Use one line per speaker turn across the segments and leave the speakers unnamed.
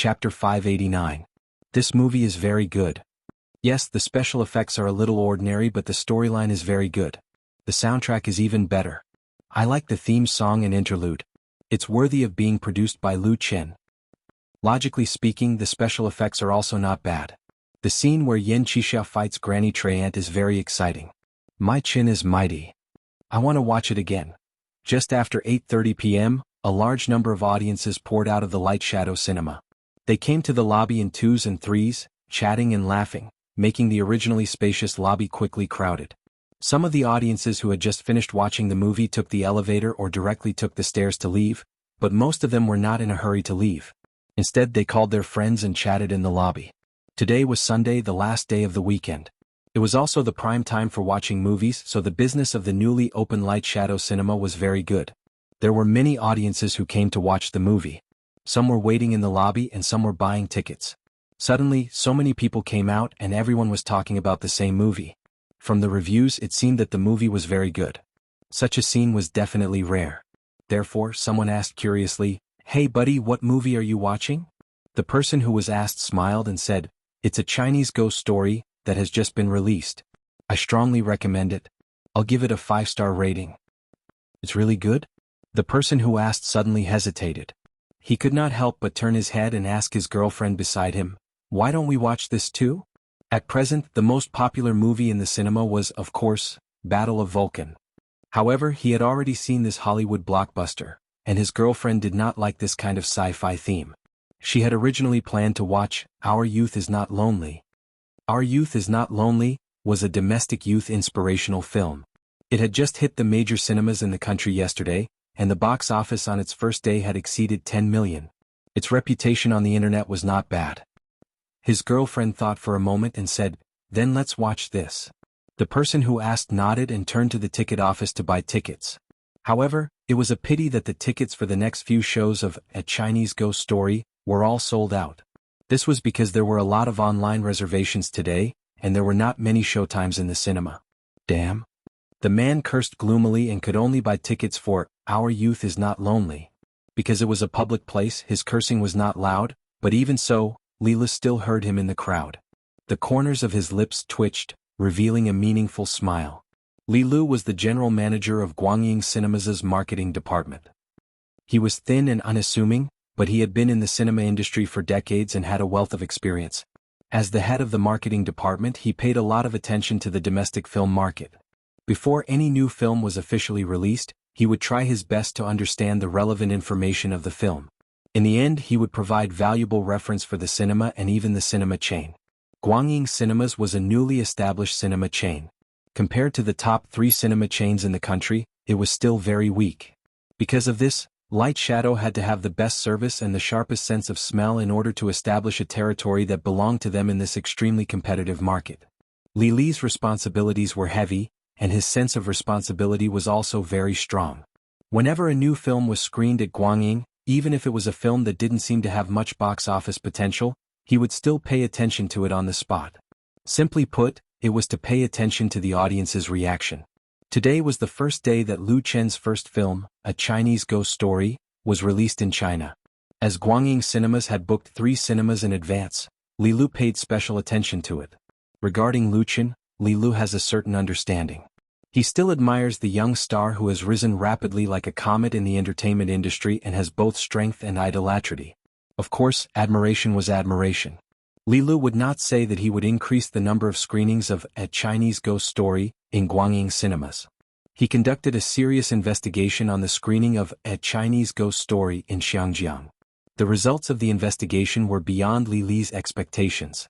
Chapter 589. This movie is very good. Yes, the special effects are a little ordinary, but the storyline is very good. The soundtrack is even better. I like the theme song and interlude. It's worthy of being produced by Lu Chen. Logically speaking, the special effects are also not bad. The scene where Yen Qixia fights Granny Treyant is very exciting. My chin is mighty. I want to watch it again. Just after 8:30 p.m., a large number of audiences poured out of the Light Shadow Cinema. They came to the lobby in twos and threes, chatting and laughing, making the originally spacious lobby quickly crowded. Some of the audiences who had just finished watching the movie took the elevator or directly took the stairs to leave, but most of them were not in a hurry to leave. Instead, they called their friends and chatted in the lobby. Today was Sunday, the last day of the weekend. It was also the prime time for watching movies, so the business of the newly opened Light Shadow Cinema was very good. There were many audiences who came to watch the movie. Some were waiting in the lobby and some were buying tickets. Suddenly, so many people came out and everyone was talking about the same movie. From the reviews, it seemed that the movie was very good. Such a scene was definitely rare. Therefore, someone asked curiously, "Hey buddy, what movie are you watching?" The person who was asked smiled and said, "It's a Chinese ghost story that has just been released. I strongly recommend it. I'll give it a 5-star rating." "It's really good?" The person who asked suddenly hesitated. He could not help but turn his head and ask his girlfriend beside him, "Why don't we watch this too?" At present, the most popular movie in the cinema was, of course, Battle of Vulcan. However, he had already seen this Hollywood blockbuster, and his girlfriend did not like this kind of sci-fi theme. She had originally planned to watch Our Youth Is Not Lonely. Our Youth Is Not Lonely was a domestic youth inspirational film. It had just hit the major cinemas in the country yesterday, and the box office on its first day had exceeded 10 million. Its reputation on the internet was not bad. His girlfriend thought for a moment and said, "Then let's watch this." The person who asked nodded and turned to the ticket office to buy tickets. However, it was a pity that the tickets for the next few shows of A Chinese Ghost Story were all sold out. This was because there were a lot of online reservations today, and there were not many showtimes in the cinema. Damn. The man cursed gloomily and could only buy tickets for Our Youth Is Not Lonely. Because it was a public place, his cursing was not loud, but even so, Leela still heard him in the crowd. The corners of his lips twitched, revealing a meaningful smile. Li Lu was the general manager of Guangying Cinemas' marketing department. He was thin and unassuming, but he had been in the cinema industry for decades and had a wealth of experience. As the head of the marketing department, he paid a lot of attention to the domestic film market. Before any new film was officially released, he would try his best to understand the relevant information of the film. In the end, he would provide valuable reference for the cinema and even the cinema chain. Guangying Cinemas was a newly established cinema chain. Compared to the top 3 cinema chains in the country, it was still very weak. Because of this, Light Shadow had to have the best service and the sharpest sense of smell in order to establish a territory that belonged to them in this extremely competitive market. Li Li's responsibilities were heavy, and his sense of responsibility was also very strong. Whenever a new film was screened at Guangying, even if it was a film that didn't seem to have much box office potential, he would still pay attention to it on the spot. Simply put, it was to pay attention to the audience's reaction. Today was the first day that Lu Chen's first film, A Chinese Ghost Story, was released in China. As Guangying Cinemas had booked 3 cinemas in advance, Li Lu paid special attention to it. Regarding Lu Chen, Li Lu has a certain understanding. He still admires the young star who has risen rapidly like a comet in the entertainment industry and has both strength and idolatry. Of course, admiration was admiration. Li Lu would not say that he would increase the number of screenings of A Chinese Ghost Story in Guangying Cinemas. He conducted a serious investigation on the screening of A Chinese Ghost Story in Xiangjiang. The results of the investigation were beyond Li Li's expectations.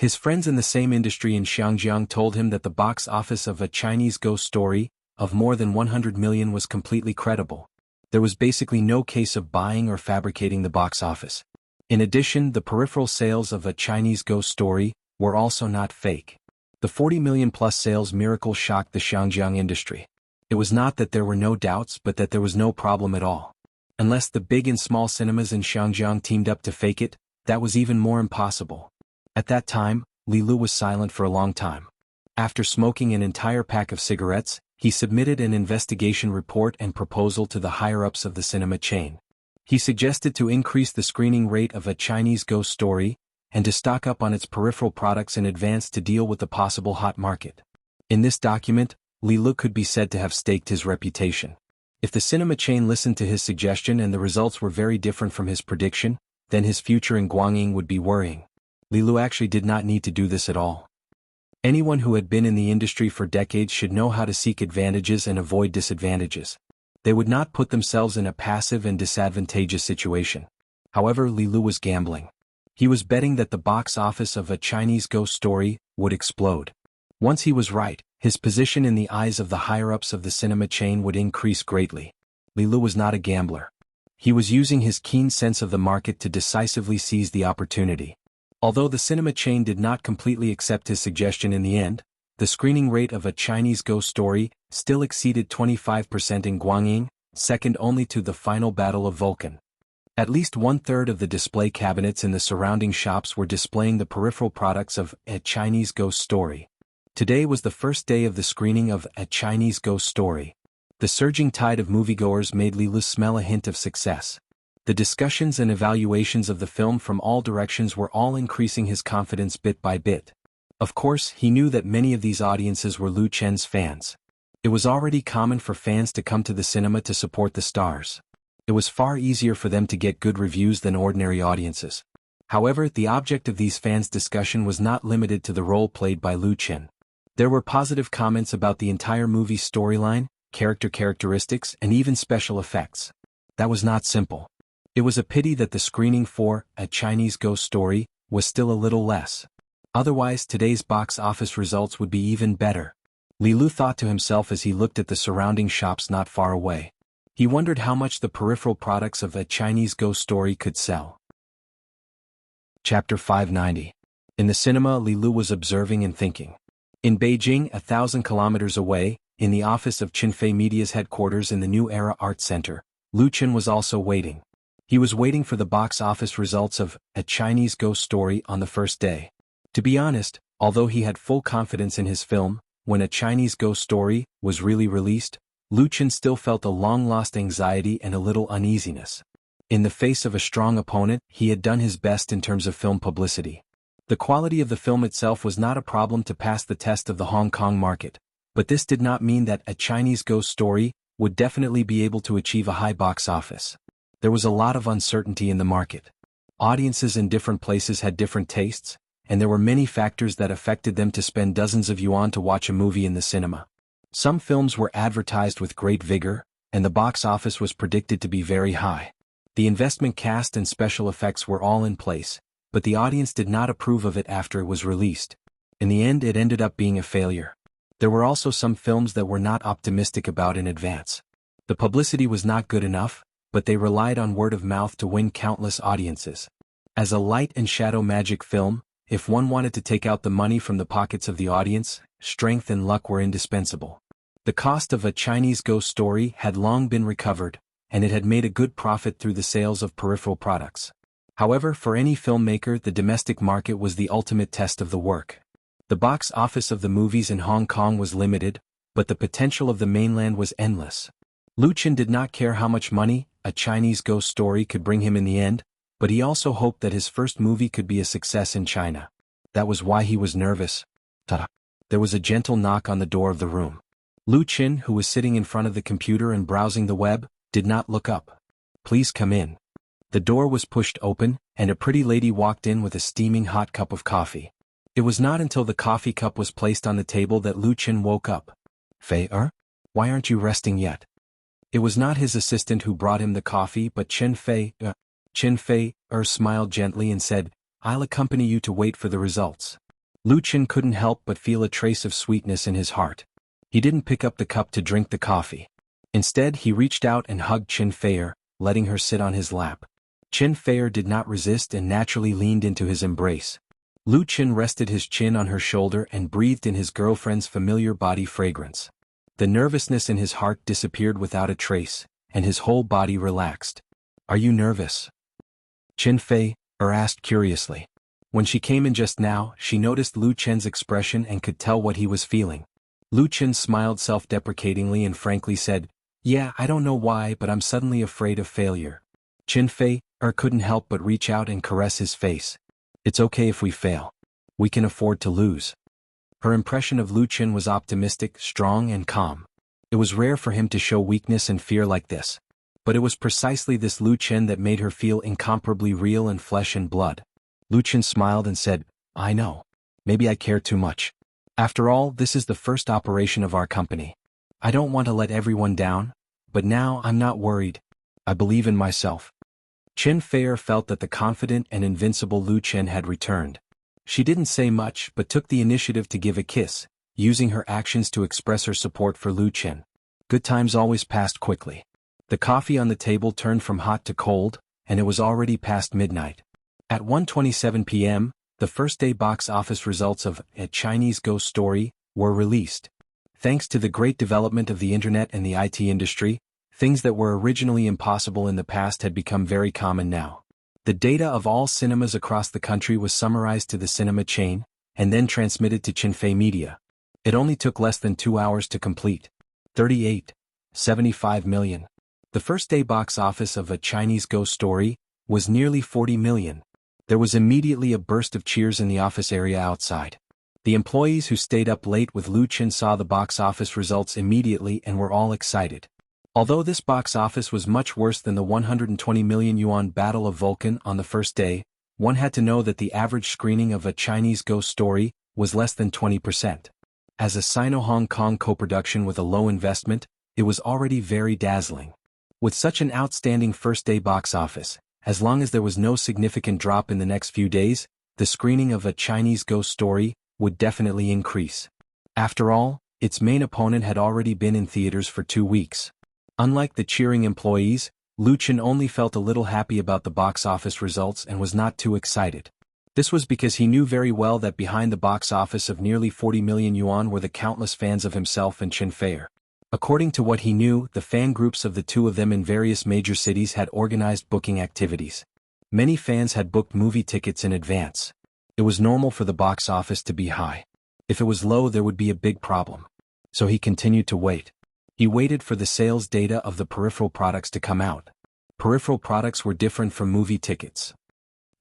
His friends in the same industry in Xiangjiang told him that the box office of A Chinese Ghost Story, of more than 100 million, was completely credible. There was basically no case of buying or fabricating the box office. In addition, the peripheral sales of A Chinese Ghost Story were also not fake. The 40 million plus sales miracle shocked the Xiangjiang industry. It was not that there were no doubts, but that there was no problem at all. Unless the big and small cinemas in Xiangjiang teamed up to fake it, that was even more impossible. At that time, Li Lu was silent for a long time. After smoking an entire pack of cigarettes, he submitted an investigation report and proposal to the higher-ups of the cinema chain. He suggested to increase the screening rate of A Chinese Ghost Story, and to stock up on its peripheral products in advance to deal with the possible hot market. In this document, Li Lu could be said to have staked his reputation. If the cinema chain listened to his suggestion and the results were very different from his prediction, then his future in Guangying would be worrying. Li Lu actually did not need to do this at all. Anyone who had been in the industry for decades should know how to seek advantages and avoid disadvantages. They would not put themselves in a passive and disadvantageous situation. However, Li Lu was gambling. He was betting that the box office of A Chinese Ghost Story would explode. Once he was right, his position in the eyes of the higher-ups of the cinema chain would increase greatly. Li Lu was not a gambler. He was using his keen sense of the market to decisively seize the opportunity. Although the cinema chain did not completely accept his suggestion in the end, the screening rate of A Chinese Ghost Story still exceeded 25% in Guangying, second only to The Final Battle of Vulcan. At least one-third of the display cabinets in the surrounding shops were displaying the peripheral products of A Chinese Ghost Story. Today was the first day of the screening of A Chinese Ghost Story. The surging tide of moviegoers made Li Lu smell a hint of success. The discussions and evaluations of the film from all directions were all increasing his confidence bit by bit. Of course, he knew that many of these audiences were Lu Chen's fans. It was already common for fans to come to the cinema to support the stars. It was far easier for them to get good reviews than ordinary audiences. However, the object of these fans' discussion was not limited to the role played by Lu Chen. There were positive comments about the entire movie's storyline, characteristics, and even special effects. That was not simple. It was a pity that the screening for A Chinese Ghost Story was still a little less. Otherwise, today's box office results would be even better. Li Lu thought to himself as he looked at the surrounding shops not far away. He wondered how much the peripheral products of A Chinese Ghost Story could sell. Chapter 590. In the cinema, Li Lu was observing and thinking. In Beijing, 1,000 kilometers away, in the office of Qinfei Media's headquarters in the New Era Art Center, Lu Chen was also waiting. He was waiting for the box office results of A Chinese Ghost Story on the first day. To be honest, although he had full confidence in his film, when A Chinese Ghost Story was really released, Lu Chen still felt a long-lost anxiety and a little uneasiness. In the face of a strong opponent, he had done his best in terms of film publicity. The quality of the film itself was not a problem to pass the test of the Hong Kong market, but this did not mean that A Chinese Ghost Story would definitely be able to achieve a high box office. There was a lot of uncertainty in the market. Audiences in different places had different tastes, and there were many factors that affected them to spend dozens of yuan to watch a movie in the cinema. Some films were advertised with great vigor, and the box office was predicted to be very high. The investment cast and special effects were all in place, but the audience did not approve of it after it was released. In the end, it ended up being a failure. There were also some films that were not optimistic about in advance. The publicity was not good enough, but they relied on word of mouth to win countless audiences. As a light and shadow magic film, if one wanted to take out the money from the pockets of the audience, strength and luck were indispensable. The cost of A Chinese Ghost Story had long been recovered, and it had made a good profit through the sales of peripheral products. However, for any filmmaker, the domestic market was the ultimate test of the work. The box office of the movies in Hong Kong was limited, but the potential of the mainland was endless. Lu Chen did not care how much money A Chinese Ghost Story could bring him in the end, but he also hoped that his first movie could be a success in China. That was why he was nervous. Ta-da! There was a gentle knock on the door of the room. Lu Chen, who was sitting in front of the computer and browsing the web, did not look up. "Please come in." The door was pushed open, and a pretty lady walked in with a steaming hot cup of coffee. It was not until the coffee cup was placed on the table that Lu Chen woke up. "Fei-er? Why aren't you resting yet?" It was not his assistant who brought him the coffee but Chen Fei-er. Chen Fei-er smiled gently and said, "I'll accompany you to wait for the results." Lu Chen couldn't help but feel a trace of sweetness in his heart. He didn't pick up the cup to drink the coffee. Instead, he reached out and hugged Chen Fei-er, letting her sit on his lap. Chen Fei-er did not resist and naturally leaned into his embrace. Lu Chen rested his chin on her shoulder and breathed in his girlfriend's familiar body fragrance. The nervousness in his heart disappeared without a trace, and his whole body relaxed. "Are you nervous?" Chen Fei-er asked curiously. When she came in just now, she noticed Lu Chen's expression and could tell what he was feeling. Lu Chen smiled self-deprecatingly and frankly said, "Yeah, I don't know why, but I'm suddenly afraid of failure." Qinfei couldn't help but reach out and caress his face. It's okay if we fail. We can afford to lose. Her impression of Lu Qin was optimistic, strong and calm. It was rare for him to show weakness and fear like this. But it was precisely this Lu Qin that made her feel incomparably real and flesh and blood. Lu Qin smiled and said, I know. Maybe I care too much. After all, this is the first operation of our company. I don't want to let everyone down, but now I'm not worried. I believe in myself. Qinfei felt that the confident and invincible Lu Qin had returned. She didn't say much but took the initiative to give a kiss, using her actions to express her support for Lu Qin. Good times always passed quickly. The coffee on the table turned from hot to cold, and it was already past midnight. At 1:27 p.m., the first-day box office results of A Chinese Ghost Story were released. Thanks to the great development of the internet and the IT industry, things that were originally impossible in the past had become very common now. The data of all cinemas across the country was summarized to the cinema chain, and then transmitted to Qinfei Media. It only took less than 2 hours to complete. 75 million. The first-day box office of A Chinese Ghost Story was nearly 40 million. There was immediately a burst of cheers in the office area outside. The employees who stayed up late with Lu Qin saw the box office results immediately and were all excited. Although this box office was much worse than the 120 million yuan Battle of Vulcan on the first day, one had to know that the average screening of A Chinese Ghost Story was less than 20%. As a Sino-Hong Kong co-production with a low investment, it was already very dazzling. With such an outstanding first-day box office, as long as there was no significant drop in the next few days, the screening of A Chinese Ghost Story would definitely increase. After all, its main opponent had already been in theaters for 2 weeks. Unlike the cheering employees, Lu Qin only felt a little happy about the box office results and was not too excited. This was because he knew very well that behind the box office of nearly 40 million yuan were the countless fans of himself and Qinfei. According to what he knew, the fan groups of the two of them in various major cities had organized booking activities. Many fans had booked movie tickets in advance. It was normal for the box office to be high. If it was low, there would be a big problem. So he continued to wait. He waited for the sales data of the peripheral products to come out. Peripheral products were different from movie tickets.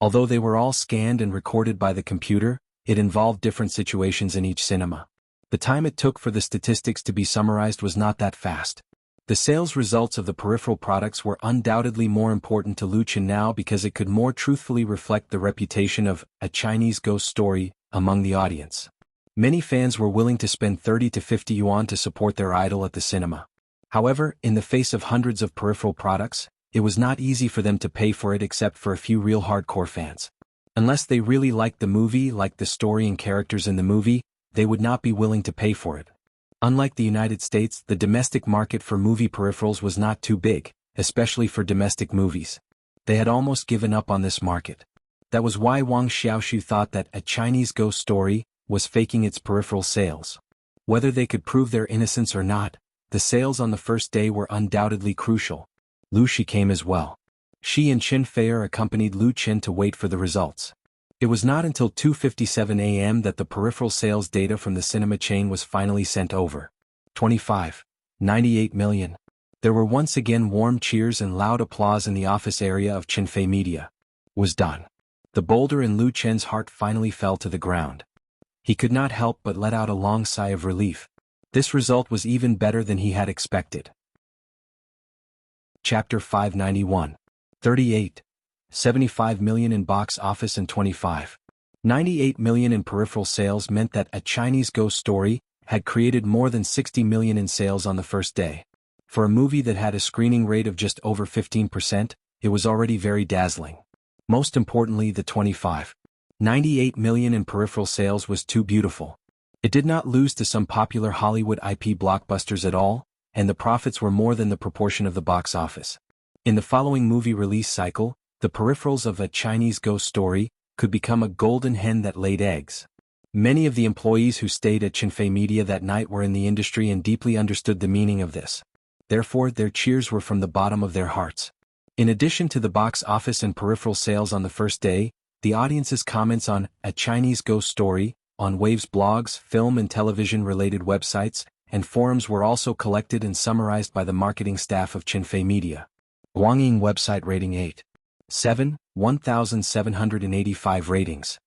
Although they were all scanned and recorded by the computer, it involved different situations in each cinema. The time it took for the statistics to be summarized was not that fast. The sales results of the peripheral products were undoubtedly more important to Lu Qin now because it could more truthfully reflect the reputation of A Chinese Ghost Story among the audience. Many fans were willing to spend 30 to 50 yuan to support their idol at the cinema. However, in the face of hundreds of peripheral products, it was not easy for them to pay for it except for a few real hardcore fans. Unless they really liked the movie, liked the story and characters in the movie, they would not be willing to pay for it. Unlike the United States, the domestic market for movie peripherals was not too big, especially for domestic movies. They had almost given up on this market. That was why Wang Xiaoshu thought that A Chinese Ghost Story was faking its peripheral sales. Whether they could prove their innocence or not, the sales on the first day were undoubtedly crucial. Lu Shi came as well. She and Qinfei accompanied Lu Qin to wait for the results. It was not until 2:57 a.m. that the peripheral sales data from the cinema chain was finally sent over. 98 million. There were once again warm cheers and loud applause in the office area of Qinfei Media. Was done. The boulder in Lu Qin's heart finally fell to the ground. He could not help but let out a long sigh of relief. This result was even better than he had expected. Chapter 591. 75 million in box office and 98 million in peripheral sales meant that A Chinese Ghost Story had created more than 60 million in sales on the first day. For a movie that had a screening rate of just over 15%, it was already very dazzling. Most importantly, the 98 million in peripheral sales was too beautiful. It did not lose to some popular Hollywood IP blockbusters at all, and the profits were more than the proportion of the box office. In the following movie release cycle, the peripherals of A Chinese Ghost Story could become a golden hen that laid eggs. Many of the employees who stayed at Qinfei Media that night were in the industry and deeply understood the meaning of this. Therefore, their cheers were from the bottom of their hearts. In addition to the box office and peripheral sales on the first day, the audience's comments on A Chinese Ghost Story, on Wave's blogs, film and television-related websites, and forums were also collected and summarized by the marketing staff of Qinfei Media. Guangying website rating 8.7, 1,785 ratings.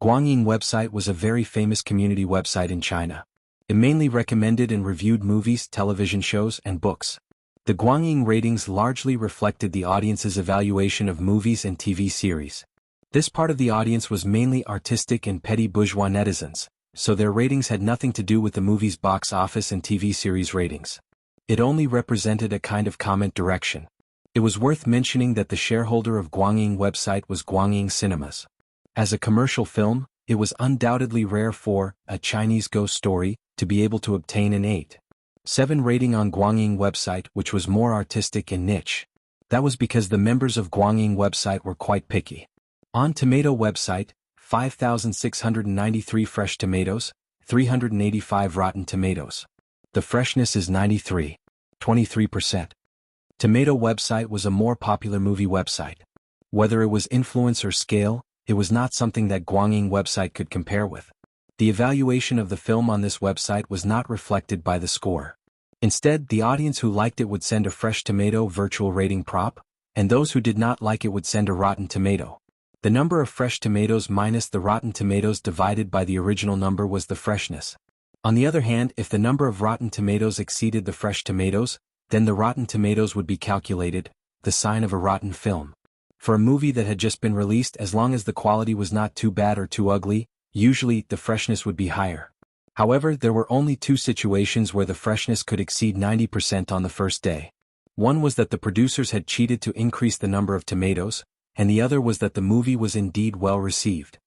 Guangying website was a very famous community website in China. It mainly recommended and reviewed movies, television shows, and books. The Guangying ratings largely reflected the audience's evaluation of movies and TV series. This part of the audience was mainly artistic and petty bourgeois netizens, so their ratings had nothing to do with the movie's box office and TV series ratings. It only represented a kind of comment direction. It was worth mentioning that the shareholder of Guangying website was Guangying Cinemas. As a commercial film, it was undoubtedly rare for A Chinese Ghost Story to be able to obtain an 8.7 rating on Guangying website, which was more artistic and niche. That was because the members of Guangying website were quite picky. On Tomato website, 5,693 fresh tomatoes, 385 rotten tomatoes. The freshness is 23%. Tomato website was a more popular movie website. Whether it was influence or scale, it was not something that Guangying website could compare with. The evaluation of the film on this website was not reflected by the score. Instead, the audience who liked it would send a fresh tomato virtual rating prop, and those who did not like it would send a rotten tomato. The number of fresh tomatoes minus the rotten tomatoes divided by the original number was the freshness. On the other hand, if the number of rotten tomatoes exceeded the fresh tomatoes, then the rotten tomatoes would be calculated, the sign of a rotten film. For a movie that had just been released, as long as the quality was not too bad or too ugly, usually the freshness would be higher. However, there were only two situations where the freshness could exceed 90% on the first day. One was that the producers had cheated to increase the number of tomatoes, and the other was that the movie was indeed well received.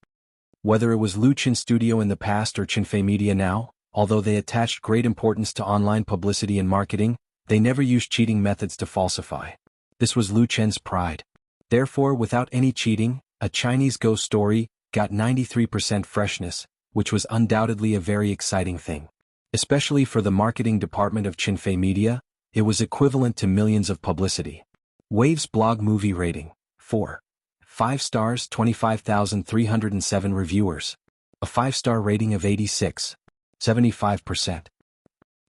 Whether it was Luchin Studio in the past or Chinfei Media now, although they attached great importance to online publicity and marketing, they never used cheating methods to falsify. This was Lu Chen's pride. Therefore, without any cheating, A Chinese Ghost Story got 93% freshness, which was undoubtedly a very exciting thing. Especially for the marketing department of Chinfei Media, it was equivalent to millions of publicity. Wave's blog movie rating, 4.5 stars, 25,307 reviewers. A 5-star rating of 86.75%.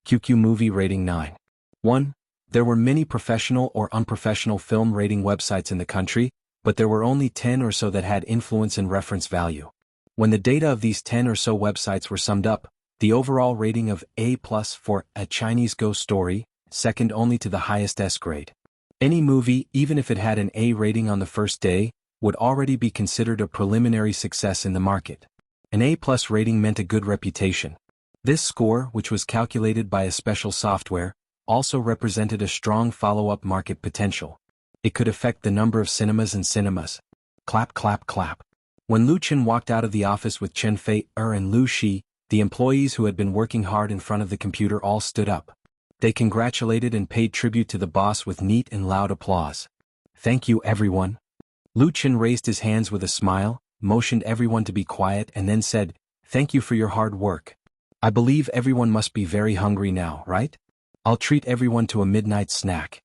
QQ movie rating 9.1. There were many professional or unprofessional film rating websites in the country, but there were only 10 or so that had influence and reference value. When the data of these 10 or so websites were summed up, the overall rating of A+ for A Chinese Ghost Story, second only to the highest S grade. Any movie, even if it had an A rating on the first day, would already be considered a preliminary success in the market. An A+ rating meant a good reputation. This score, which was calculated by a special software, also represented a strong follow-up market potential. It could affect the number of cinemas and cinemas. Clap, clap, clap. When Lu Chen walked out of the office with Chen Fei and Lu Shi, the employees who had been working hard in front of the computer all stood up. They congratulated and paid tribute to the boss with neat and loud applause. Thank you, everyone. Lu Chen raised his hands with a smile, motioned everyone to be quiet, and then said, "Thank you for your hard work. I believe everyone must be very hungry now, right? I'll treat everyone to a midnight snack."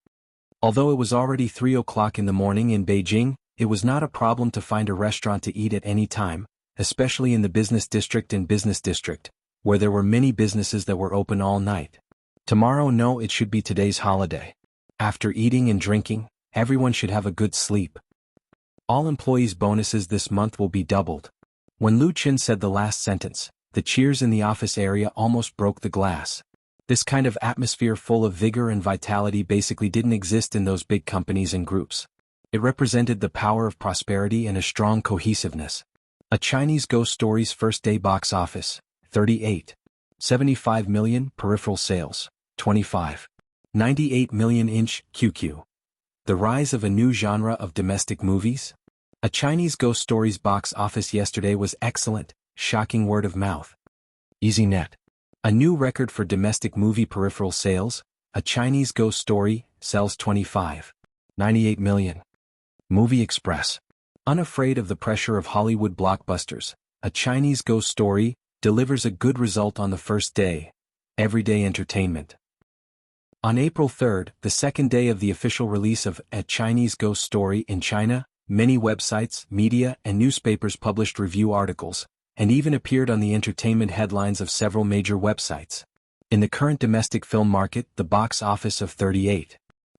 Although it was already 3 o'clock in the morning in Beijing, it was not a problem to find a restaurant to eat at any time, especially in the business district and business district, where there were many businesses that were open all night. Tomorrow, no, it should be today's holiday. After eating and drinking, everyone should have a good sleep. All employees' bonuses this month will be doubled. When Lu Chen said the last sentence, the cheers in the office area almost broke the glass. This kind of atmosphere full of vigor and vitality basically didn't exist in those big companies and groups. It represented the power of prosperity and a strong cohesiveness. A Chinese Ghost Story's first day box office, 38.75 million, peripheral sales, 25.98 million inch, QQ. The rise of a new genre of domestic movies? A Chinese Ghost Story's box office yesterday was excellent, shocking word of mouth. EasyNet. A new record for domestic movie peripheral sales, A Chinese Ghost Story, sells 25.98 million. Movie Express. Unafraid of the pressure of Hollywood blockbusters, A Chinese Ghost Story delivers a good result on the first day. Everyday entertainment. On April 3rd, the second day of the official release of A Chinese Ghost Story in China, many websites, media, and newspapers published review articles, and even appeared on the entertainment headlines of several major websites. In the current domestic film market, the box office of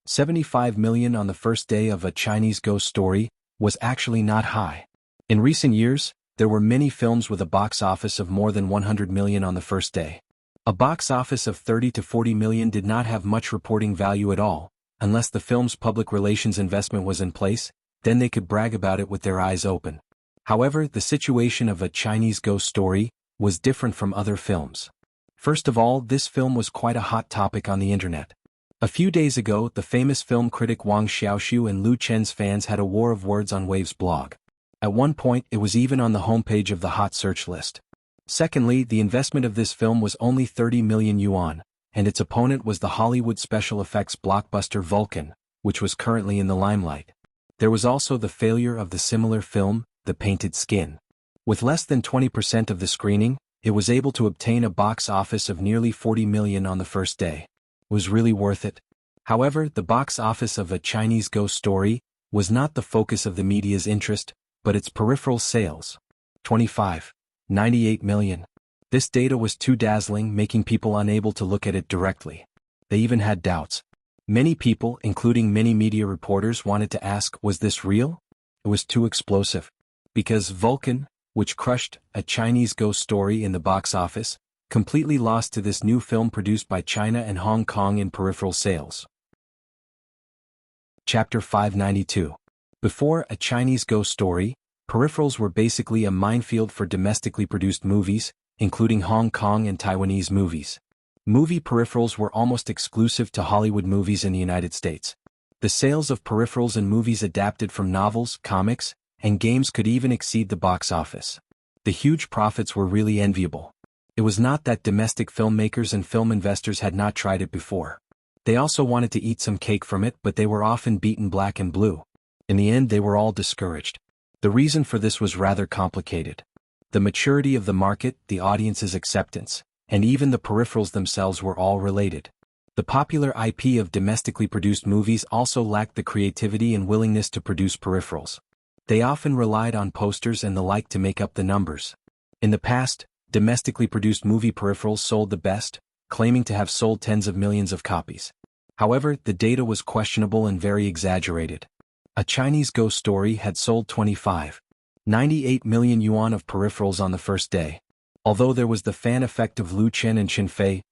75 million on the first day of A Chinese Ghost Story was actually not high. In recent years, there were many films with a box office of more than 100 million on the first day. A box office of 30 to 40 million did not have much reporting value at all, unless the film's public relations investment was in place, then they could brag about it with their eyes open. However, the situation of A Chinese Ghost Story was different from other films. First of all, this film was quite a hot topic on the internet. A few days ago, the famous film critic Wang Xiaoxiu and Lu Chen's fans had a war of words on Wave's blog. At one point, it was even on the homepage of the hot search list. Secondly, the investment of this film was only 30 million yuan, and its opponent was the Hollywood special effects blockbuster Vulcan, which was currently in the limelight. There was also the failure of the similar film, The Painted Skin. With less than 20% of the screening, it was able to obtain a box office of nearly 40 million on the first day. Was really worth it. However, the box office of A Chinese Ghost Story was not the focus of the media's interest, but its peripheral sales. 98 million. This data was too dazzling, making people unable to look at it directly. They even had doubts. Many people, including many media reporters, wanted to ask, was this real? It was too explosive. Because Vulcan, which crushed A Chinese Ghost Story in the box office, completely lost to this new film produced by China and Hong Kong in peripheral sales. Chapter 592. Before A Chinese Ghost Story, peripherals were basically a minefield for domestically produced movies, including Hong Kong and Taiwanese movies. Movie peripherals were almost exclusive to Hollywood movies in the United States. The sales of peripherals and movies adapted from novels, comics, and games could even exceed the box office. The huge profits were really enviable. It was not that domestic filmmakers and film investors had not tried it before. They also wanted to eat some cake from it, but they were often beaten black and blue. In the end, they were all discouraged. The reason for this was rather complicated. The maturity of the market, the audience's acceptance, and even the peripherals themselves were all related. The popular IP of domestically produced movies also lacked the creativity and willingness to produce peripherals. They often relied on posters and the like to make up the numbers. In the past, domestically produced movie peripherals sold the best, claiming to have sold tens of millions of copies. However, the data was questionable and very exaggerated. A Chinese Ghost Story had sold 98 million yuan of peripherals on the first day. Although there was the fan effect of Lu Chen and Qin Fei,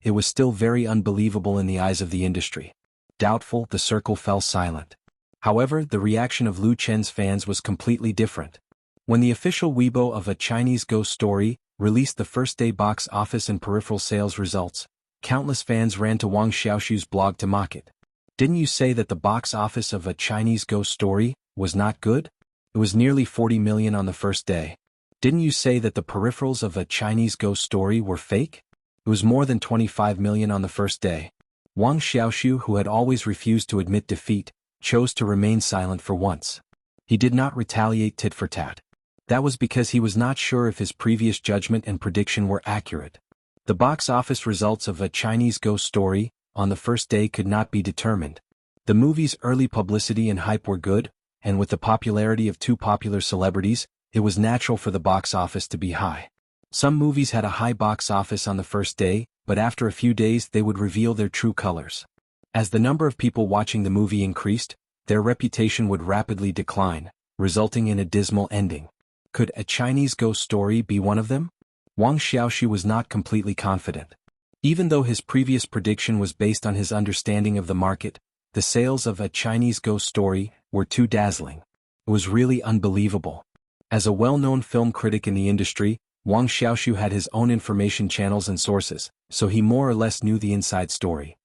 it was still very unbelievable in the eyes of the industry. Doubtful, the circle fell silent. However, the reaction of Lu Chen's fans was completely different. When the official Weibo of A Chinese Ghost Story released the first-day box office and peripheral sales results, countless fans ran to Wang Xiaoxiu's blog to mock it. Didn't you say that the box office of A Chinese Ghost Story was not good? It was nearly 40 million on the first day. Didn't you say that the peripherals of A Chinese Ghost Story were fake? It was more than 25 million on the first day. Wang Xiaoxiu, who had always refused to admit defeat, chose to remain silent for once. He did not retaliate tit for tat. That was because he was not sure if his previous judgment and prediction were accurate. The box office results of A Chinese Ghost Story on the first day could not be determined. The movie's early publicity and hype were good, and with the popularity of two popular celebrities, it was natural for the box office to be high. Some movies had a high box office on the first day, but after a few days they would reveal their true colors. As the number of people watching the movie increased, their reputation would rapidly decline, resulting in a dismal ending. Could A Chinese Ghost Story be one of them? Wang Xiaoxiu was not completely confident. Even though his previous prediction was based on his understanding of the market, the sales of A Chinese Ghost Story were too dazzling. It was really unbelievable. As a well-known film critic in the industry, Wang Xiaoxiu had his own information channels and sources, so he more or less knew the inside story.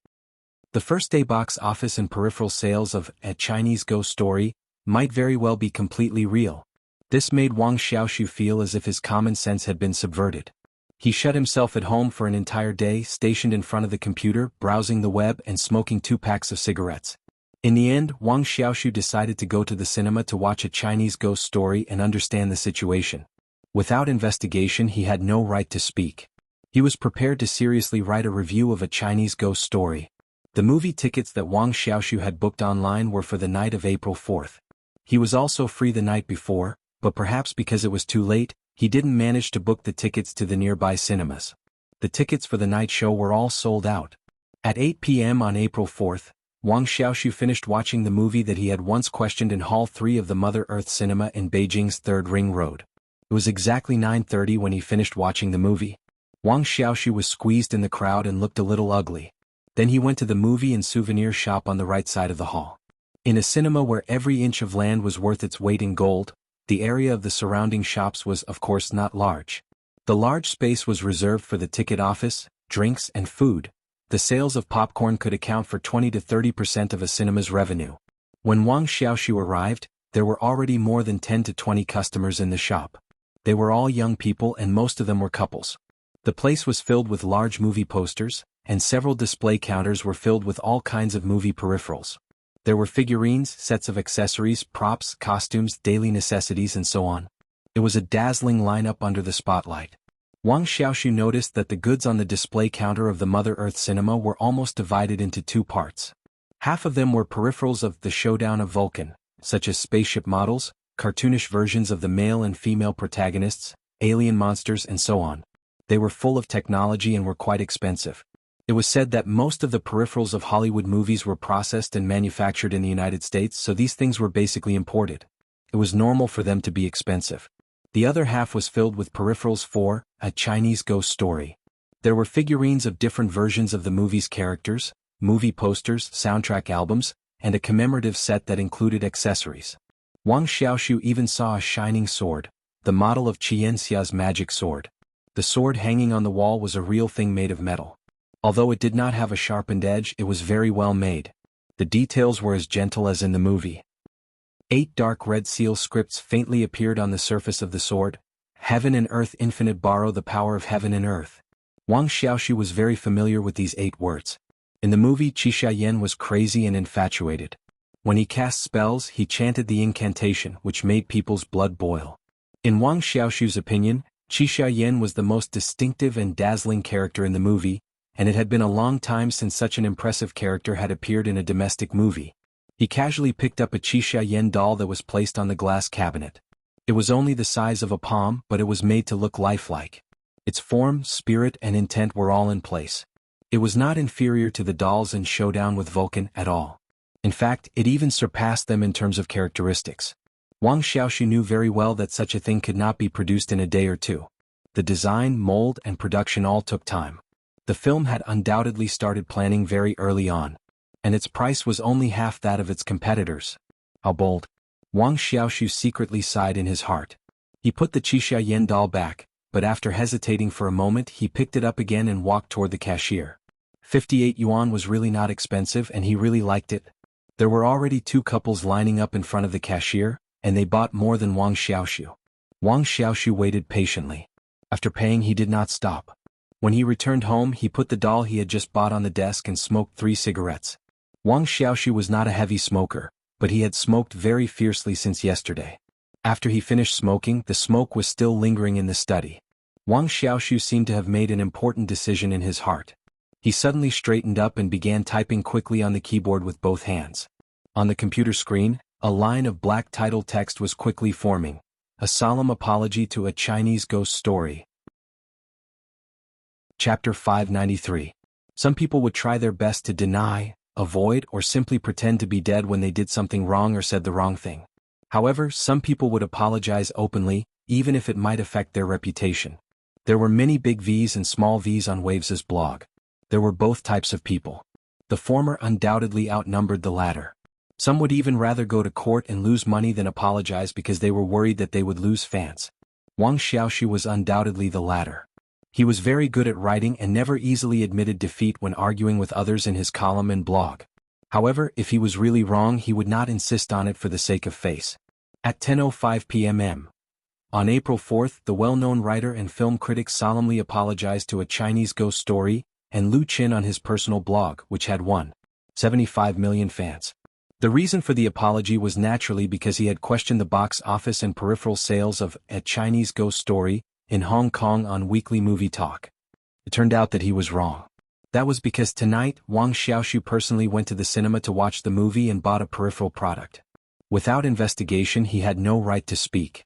The first-day box office and peripheral sales of A Chinese Ghost Story might very well be completely real. This made Wang Xiaoxiu feel as if his common sense had been subverted. He shut himself at home for an entire day, stationed in front of the computer, browsing the web and smoking 2 packs of cigarettes. In the end, Wang Xiaoxiu decided to go to the cinema to watch A Chinese Ghost Story and understand the situation. Without investigation, he had no right to speak. He was prepared to seriously write a review of A Chinese Ghost Story. The movie tickets that Wang Xiaoxiu had booked online were for the night of April 4th. He was also free the night before, but perhaps because it was too late, he didn't manage to book the tickets to the nearby cinemas. The tickets for the night show were all sold out. At 8 p.m. on April 4th, Wang Xiaoxiu finished watching the movie that he had once questioned in Hall 3 of the Mother Earth Cinema in Beijing's 3rd Ring Road. It was exactly 9:30 when he finished watching the movie. Wang Xiaoxiu was squeezed in the crowd and looked a little ugly. Then he went to the movie and souvenir shop on the right side of the hall. In a cinema where every inch of land was worth its weight in gold, the area of the surrounding shops was of course not large. The large space was reserved for the ticket office, drinks and food. The sales of popcorn could account for 20 to 30% of a cinema's revenue. When Wang Xiaoxiu arrived, there were already more than 10 to 20 customers in the shop. They were all young people and most of them were couples. The place was filled with large movie posters, and several display counters were filled with all kinds of movie peripherals. There were figurines, sets of accessories, props, costumes, daily necessities and so on. It was a dazzling lineup under the spotlight. Wang Xiaoxiu noticed that the goods on the display counter of the Mother Earth Cinema were almost divided into two parts. Half of them were peripherals of the showdown of Vulcan, such as spaceship models, cartoonish versions of the male and female protagonists, alien monsters and so on. They were full of technology and were quite expensive. It was said that most of the peripherals of Hollywood movies were processed and manufactured in the United States, so these things were basically imported. It was normal for them to be expensive. The other half was filled with peripherals for a Chinese ghost story. There were figurines of different versions of the movie's characters, movie posters, soundtrack albums, and a commemorative set that included accessories. Wang Xiaoxiu even saw a shining sword, the model of Qianxia's magic sword. The sword hanging on the wall was a real thing made of metal. Although it did not have a sharpened edge, it was very well made. The details were as gentle as in the movie. 8 dark red seal scripts faintly appeared on the surface of the sword. Heaven and earth infinite, borrow the power of heaven and earth. Wang Xiaoxiu was very familiar with these 8 words. In the movie, Qixia Yan was crazy and infatuated. When he cast spells, he chanted the incantation, which made people's blood boil. In Wang Xiaoxiu's opinion, Qixia Yan was the most distinctive and dazzling character in the movie, and it had been a long time since such an impressive character had appeared in a domestic movie. He casually picked up a Qixia Yan doll that was placed on the glass cabinet. It was only the size of a palm, but it was made to look lifelike. Its form, spirit, and intent were all in place. It was not inferior to the dolls in Showdown with Vulcan at all. In fact, it even surpassed them in terms of characteristics. Wang Xiaoxiu knew very well that such a thing could not be produced in a day or two. The design, mold, and production all took time. The film had undoubtedly started planning very early on, and its price was only half that of its competitors. How bold! Wang Xiaoxiu secretly sighed in his heart. He put the Qixia Yan doll back, but after hesitating for a moment he picked it up again and walked toward the cashier. 58 yuan was really not expensive and he really liked it. There were already 2 couples lining up in front of the cashier, and they bought more than Wang Xiaoxiu. Wang Xiaoxiu waited patiently. After paying, he did not stop. When he returned home, he put the doll he had just bought on the desk and smoked 3 cigarettes. Wang Xiaoxiu was not a heavy smoker, but he had smoked very fiercely since yesterday. After he finished smoking, the smoke was still lingering in the study. Wang Xiaoxiu seemed to have made an important decision in his heart. He suddenly straightened up and began typing quickly on the keyboard with both hands. On the computer screen, a line of black title text was quickly forming. A solemn apology to a Chinese ghost story. Chapter 593. Some people would try their best to deny, avoid, or simply pretend to be dead when they did something wrong or said the wrong thing. However, some people would apologize openly, even if it might affect their reputation. There were many big V's and small V's on Waves's blog. There were both types of people. The former undoubtedly outnumbered the latter. Some would even rather go to court and lose money than apologize because they were worried that they would lose fans. Wang Xiaoxiu was undoubtedly the latter. He was very good at writing and never easily admitted defeat when arguing with others in his column and blog. However, if he was really wrong, he would not insist on it for the sake of face. At 10:05 p.m. on April 4th, the well-known writer and film critic solemnly apologized to a Chinese ghost story and Lu Qin on his personal blog, which had 1.75 million fans. The reason for the apology was naturally because he had questioned the box office and peripheral sales of A Chinese Ghost Story in Hong Kong on Weekly Movie Talk. It turned out that he was wrong. That was because tonight, Wang Xiaoxiu personally went to the cinema to watch the movie and bought a peripheral product. Without investigation, he had no right to speak.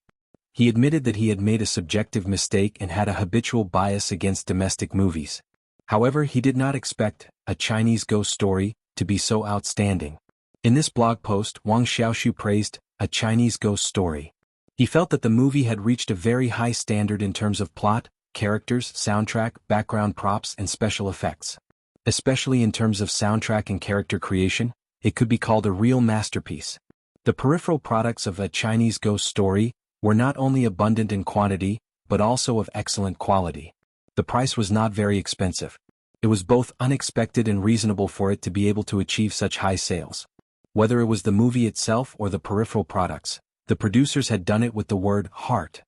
He admitted that he had made a subjective mistake and had a habitual bias against domestic movies. However, he did not expect A Chinese Ghost Story to be so outstanding. In this blog post, Wang Xiaoshu praised A Chinese Ghost Story. He felt that the movie had reached a very high standard in terms of plot, characters, soundtrack, background props, and special effects. Especially in terms of soundtrack and character creation, it could be called a real masterpiece. The peripheral products of A Chinese Ghost Story were not only abundant in quantity, but also of excellent quality. The price was not very expensive. It was both unexpected and reasonable for it to be able to achieve such high sales. Whether it was the movie itself or the peripheral products, the producers had done it with the word heart.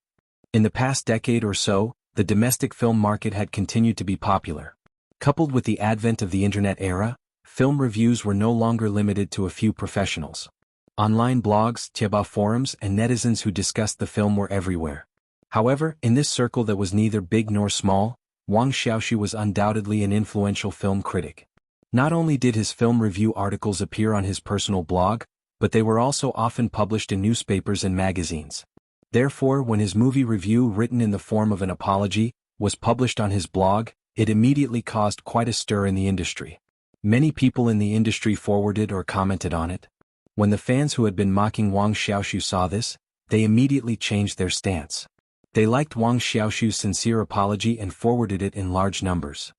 In the past decade or so, the domestic film market had continued to be popular. Coupled with the advent of the internet era, film reviews were no longer limited to a few professionals. Online blogs, Tieba forums, and netizens who discussed the film were everywhere. However, in this circle that was neither big nor small, Wang Xiaoshu was undoubtedly an influential film critic. Not only did his film review articles appear on his personal blog, but they were also often published in newspapers and magazines. Therefore, when his movie review, written in the form of an apology, was published on his blog, it immediately caused quite a stir in the industry. Many people in the industry forwarded or commented on it. When the fans who had been mocking Wang Xiaoshu saw this, they immediately changed their stance. They liked Wang Xiaoshu's sincere apology and forwarded it in large numbers.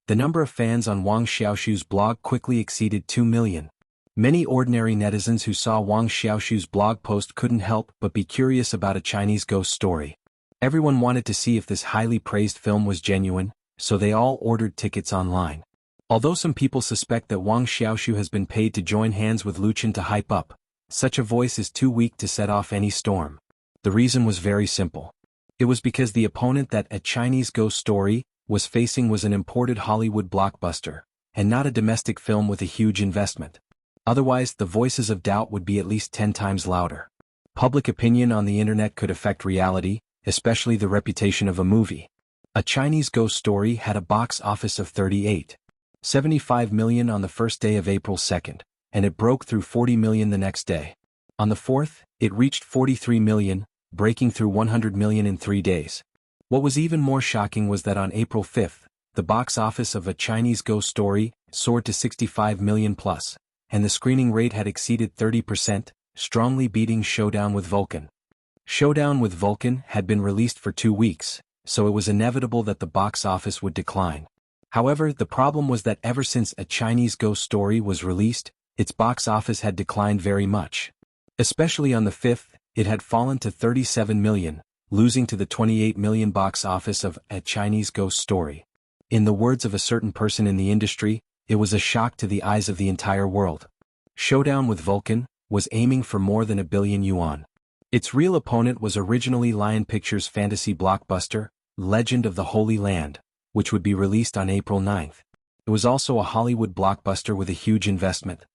The number of fans on Wang Xiaoshu's blog quickly exceeded 2 million. Many ordinary netizens who saw Wang Xiaoshu's blog post couldn't help but be curious about A Chinese Ghost Story. Everyone wanted to see if this highly praised film was genuine, so they all ordered tickets online. Although some people suspect that Wang Xiaoshu has been paid to join hands with Luchan to hype up, such a voice is too weak to set off any storm. The reason was very simple. It was because the opponent that A Chinese Ghost Story was facing was an imported Hollywood blockbuster, and not a domestic film with a huge investment. Otherwise, the voices of doubt would be at least 10 times louder. Public opinion on the internet could affect reality, especially the reputation of a movie. A Chinese Ghost Story had a box office of 38.75 million on the first day of April 2nd, and it broke through 40 million the next day. On the 4th, it reached 43 million, breaking through 100 million in 3 days. What was even more shocking was that on April 5th, the box office of A Chinese Ghost Story soared to 65 million plus, and the screening rate had exceeded 30%, strongly beating Showdown with Vulcan. Showdown with Vulcan had been released for 2 weeks, so it was inevitable that the box office would decline. However, the problem was that ever since A Chinese Ghost Story was released, its box office had declined very much. Especially on the 5th, it had fallen to 37 million, losing to the 28 million box office of A Chinese Ghost Story. In the words of a certain person in the industry, it was a shock to the eyes of the entire world. Showdown with Vulcan was aiming for more than 1 billion yuan. Its real opponent was originally Lion Pictures' fantasy blockbuster, Legend of the Holy Land, which would be released on April 9th. It was also a Hollywood blockbuster with a huge investment.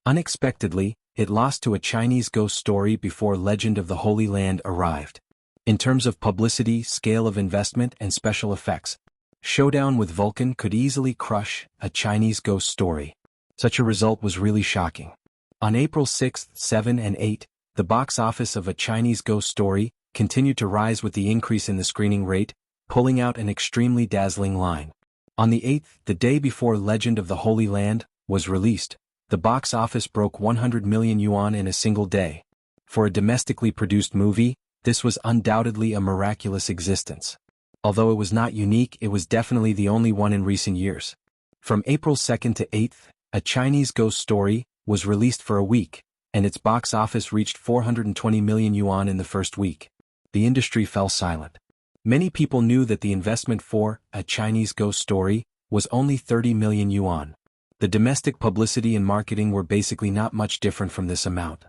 Unexpectedly, it lost to A Chinese Ghost Story before Legend of the Holy Land arrived. In terms of publicity, scale of investment, and special effects, Showdown with Vulcan could easily crush A Chinese Ghost Story. Such a result was really shocking. On April 6, 7, and 8, the box office of A Chinese Ghost Story continued to rise with the increase in the screening rate, pulling out an extremely dazzling line. On the 8th, the day before Legend of the Holy Land was released, the box office broke 100 million yuan in a single day. For a domestically produced movie, this was undoubtedly a miraculous existence. Although it was not unique, it was definitely the only one in recent years. From April 2nd to 8th, A Chinese Ghost Story was released for a week, and its box office reached 420 million yuan in the first week. The industry fell silent. Many people knew that the investment for A Chinese Ghost Story was only 30 million yuan. The domestic publicity and marketing were basically not much different from this amount.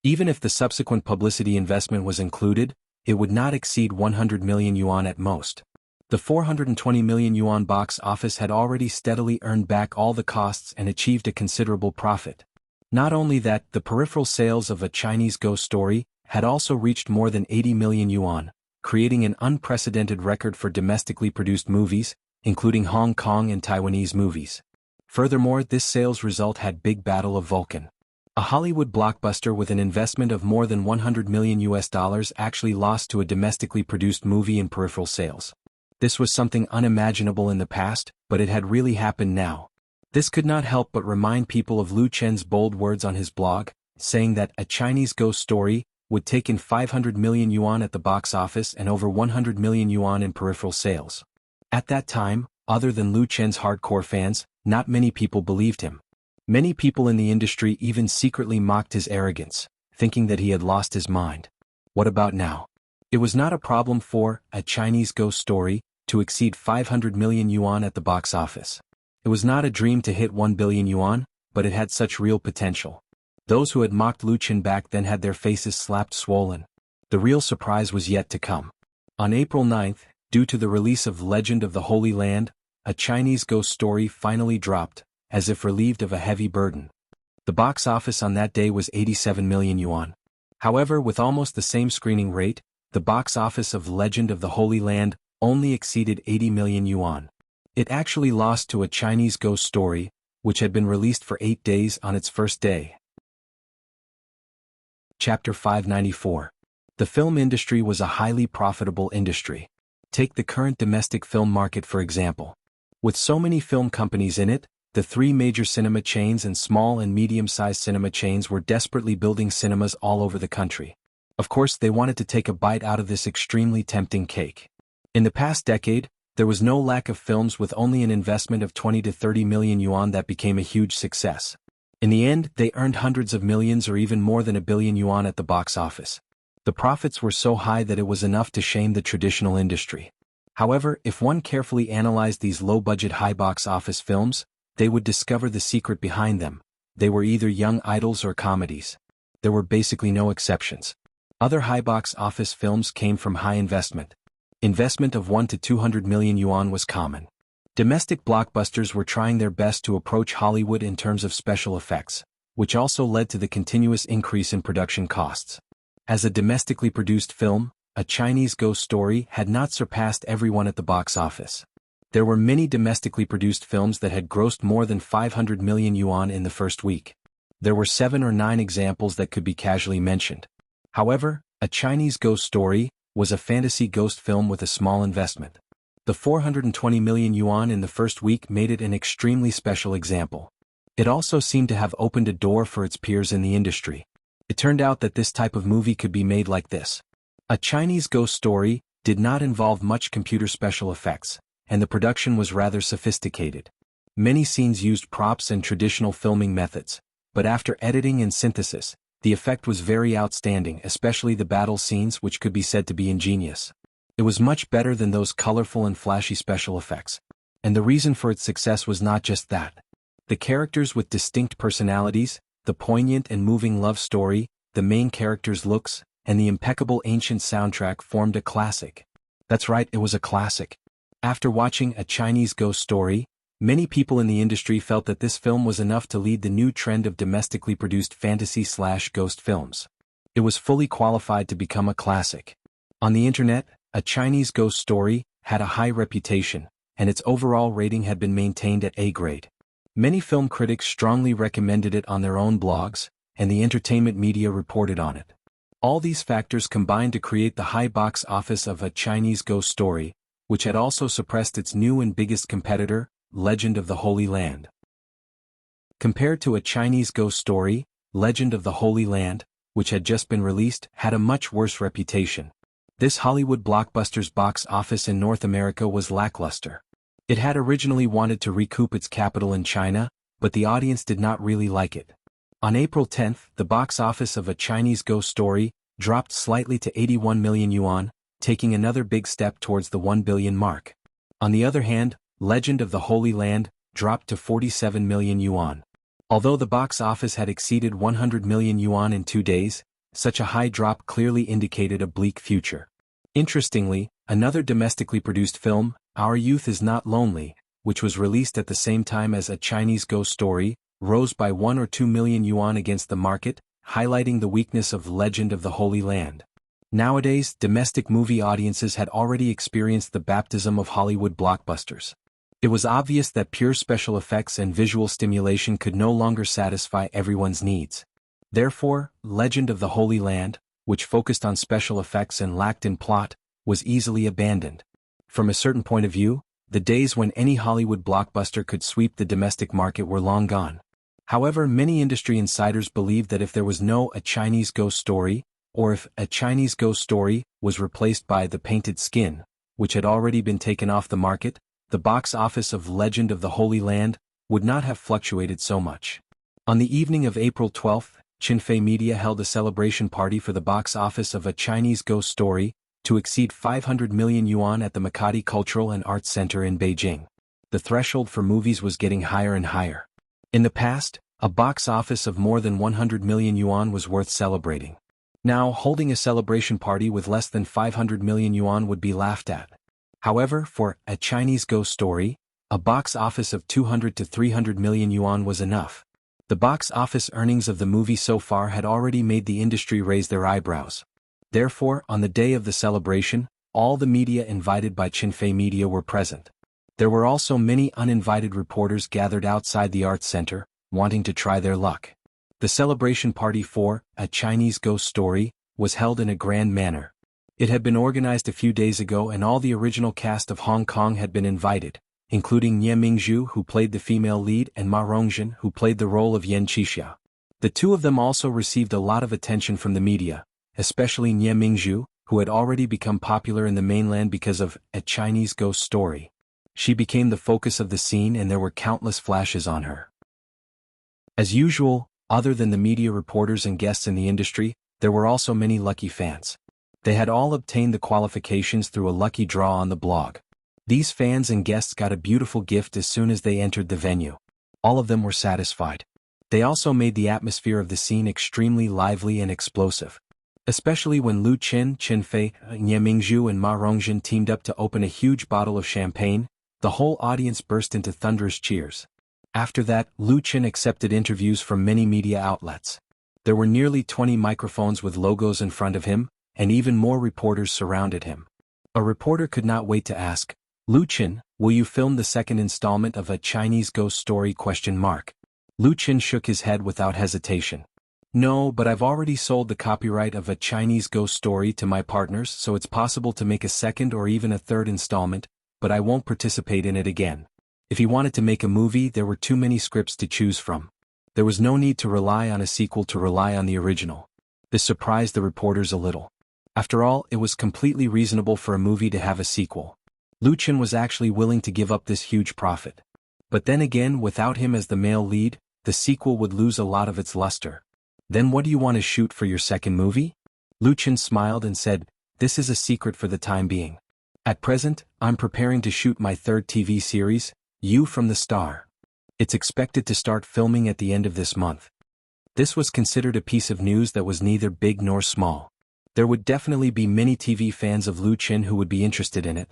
Even if the subsequent publicity investment was included, it would not exceed 100 million yuan at most. The 420 million yuan box office had already steadily earned back all the costs and achieved a considerable profit. Not only that, the peripheral sales of A Chinese Ghost Story had also reached more than 80 million yuan, creating an unprecedented record for domestically produced movies, including Hong Kong and Taiwanese movies. Furthermore, this sales result had Big Battle of Vulcan. A Hollywood blockbuster with an investment of more than 100 million US dollars actually lost to a domestically produced movie in peripheral sales. This was something unimaginable in the past, but it had really happened now. This could not help but remind people of Lu Chen's bold words on his blog, saying that a Chinese ghost story would take in 500 million yuan at the box office and over 100 million yuan in peripheral sales. At that time, other than Lu Chen's hardcore fans, not many people believed him. Many people in the industry even secretly mocked his arrogance, thinking that he had lost his mind. What about now? It was not a problem for a Chinese ghost story to exceed 500 million yuan at the box office. It was not a dream to hit 1 billion yuan, but it had such real potential. Those who had mocked Lu Chen back then had their faces slapped swollen. The real surprise was yet to come. On April 9th, due to the release of Legend of the Holy Land, a Chinese ghost story finally dropped, as if relieved of a heavy burden. The box office on that day was 87 million yuan. However, with almost the same screening rate, the box office of Legend of the Holy Land only exceeded 80 million yuan. It actually lost to a Chinese ghost story, which had been released for 8 days on its first day. Chapter 594. The film industry was a highly profitable industry. Take the current domestic film market for example. With so many film companies in it, the 3 major cinema chains and small and medium-sized cinema chains were desperately building cinemas all over the country. Of course, they wanted to take a bite out of this extremely tempting cake. In the past decade, there was no lack of films with only an investment of 20 to 30 million yuan that became a huge success. In the end, they earned hundreds of millions or even more than a billion yuan at the box office. The profits were so high that it was enough to shame the traditional industry. However, if one carefully analyzed these low-budget high box office films, they would discover the secret behind them. They were either young idols or comedies. There were basically no exceptions. Other high box office films came from high investment. Investment of 1 to 200 million yuan was common. Domestic blockbusters were trying their best to approach Hollywood in terms of special effects, which also led to the continuous increase in production costs. As a domestically produced film, a Chinese ghost story had not surpassed everyone at the box office. There were many domestically produced films that had grossed more than 500 million yuan in the first week. There were 7 or 9 examples that could be casually mentioned. However, a Chinese ghost story was a fantasy ghost film with a small investment. The 420 million yuan in the first week made it an extremely special example. It also seemed to have opened a door for its peers in the industry. It turned out that this type of movie could be made like this. A Chinese ghost story did not involve much computer special effects, and the production was rather sophisticated. Many scenes used props and traditional filming methods, but after editing and synthesis, the effect was very outstanding, especially the battle scenes, which could be said to be ingenious. It was much better than those colorful and flashy special effects. And the reason for its success was not just that. The characters with distinct personalities, the poignant and moving love story, the main character's looks, and the impeccable ancient soundtrack formed a classic. That's right, it was a classic. After watching A Chinese Ghost Story, many people in the industry felt that this film was enough to lead the new trend of domestically produced fantasy/ghost films. It was fully qualified to become a classic. On the internet, A Chinese Ghost Story had a high reputation, and its overall rating had been maintained at A grade. Many film critics strongly recommended it on their own blogs, and the entertainment media reported on it. All these factors combined to create the high box office of A Chinese Ghost Story, which had also suppressed its new and biggest competitor, Legend of the Holy Land. Compared to A Chinese Ghost Story, Legend of the Holy Land, which had just been released, had a much worse reputation. This Hollywood blockbuster's box office in North America was lackluster. It had originally wanted to recoup its capital in China, but the audience did not really like it. On April 10th, the box office of A Chinese Ghost Story dropped slightly to 81 million yuan, taking another big step towards the 1 billion mark. On the other hand, Legend of the Holy Land dropped to 47 million yuan. Although the box office had exceeded 100 million yuan in 2 days, such a high drop clearly indicated a bleak future. Interestingly, another domestically produced film, Our Youth Is Not Lonely, which was released at the same time as A Chinese Ghost Story, rose by 1 or 2 million yuan against the market, highlighting the weakness of Legend of the Holy Land. Nowadays, domestic movie audiences had already experienced the baptism of Hollywood blockbusters. It was obvious that pure special effects and visual stimulation could no longer satisfy everyone's needs. Therefore, Legend of the Holy Land, which focused on special effects and lacked in plot, was easily abandoned. From a certain point of view, The days when any Hollywood blockbuster could sweep the domestic market were long gone. However, many industry insiders believed that if there was no A Chinese Ghost Story, or if A Chinese Ghost Story was replaced by The Painted Skin, which had already been taken off the market, the box office of Legend of the Holy Land would not have fluctuated so much. On the evening of April 12, Qinfei Media held a celebration party for the box office of A Chinese Ghost Story, to exceed 500 million yuan at the Makati Cultural and Arts Center in Beijing. The threshold for movies was getting higher and higher. In the past, a box office of more than 100 million yuan was worth celebrating. Now, holding a celebration party with less than 500 million yuan would be laughed at. However, for A Chinese Ghost Story, a box office of 200 to 300 million yuan was enough. The box office earnings of the movie so far had already made the industry raise their eyebrows. Therefore, on the day of the celebration, all the media invited by Qinfei Media were present. There were also many uninvited reporters gathered outside the Arts Center, wanting to try their luck. The celebration party for A Chinese Ghost Story was held in a grand manner. It had been organized a few days ago and all the original cast of Hong Kong had been invited, including Nie Mingzhu who played the female lead and Ma Rongjin who played the role of Yan Qixia. The two of them also received a lot of attention from the media, especially Nie Mingzhu, who had already become popular in the mainland because of A Chinese Ghost Story. She became the focus of the scene and there were countless flashes on her. As usual, other than the media reporters and guests in the industry, there were also many lucky fans. They had all obtained the qualifications through a lucky draw on the blog. These fans and guests got a beautiful gift as soon as they entered the venue. All of them were satisfied. They also made the atmosphere of the scene extremely lively and explosive. Especially when Lu Qin, Qinfei, Nie Mingzhu and Ma Rongjin teamed up to open a huge bottle of champagne, the whole audience burst into thunderous cheers. After that, Lu Qin accepted interviews from many media outlets. There were nearly 20 microphones with logos in front of him, and even more reporters surrounded him. A reporter could not wait to ask, "Lu Qin, will you film the second installment of A Chinese Ghost Story?" Lu Qin shook his head without hesitation. "No, but I've already sold the copyright of A Chinese Ghost Story to my partners, so it's possible to make a second or even a third installment, but I won't participate in it again." If he wanted to make a movie, there were too many scripts to choose from. There was no need to rely on a sequel to rely on the original. This surprised the reporters a little. After all, it was completely reasonable for a movie to have a sequel. Lu Qin was actually willing to give up this huge profit. But then again, without him as the male lead, the sequel would lose a lot of its luster. "Then what do you want to shoot for your second movie?" Lu Qin smiled and said, "This is a secret for the time being. At present, I'm preparing to shoot my third TV series, You from the Star. It's expected to start filming at the end of this month." This was considered a piece of news that was neither big nor small. There would definitely be many TV fans of Lu Qin who would be interested in it.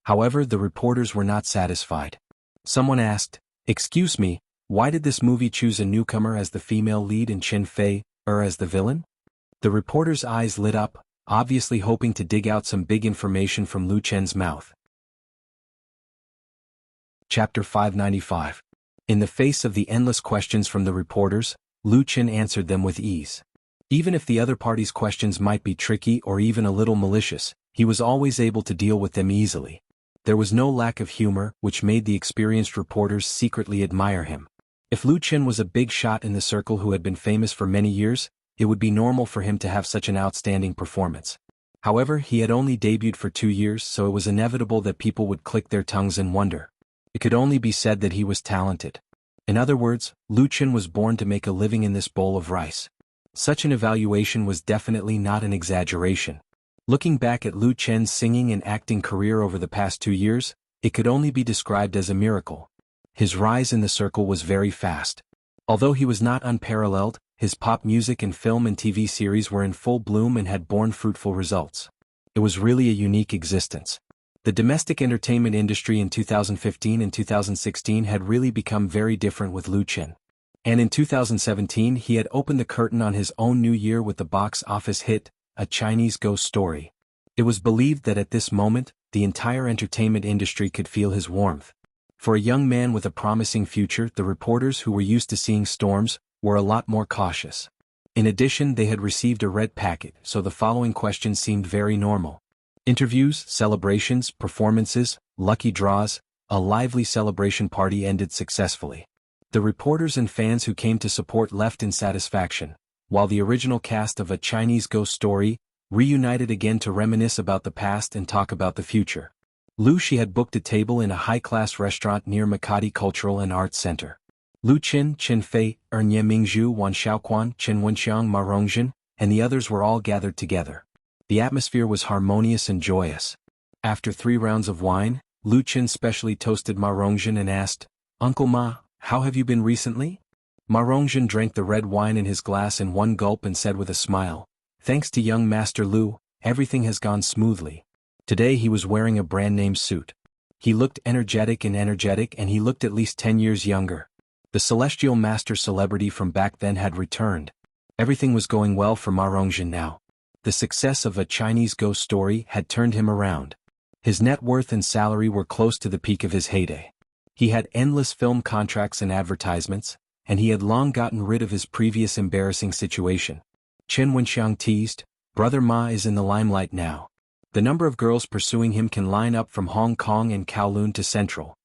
However, the reporters were not satisfied. Someone asked, "Excuse me, why did this movie choose a newcomer as the female lead and Qinfei as the villain?" The reporter's eyes lit up, obviously hoping to dig out some big information from Lu Qin's mouth. Chapter 595. In the face of the endless questions from the reporters, Lu Qin answered them with ease. Even if the other party's questions might be tricky or even a little malicious, he was always able to deal with them easily. There was no lack of humor, which made the experienced reporters secretly admire him. If Lu Qin was a big shot in the circle who had been famous for many years, it would be normal for him to have such an outstanding performance. However, he had only debuted for 2 years, so it was inevitable that people would click their tongues in wonder. It could only be said that he was talented. In other words, Lu Qin was born to make a living in this bowl of rice. Such an evaluation was definitely not an exaggeration. Looking back at Lu Qin's singing and acting career over the past 2 years, it could only be described as a miracle. His rise in the circle was very fast. Although he was not unparalleled, his pop music and film and TV series were in full bloom and had borne fruitful results. It was really a unique existence. The domestic entertainment industry in 2015 and 2016 had really become very different with Lu Qin. And in 2017 he had opened the curtain on his own new year with the box office hit, A Chinese Ghost Story. It was believed that at this moment, the entire entertainment industry could feel his warmth. For a young man with a promising future, the reporters who were used to seeing storms were a lot more cautious. In addition, they had received a red packet, so the following questions seemed very normal. Interviews, celebrations, performances, lucky draws, A lively celebration party ended successfully. The reporters and fans who came to support left in satisfaction, while the original cast of A Chinese Ghost Story reunited again to reminisce about the past and talk about the future. Lu Shi had booked a table in a high-class restaurant near Makati Cultural and Arts Center. Lu Qin, Qin Fei, Nye Mingzhu, Wan Xiaoquan, Qin Wenxiang, Ma Rongzhen, and the others were all gathered together. The atmosphere was harmonious and joyous. After 3 rounds of wine, Lu Qin specially toasted Ma Rongzhen and asked, "Uncle Ma, how have you been recently?" Ma Rongzhen drank the red wine in his glass in one gulp and said with a smile, "Thanks to young Master Lu, everything has gone smoothly." Today he was wearing a brand-name suit. He looked energetic and he looked at least 10 years younger. The celestial master celebrity from back then had returned. Everything was going well for Ma Rongzhen now. The success of A Chinese Ghost Story had turned him around. His net worth and salary were close to the peak of his heyday. He had endless film contracts and advertisements, and he had long gotten rid of his previous embarrassing situation. Qin Wenxiang teased, "Brother Ma is in the limelight now. The number of girls pursuing him can line up from Hong Kong and Kowloon to Central."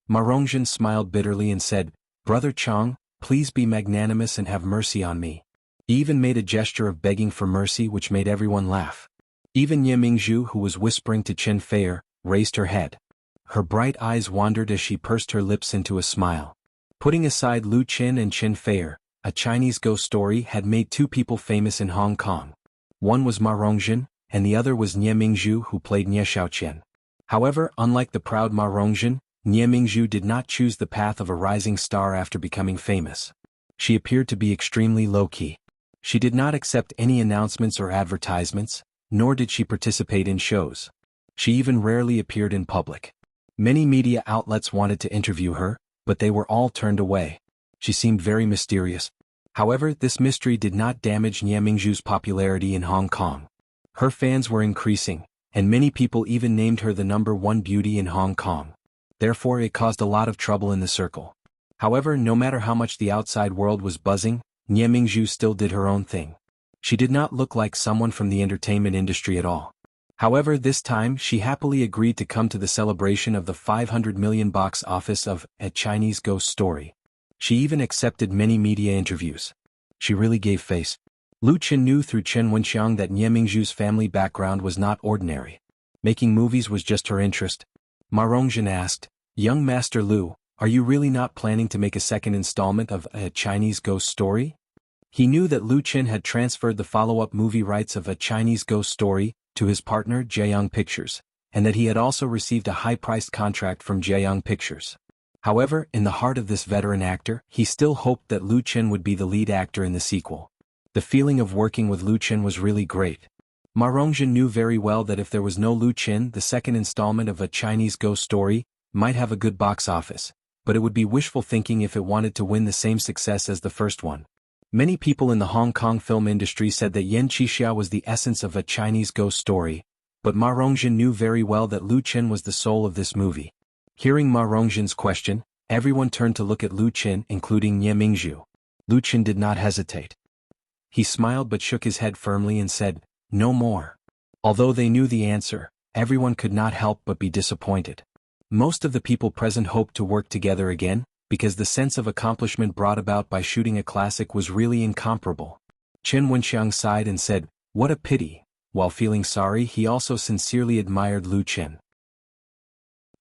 Ma Rongzhen smiled bitterly and said, "Brother Chang, please be magnanimous and have mercy on me." He even made a gesture of begging for mercy which made everyone laugh. Even Nye Mingzhu, who was whispering to Qin Fei, raised her head. Her bright eyes wandered as she pursed her lips into a smile. Putting aside Lu Qin and Qin Fei, A Chinese Ghost Story had made 2 people famous in Hong Kong. One was Ma Rongzhen, and the other was Nye Mingzhu, who played Nye Xiaoqian. However, unlike the proud Ma Rongzhen, Nye Mingzhu did not choose the path of a rising star after becoming famous. She appeared to be extremely low-key. She did not accept any announcements or advertisements, nor did she participate in shows. She even rarely appeared in public. Many media outlets wanted to interview her, but they were all turned away. She seemed very mysterious. However, this mystery did not damage Nye Mingzhu's popularity in Hong Kong. Her fans were increasing, and many people even named her the #1 beauty in Hong Kong. Therefore it caused a lot of trouble in the circle. However, no matter how much the outside world was buzzing, Nye Mingzhu still did her own thing. She did not look like someone from the entertainment industry at all. However, this time she happily agreed to come to the celebration of the 500 million box office of A Chinese Ghost Story. She even accepted many media interviews. She really gave face. Lu Qin knew through Qin Wenxiang that Nye Mingzhu's family background was not ordinary. Making movies was just her interest. Ma Rongzhen asked, "Young Master Lu, are you really not planning to make a second installment of A Chinese Ghost Story?" He knew that Lu Qin had transferred the follow-up movie rights of A Chinese Ghost Story to his partner Jiayang Pictures, and that he had also received a high-priced contract from Jiayang Pictures. However, in the heart of this veteran actor, he still hoped that Lu Qin would be the lead actor in the sequel. The feeling of working with Lu Qin was really great. Ma Rongzhen knew very well that if there was no Lu Qin, the second installment of A Chinese Ghost Story might have a good box office, but it would be wishful thinking if it wanted to win the same success as the first one. Many people in the Hong Kong film industry said that Yan Qixia was the essence of A Chinese Ghost Story, but Ma Rongzhen knew very well that Lu Qin was the soul of this movie. Hearing Ma Rongzhen's question, everyone turned to look at Lu Qin, including Nye Mingzhu. Lu Qin did not hesitate. He smiled but shook his head firmly and said, "No more." Although they knew the answer, everyone could not help but be disappointed. Most of the people present hoped to work together again, because the sense of accomplishment brought about by shooting a classic was really incomparable. Qin Wenxiang sighed and said, "What a pity." While feeling sorry, he also sincerely admired Lu Qin.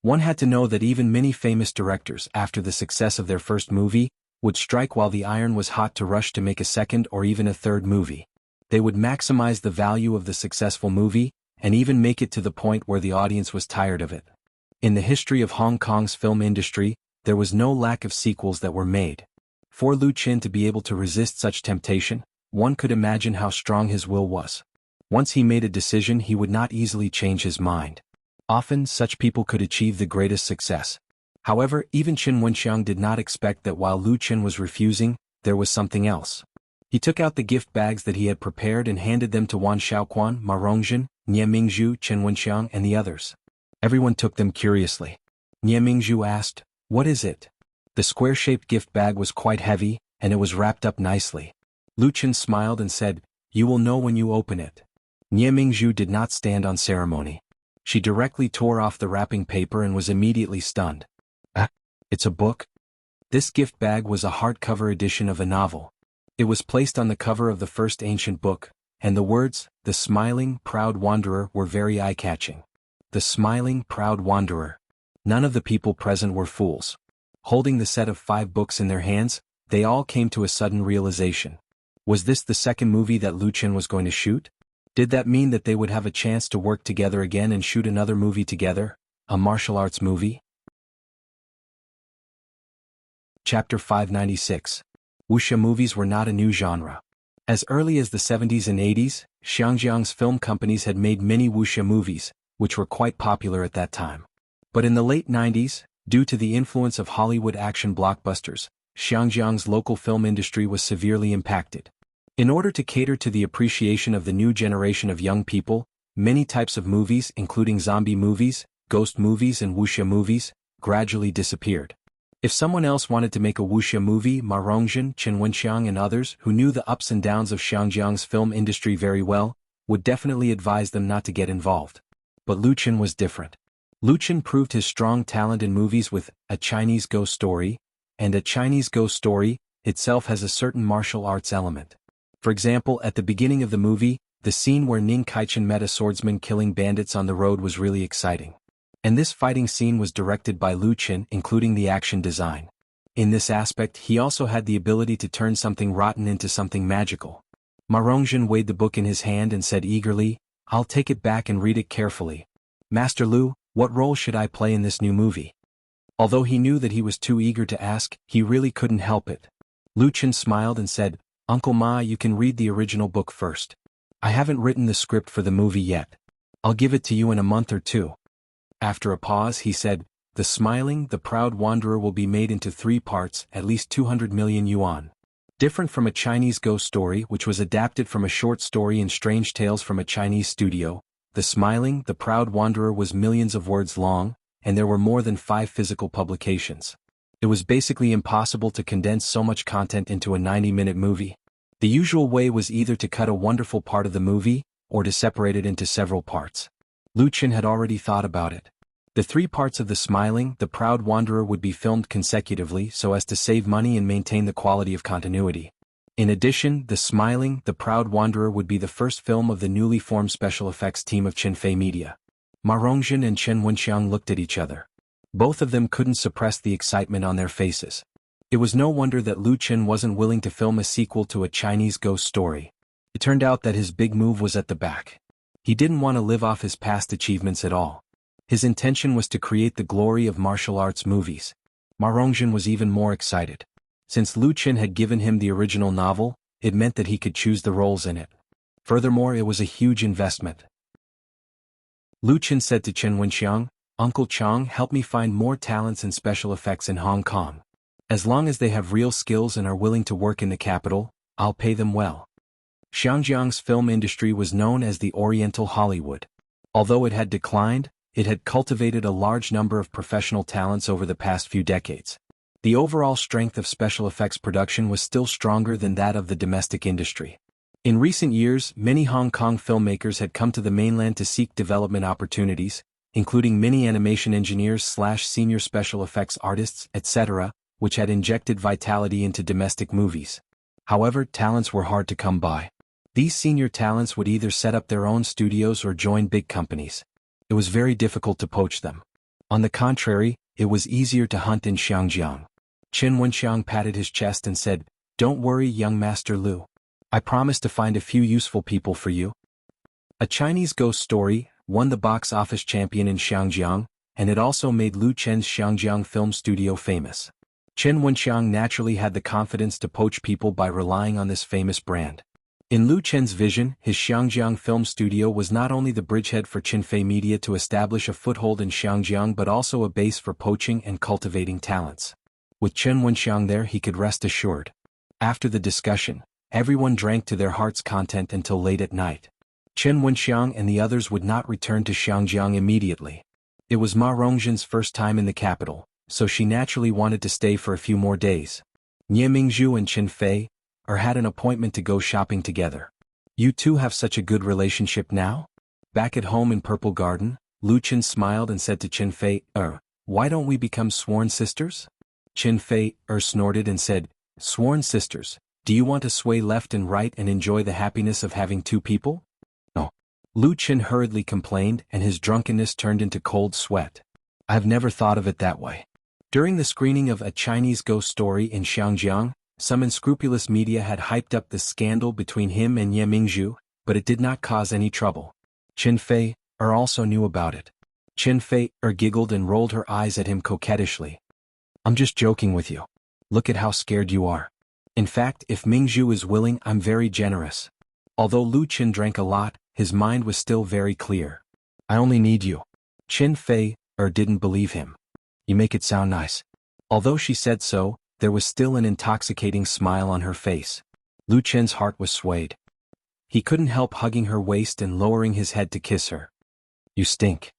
One had to know that even many famous directors, after the success of their first movie, would strike while the iron was hot to rush to make a second or even a third movie. They would maximize the value of the successful movie, and even make it to the point where the audience was tired of it. In the history of Hong Kong's film industry, there was no lack of sequels that were made. For Lu Qin to be able to resist such temptation, one could imagine how strong his will was. Once he made a decision, he would not easily change his mind. Often, such people could achieve the greatest success. However, even Qin Wenxiang did not expect that while Lu Qin was refusing, there was something else. He took out the gift bags that he had prepared and handed them to Wan Xiaoquan, Ma Rongzhen, Nye Mingzhu, Qin Wenxiang, and the others. Everyone took them curiously. Nye Mingzhu asked, "What is it?" The square-shaped gift bag was quite heavy, and it was wrapped up nicely. Lu Qin smiled and said, "You will know when you open it." Nye Mingzhu did not stand on ceremony. She directly tore off the wrapping paper and was immediately stunned. Ah, it's a book? This gift bag was a hardcover edition of a novel. It was placed on the cover of the first ancient book, and the words, "The Smiling, Proud Wanderer," were very eye-catching. The Smiling, Proud Wanderer. None of the people present were fools. Holding the set of 5 books in their hands, they all came to a sudden realization. Was this the second movie that Lu Chen was going to shoot? Did that mean that they would have a chance to work together again and shoot another movie together, a martial arts movie? Chapter 596. Wuxia movies were not a new genre. As early as the 70s and 80s, Xiangjiang's film companies had made many wuxia movies, which were quite popular at that time. But in the late 90s, due to the influence of Hollywood action blockbusters, Xiangjiang's local film industry was severely impacted. In order to cater to the appreciation of the new generation of young people, many types of movies, including zombie movies, ghost movies and wuxia movies, gradually disappeared. If someone else wanted to make a wuxia movie, Ma Rongzhen, Chen Wenxiang and others who knew the ups and downs of Xiangjiang's film industry very well, would definitely advise them not to get involved. But Lu Chen was different. Lu Chen proved his strong talent in movies with A Chinese Ghost Story, and A Chinese Ghost Story itself has a certain martial arts element. For example, at the beginning of the movie, the scene where Ning Kaichen met a swordsman killing bandits on the road was really exciting. And this fighting scene was directed by Lu Chen, including the action design. In this aspect, he also had the ability to turn something rotten into something magical. Ma Rongzhen weighed the book in his hand and said eagerly, "I'll take it back and read it carefully. Master Lu, what role should I play in this new movie?" Although he knew that he was too eager to ask, he really couldn't help it. Lu Chen smiled and said, "Uncle Ma, you can read the original book first. I haven't written the script for the movie yet. I'll give it to you in a month or 2. After a pause, he said, "The Smiling, the Proud Wanderer will be made into 3 parts, at least 200 million yuan. Different from A Chinese Ghost Story, which was adapted from a short story in Strange Tales from a Chinese studio, The Smiling, the Proud Wanderer was millions of words long, and there were more than 5 physical publications. It was basically impossible to condense so much content into a 90-minute movie. The usual way was either to cut a wonderful part of the movie, or to separate it into several parts. Lu Chen had already thought about it. The 3 parts of The Smiling, the Proud Wanderer would be filmed consecutively so as to save money and maintain the quality of continuity. In addition, The Smiling, the Proud Wanderer would be the first film of the newly formed special effects team of Qinfei Media. Ma Rongzhen and Chen Wenxiang looked at each other. Both of them couldn't suppress the excitement on their faces. It was no wonder that Lu Chen wasn't willing to film a sequel to A Chinese Ghost Story. It turned out that his big move was at the back. He didn't want to live off his past achievements at all. His intention was to create the glory of martial arts movies. Ma Rongzhen was even more excited. Since Lu Chen had given him the original novel, it meant that he could choose the roles in it. Furthermore, it was a huge investment. Lu Chen said to Chen Wenxiang, "Uncle Chang, help me find more talents in special effects in Hong Kong. As long as they have real skills and are willing to work in the capital, I'll pay them well." Xiangjiang's film industry was known as the Oriental Hollywood. Although it had declined, it had cultivated a large number of professional talents over the past few decades. The overall strength of special effects production was still stronger than that of the domestic industry. In recent years, many Hong Kong filmmakers had come to the mainland to seek development opportunities, including many animation engineers/senior special effects artists, etc., which had injected vitality into domestic movies. However, talents were hard to come by. These senior talents would either set up their own studios or join big companies. It was very difficult to poach them. On the contrary, it was easier to hunt in Xiangjiang. Chen Wenxiang patted his chest and said, "Don't worry, young Master Lu. I promise to find a few useful people for you." A Chinese Ghost Story won the box office champion in Xiangjiang, and it also made Lu Chen's Xiangjiang Film Studio famous. Chen Wenxiang naturally had the confidence to poach people by relying on this famous brand. In Lu Chen's vision, his Xiangjiang Film Studio was not only the bridgehead for Qinfei Media to establish a foothold in Xiangjiang but also a base for poaching and cultivating talents. With Chen Wenxiang there, he could rest assured. After the discussion, everyone drank to their heart's content until late at night. Chen Wenxiang and the others would not return to Xiangjiang immediately. It was Ma Rongzhen's first time in the capital, so she naturally wanted to stay for a few more days. Nie Mingzhu and Qinfei had an appointment to go shopping together. "You two have such a good relationship now? Back at home in Purple Garden?" Lu Chen smiled and said to Qin Fei, why don't we become sworn sisters? Qin Fei, snorted and said, sworn sisters, do you want to sway left and right and enjoy the happiness of having two people? No. Lu Chen hurriedly complained and his drunkenness turned into cold sweat. I've never thought of it that way. During the screening of A Chinese Ghost Story in Xiangjiang, some unscrupulous media had hyped up the scandal between him and Ye Mingzhu, but it did not cause any trouble. Qin Fei, also knew about it. Qin Fei, giggled and rolled her eyes at him coquettishly. I'm just joking with you. Look at how scared you are. In fact, if Mingzhu is willing, I'm very generous. Although Lu Chen drank a lot, his mind was still very clear. I only need you. Qin Fei, didn't believe him. You make it sound nice. Although she said so, there was still an intoxicating smile on her face. Lu Chen's heart was swayed. He couldn't help hugging her waist and lowering his head to kiss her. You stink.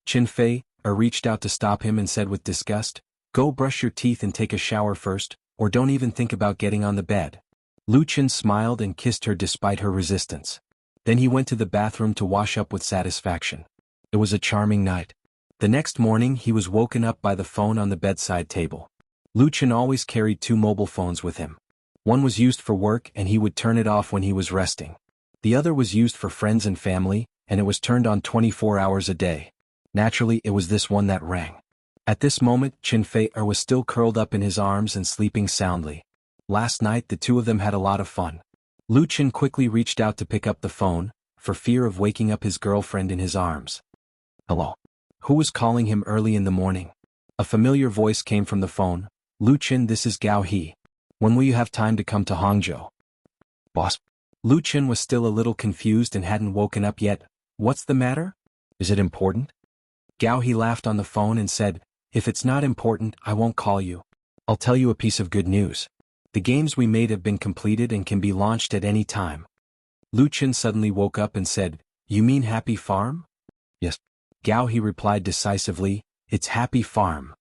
Qin Fei, reached out to stop him and said with disgust, go brush your teeth and take a shower first, or don't even think about getting on the bed. Lu Chen smiled and kissed her despite her resistance. Then he went to the bathroom to wash up with satisfaction. It was a charming night. The next morning he was woken up by the phone on the bedside table. Lu Chen always carried two mobile phones with him. One was used for work and he would turn it off when he was resting. The other was used for friends and family, and it was turned on 24 hours a day. Naturally, it was this one that rang. At this moment, Qin Fei was still curled up in his arms and sleeping soundly. Last night the two of them had a lot of fun. Lu Chen quickly reached out to pick up the phone, for fear of waking up his girlfriend in his arms. Hello. Who was calling him early in the morning? A familiar voice came from the phone. Lu Chen, this is Gao He. When will you have time to come to Hangzhou? Boss. Lu Chen was still a little confused and hadn't woken up yet. What's the matter? Is it important? Gao He laughed on the phone and said, if it's not important, I won't call you. I'll tell you a piece of good news. The games we made have been completed and can be launched at any time. Lu Chen suddenly woke up and said, you mean Happy Farm? Yes. Gao He replied decisively, it's Happy Farm.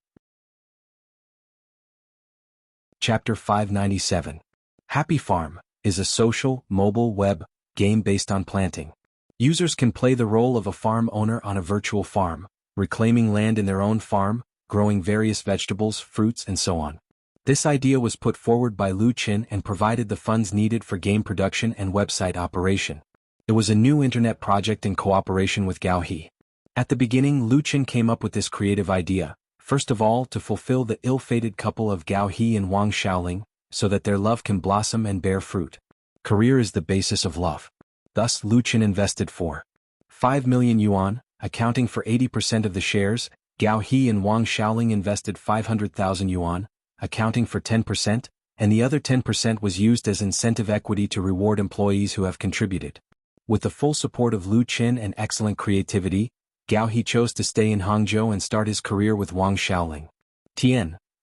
Chapter 597. Happy Farm is a social, mobile web game based on planting. Users can play the role of a farm owner on a virtual farm, reclaiming land in their own farm, growing various vegetables, fruits, and so on. This idea was put forward by Lu Chen and provided the funds needed for game production and website operation. It was a new internet project in cooperation with Gao He. At the beginning, Lu Chen came up with this creative idea, first of all to fulfill the ill-fated couple of Gao He and Wang Xiaoling, so that their love can blossom and bear fruit. Career is the basis of love. Thus Lu Chen invested 5 million yuan, accounting for 80% of the shares. Gao He and Wang Xiaoling invested 500,000 yuan, accounting for 10%, and the other 10% was used as incentive equity to reward employees who have contributed. With the full support of Lu Chen and excellent creativity, Gao He chose to stay in Hangzhou and start his career with Wang Xiaoling.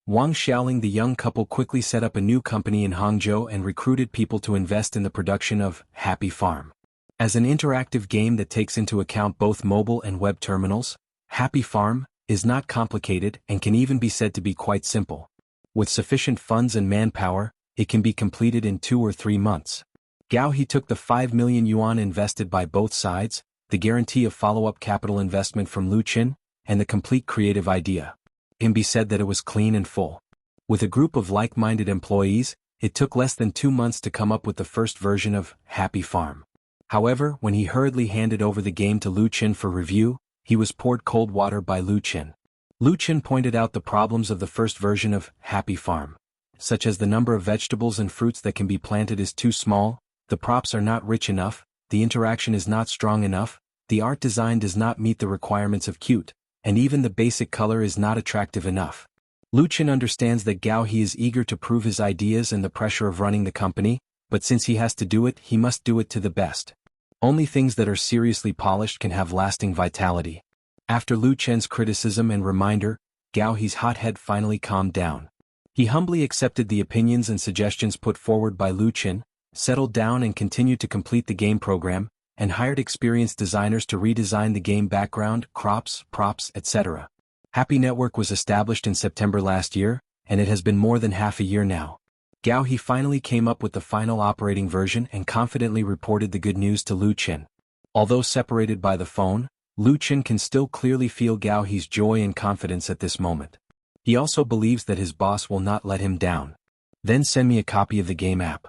Wang Xiaoling, the young couple, quickly set up a new company in Hangzhou and recruited people to invest in the production of Happy Farm. As an interactive game that takes into account both mobile and web terminals, Happy Farm is not complicated and can even be said to be quite simple. With sufficient funds and manpower, it can be completed in 2 or 3 months. Gao He took the 5 million yuan invested by both sides, the guarantee of follow-up capital investment from Lu Chen, and the complete creative idea. It can be said that it was clean and full. With a group of like-minded employees, it took less than 2 months to come up with the first version of Happy Farm. However, when he hurriedly handed over the game to Lu Chen for review, he was poured cold water by Lu Chen. Lu Chen pointed out the problems of the first version of Happy Farm, such as the number of vegetables and fruits that can be planted is too small, the props are not rich enough, the interaction is not strong enough, the art design does not meet the requirements of cute, and even the basic color is not attractive enough. Lu Chen understands that Gao He is eager to prove his ideas and the pressure of running the company, but since he has to do it, he must do it to the best. Only things that are seriously polished can have lasting vitality. After Lu Chen's criticism and reminder, Gao He's hot head finally calmed down. He humbly accepted the opinions and suggestions put forward by Lu Chen, settled down and continued to complete the game program, and hired experienced designers to redesign the game background, crops, props, etc. Happy Network was established in September last year, and it has been more than half a year now. Gao He finally came up with the final operating version and confidently reported the good news to Lu Chen. Although separated by the phone, Lu Chen can still clearly feel Gao He's joy and confidence at this moment. He also believes that his boss will not let him down. Then send me a copy of the game app.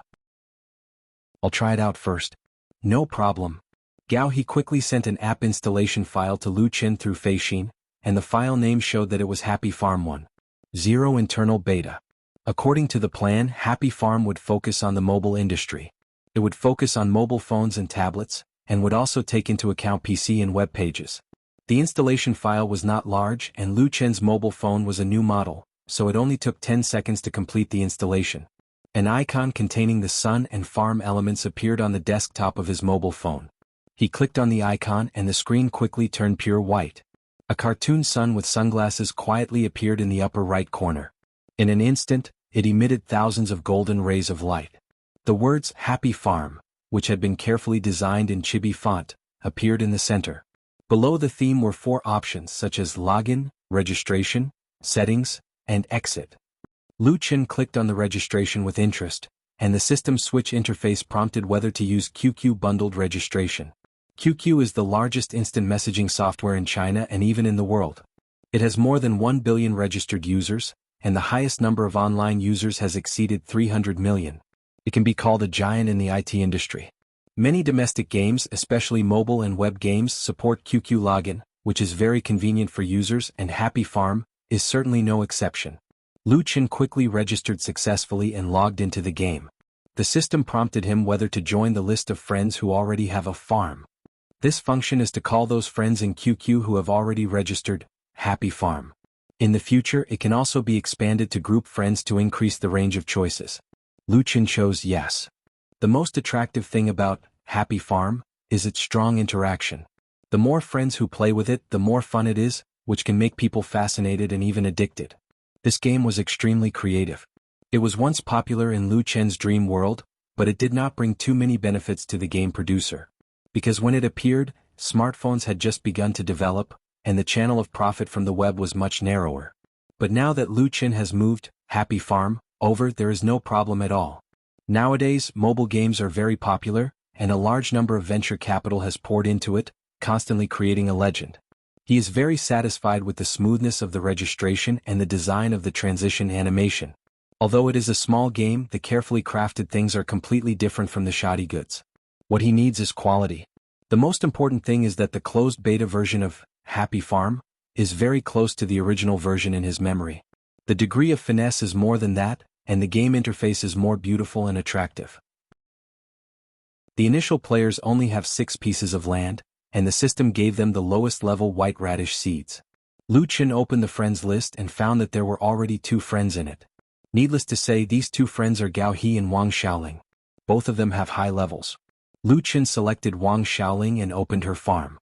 I'll try it out first. No problem. Gao He quickly sent an app installation file to Lu Chen through Feixin, and the file name showed that it was Happy Farm 1.0 internal beta. According to the plan, Happy Farm would focus on the mobile industry. It would focus on mobile phones and tablets, and would also take into account PC and web pages. The installation file was not large, and Lu Chen's mobile phone was a new model, so it only took 10 seconds to complete the installation. An icon containing the sun and farm elements appeared on the desktop of his mobile phone. He clicked on the icon and the screen quickly turned pure white. A cartoon sun with sunglasses quietly appeared in the upper right corner. In an instant, it emitted thousands of golden rays of light. The words Happy Farm, which had been carefully designed in chibi font, appeared in the center. Below the theme were 4 options such as login, registration, settings, and exit. Lu Chen clicked on the registration with interest, and the system switch interface prompted whether to use QQ bundled registration. QQ is the largest instant messaging software in China and even in the world. It has more than 1 billion registered users, and the highest number of online users has exceeded 300 million. It can be called a giant in the IT industry. Many domestic games, especially mobile and web games, support QQ login, which is very convenient for users, and Happy Farm is certainly no exception. Lu Chen quickly registered successfully and logged into the game. The system prompted him whether to join the list of friends who already have a farm. This function is to call those friends in QQ who have already registered Happy Farm. In the future, it can also be expanded to group friends to increase the range of choices. Lu Chen chose yes. The most attractive thing about Happy Farm is its strong interaction. The more friends who play with it, the more fun it is, which can make people fascinated and even addicted. This game was extremely creative. It was once popular in Lu Chen's dream world, but it did not bring too many benefits to the game producer. Because when it appeared, smartphones had just begun to develop, and the channel of profit from the web was much narrower. But now that Lu Chen has moved Happy Farm over, there is no problem at all. Nowadays, mobile games are very popular, and a large number of venture capital has poured into it, constantly creating a legend. He is very satisfied with the smoothness of the registration and the design of the transition animation. Although it is a small game, the carefully crafted things are completely different from the shoddy goods. What he needs is quality. The most important thing is that the closed beta version of Happy Farm is very close to the original version in his memory. The degree of finesse is more than that, and the game interface is more beautiful and attractive. The initial players only have 6 pieces of land, and the system gave them the lowest level white radish seeds. Lu Chen opened the friends list and found that there were already 2 friends in it. Needless to say, these 2 friends are Gao He and Wang Xiaoling. Both of them have high levels. Lu Chen selected Wang Xiaoling and opened her farm.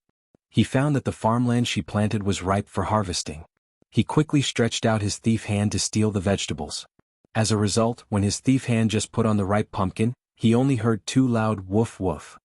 He found that the farmland she planted was ripe for harvesting. He quickly stretched out his thief hand to steal the vegetables. As a result, when his thief hand just put on the ripe pumpkin, he only heard 2 loud woof woof.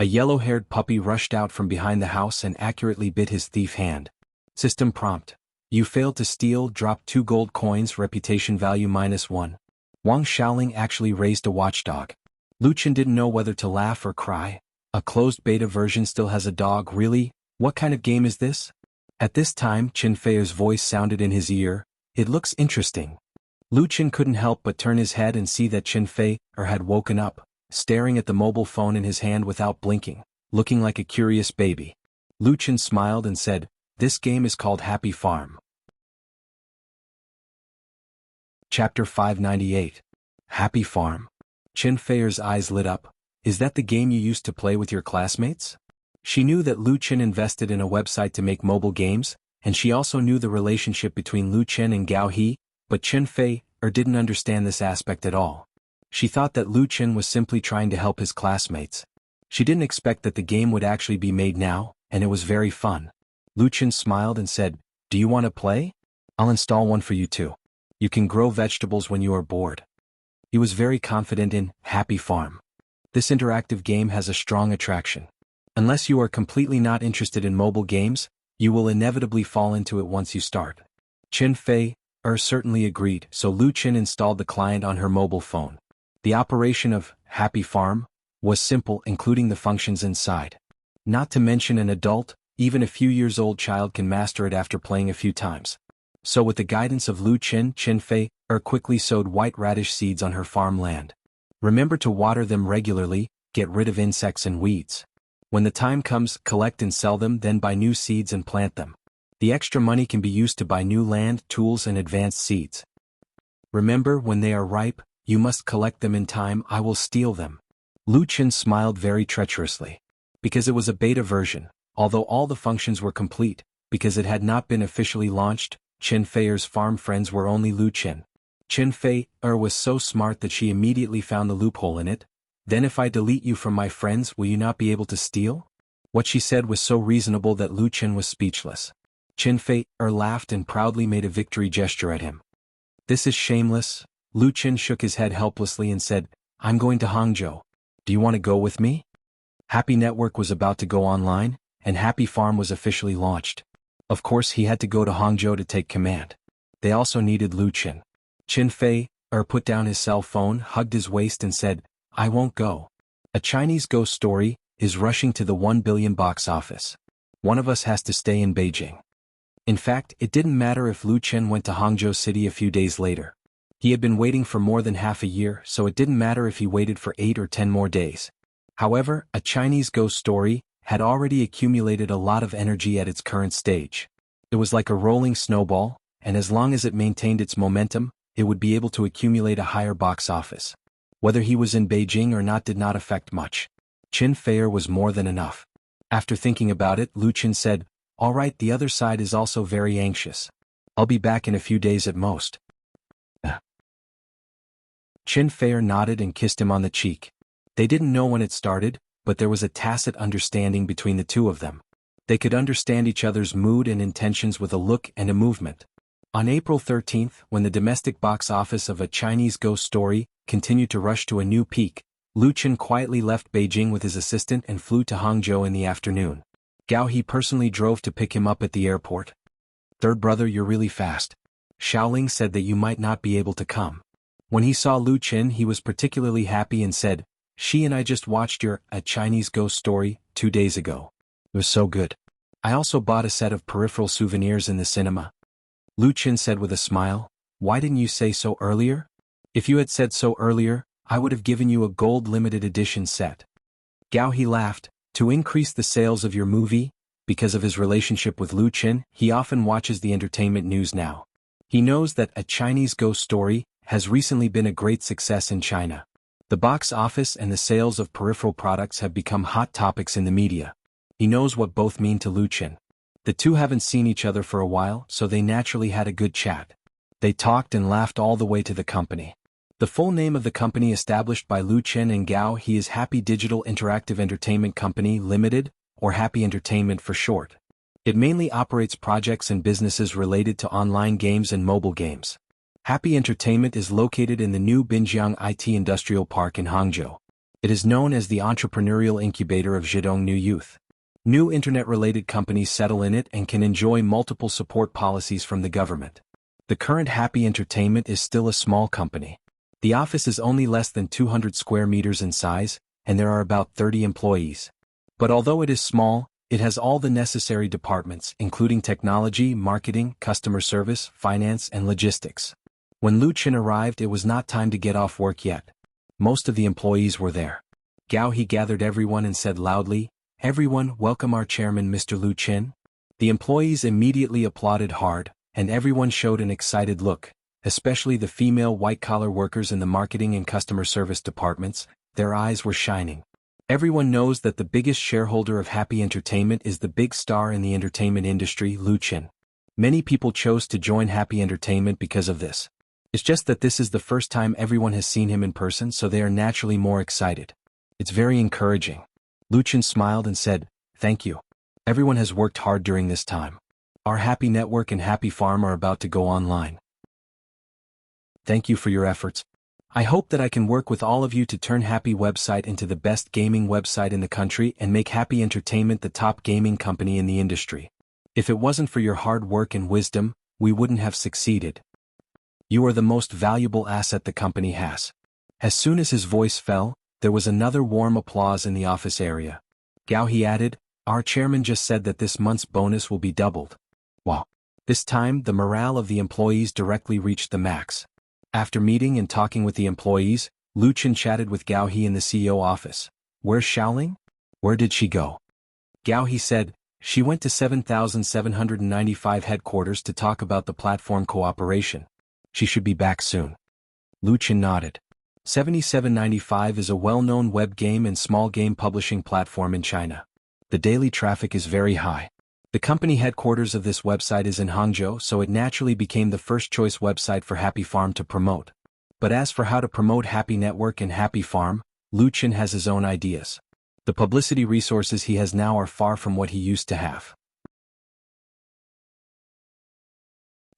A yellow-haired puppy rushed out from behind the house and accurately bit his thief hand. System prompt. You failed to steal, drop 2 gold coins, reputation value -1. Wang Xiaoling actually raised a watchdog. Lu Chen didn't know whether to laugh or cry. A closed beta version still has a dog, really? What kind of game is this? At this time, Chen Fei's voice sounded in his ear. It looks interesting. Lu Chen couldn't help but turn his head and see that Chen Fei had woken up, staring at the mobile phone in his hand without blinking, looking like a curious baby. Lu Chen smiled and said, "This game is called Happy Farm." Chapter 598. Happy Farm. Chen Fei's eyes lit up. Is that the game you used to play with your classmates? She knew that Lu Chen invested in a website to make mobile games, and she also knew the relationship between Lu Chen and Gao He, but Chen Fei didn't understand this aspect at all. She thought that Lu Chen was simply trying to help his classmates. She didn't expect that the game would actually be made now, and it was very fun. Lu Chen smiled and said, "Do you want to play? I'll install one for you too. You can grow vegetables when you are bored." He was very confident in Happy Farm. This interactive game has a strong attraction. Unless you are completely not interested in mobile games, you will inevitably fall into it once you start. Chen Fei certainly agreed, so Lu Chen installed the client on her mobile phone. The operation of Happy Farm was simple, including the functions inside. Not to mention an adult, even a few years old child can master it after playing a few times. So with the guidance of Lu Qin, Qin Fei quickly sowed white radish seeds on her farmland. Remember to water them regularly, get rid of insects and weeds. When the time comes, collect and sell them, then buy new seeds and plant them. The extra money can be used to buy new land, tools and advanced seeds. Remember, when they are ripe, you must collect them in time. I will steal them. Lu Qin smiled very treacherously. Because it was a beta version, although all the functions were complete, because it had not been officially launched, Qin Fei's farm friends were only Lu Qin. Qin Fei was so smart that she immediately found the loophole in it. Then if I delete you from my friends, will you not be able to steal? What she said was so reasonable that Lu Qin was speechless. Qin Fei laughed and proudly made a victory gesture at him. This is shameless. Lu Qin shook his head helplessly and said, I'm going to Hangzhou. Do you want to go with me? Happy Network was about to go online, and Happy Farm was officially launched. Of course he had to go to Hangzhou to take command. They also needed Lu Qin. Qin Fei put down his cell phone, hugged his waist and said, I won't go. A Chinese ghost story is rushing to the 1 billion box office. One of us has to stay in Beijing. In fact, it didn't matter if Lu Qin went to Hangzhou City a few days later. He had been waiting for more than half a year, so it didn't matter if he waited for 8 or 10 more days. However, a Chinese ghost story had already accumulated a lot of energy at its current stage. It was like a rolling snowball, and as long as it maintained its momentum, it would be able to accumulate a higher box office. Whether he was in Beijing or not did not affect much. Qin Fei was more than enough. After thinking about it, Lu Qin said, all right, the other side is also very anxious. I'll be back in a few days at most. Qin Fei nodded and kissed him on the cheek. They didn't know when it started, but there was a tacit understanding between the two of them. They could understand each other's mood and intentions with a look and a movement. On April 13th, when the domestic box office of A Chinese Ghost Story continued to rush to a new peak, Lu Qin quietly left Beijing with his assistant and flew to Hangzhou in the afternoon. Gao He personally drove to pick him up at the airport. Third brother, you're really fast. Xiaoling said that you might not be able to come. When he saw Lu Qin, he was particularly happy and said, she and I just watched your A Chinese Ghost Story 2 days ago. It was so good. I also bought a set of peripheral souvenirs in the cinema. Lu Qin said with a smile, why didn't you say so earlier? If you had said so earlier, I would have given you a gold limited edition set. Gao He laughed, to increase the sales of your movie. Because of his relationship with Lu Qin, he often watches the entertainment news now. He knows that A Chinese Ghost Story has recently been a great success in China. The box office and the sales of peripheral products have become hot topics in the media. He knows what both mean to Lu Qin. The two haven't seen each other for a while, so they naturally had a good chat. They talked and laughed all the way to the company. The full name of the company established by Lu Qin and Gao He is Happy Digital Interactive Entertainment Company Limited, or Happy Entertainment for short. It mainly operates projects and businesses related to online games and mobile games. Happy Entertainment is located in the new Binjiang IT Industrial Park in Hangzhou. It is known as the entrepreneurial incubator of Zhejiang New Youth. New internet-related companies settle in it and can enjoy multiple support policies from the government. The current Happy Entertainment is still a small company. The office is only less than 200 square meters in size, and there are about 30 employees. But although it is small, it has all the necessary departments, including technology, marketing, customer service, finance, and logistics. When Lu Qin arrived, it was not time to get off work yet. Most of the employees were there. Gao He gathered everyone and said loudly, everyone, welcome our chairman Mr. Lu Qin. The employees immediately applauded hard, and everyone showed an excited look, especially the female white-collar workers in the marketing and customer service departments. Their eyes were shining. Everyone knows that the biggest shareholder of Happy Entertainment is the big star in the entertainment industry, Lu Qin. Many people chose to join Happy Entertainment because of this. It's just that this is the first time everyone has seen him in person, so they are naturally more excited. It's very encouraging. Lu Qin smiled and said, thank you. Everyone has worked hard during this time. Our Happy Network and Happy Farm are about to go online. Thank you for your efforts. I hope that I can work with all of you to turn Happy website into the best gaming website in the country and make Happy Entertainment the top gaming company in the industry. If it wasn't for your hard work and wisdom, we wouldn't have succeeded. You are the most valuable asset the company has. As soon as his voice fell, there was another warm applause in the office area. Gao He added, Our chairman just said that this month's bonus will be doubled. Wow. This time, the morale of the employees directly reached the max. After meeting and talking with the employees, Lu Chen chatted with Gao He in the CEO office. Where's Xiaoling? Where did she go? Gao He said, she went to 7795 headquarters to talk about the platform cooperation. She should be back soon. Lu Chen nodded. 7795 is a well-known web game and small game publishing platform in China. The daily traffic is very high. The company headquarters of this website is in Hangzhou, so it naturally became the first choice website for Happy Farm to promote. But as for how to promote Happy Network and Happy Farm, Lu Chen has his own ideas. The publicity resources he has now are far from what he used to have.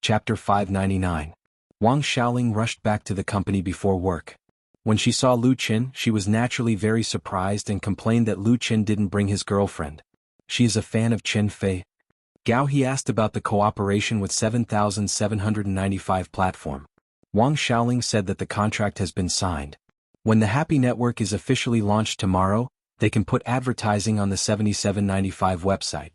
Chapter 599. Wang Xiaoling rushed back to the company before work. When she saw Lu Chen, she was naturally very surprised and complained that Lu Chen didn't bring his girlfriend. She is a fan of Chen Fei. Gao He asked about the cooperation with 7795 platform. Wang Xiaoling said that the contract has been signed. When the Happy Network is officially launched tomorrow, they can put advertising on the 7795 website.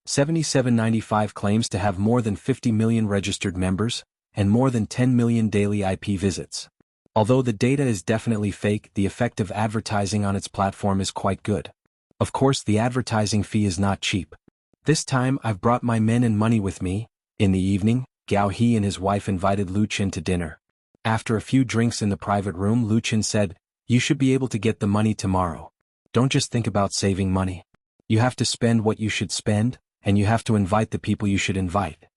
7795 claims to have more than 50 million registered members, and more than 10 million daily IP visits. Although the data is definitely fake, the effect of advertising on its platform is quite good. Of course, the advertising fee is not cheap. This time I've brought my men and money with me. In the evening, Gao He and his wife invited Lu Chen to dinner. After a few drinks in the private room, Lu Chen said, "You should be able to get the money tomorrow. Don't just think about saving money. You have to spend what you should spend, and you have to invite the people you should invite."